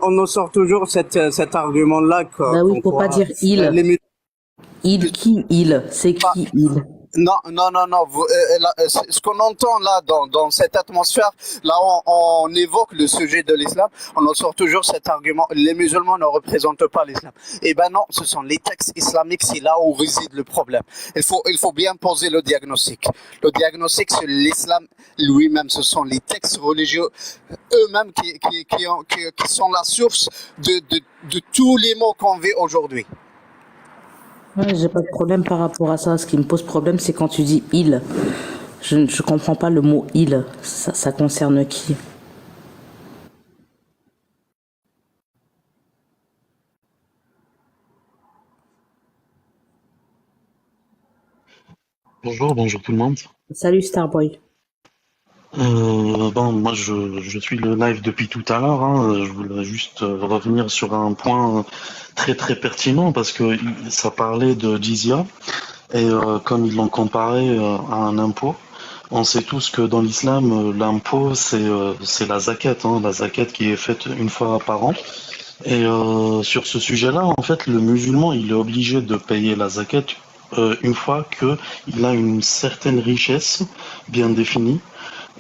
on en sort toujours cet argument-là. Bah oui, faut pas dire il. Il, qui il? C'est qui il? Non. Ce qu'on entend là dans cette atmosphère, là on évoque le sujet de l'islam, on en sort toujours cet argument. Les musulmans ne représentent pas l'islam. Eh ben non, ce sont les textes islamiques, c'est là où réside le problème. Il faut bien poser le diagnostic. Le diagnostic, c'est l'islam lui-même. Ce sont les textes religieux eux-mêmes qui sont la source de tous les maux qu'on vit aujourd'hui. Ouais, j'ai pas de problème par rapport à ça. Ce qui me pose problème, c'est quand tu dis il. Je comprends pas le mot il. Ça concerne qui? Bonjour tout le monde. Salut Starboy. Moi je suis le live depuis tout à l'heure, hein. Je voulais juste revenir sur un point très très pertinent parce que ça parlait de jizya et comme ils l'ont comparé à un impôt. On sait tous que dans l'islam, l'impôt c'est la zakat, hein, la zakat qui est faite une fois par an. Et sur ce sujet-là, en fait, le musulman il est obligé de payer la zakat une fois que il a une certaine richesse bien définie.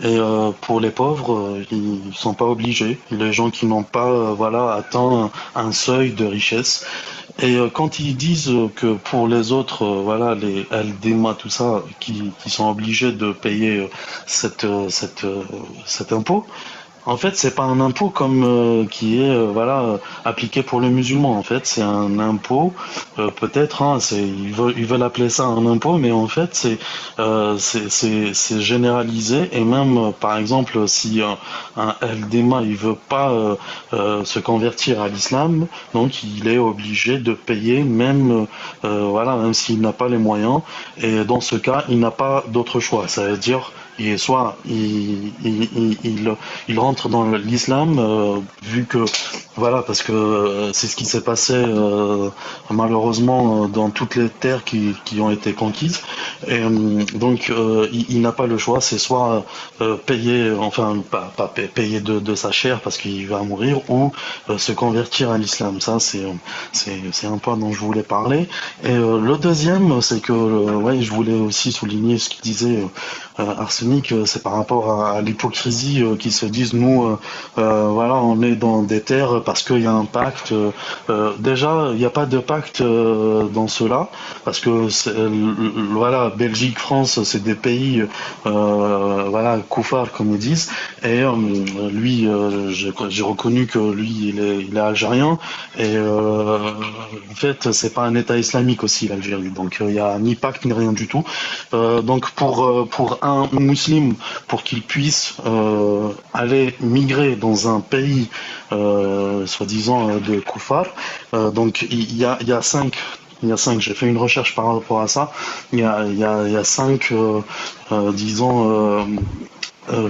Et pour les pauvres, ils sont pas obligés. Les gens qui n'ont pas voilà atteint un seuil de richesse. Et quand ils disent que pour les autres, voilà, les LDMA, tout ça, qui sont obligés de payer cet impôt, en fait, c'est pas un impôt comme qui est appliqué pour le musulman. En fait, c'est un impôt peut-être. Hein, ils veulent appeler ça un impôt, mais en fait, c'est généralisé. Et même par exemple, si un LDMA il veut pas se convertir à l'islam, donc il est obligé de payer même même s'il n'a pas les moyens. Et dans ce cas, il n'a pas d'autre choix. Ça veut dire soit il rentre dans l'islam vu que voilà parce que c'est ce qui s'est passé malheureusement dans toutes les terres qui ont été conquises et donc il n'a pas le choix, c'est soit payer pas payer de sa chair parce qu'il va mourir ou se convertir à l'islam. Ça c'est un point dont je voulais parler. Et le deuxième c'est que je voulais aussi souligner ce qu'il disait Arsenic, c'est par rapport à l'hypocrisie qui se disent nous on est dans des terres parce qu'il y a un pacte. Déjà il n'y a pas de pacte dans cela parce que Belgique, France, c'est des pays koufar comme ils disent. Et lui, j'ai reconnu que lui il est algérien et en fait c'est pas un État islamique aussi l'Algérie. Donc il y a ni pacte ni rien du tout. Donc pour un musulman, pour qu'il puisse aller migrer dans un pays soi-disant de koufar, donc il y a cinq, j'ai fait une recherche par rapport à ça, il y a cinq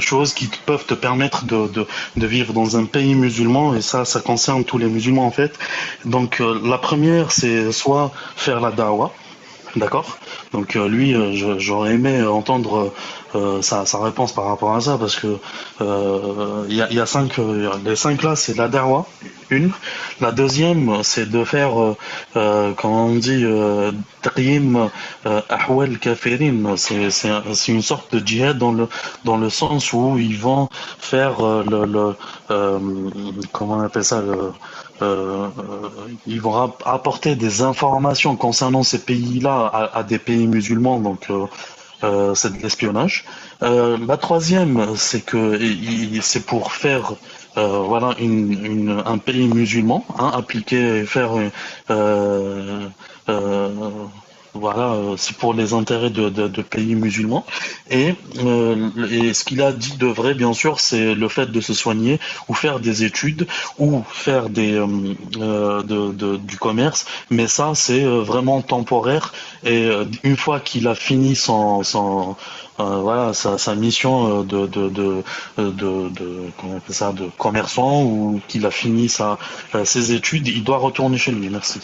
choses qui peuvent te permettre de vivre dans un pays musulman, et ça concerne tous les musulmans en fait. Donc la première c'est soit faire la dawa. D'accord. Donc lui, j'aurais aimé entendre sa réponse par rapport à ça parce que il y a cinq, les cinq là, c'est la dawa, une. La deuxième, c'est de faire, comment on dit, taqyim ahwal kafirin. C'est une sorte de djihad dans le sens où ils vont faire comment on appelle ça ils vont apporter des informations concernant ces pays-là à des pays musulmans, donc c'est de l'espionnage. La troisième, c'est que c'est pour faire un pays musulman, appliquer et faire c'est pour les intérêts de pays musulmans. Et ce qu'il a dit de vrai, bien sûr, c'est le fait de se soigner ou faire des études ou faire du commerce. Mais ça, c'est vraiment temporaire. Et une fois qu'il a fini sa mission comment on appelle ça, de commerçant, ou qu'il a fini ses études, il doit retourner chez lui. Merci.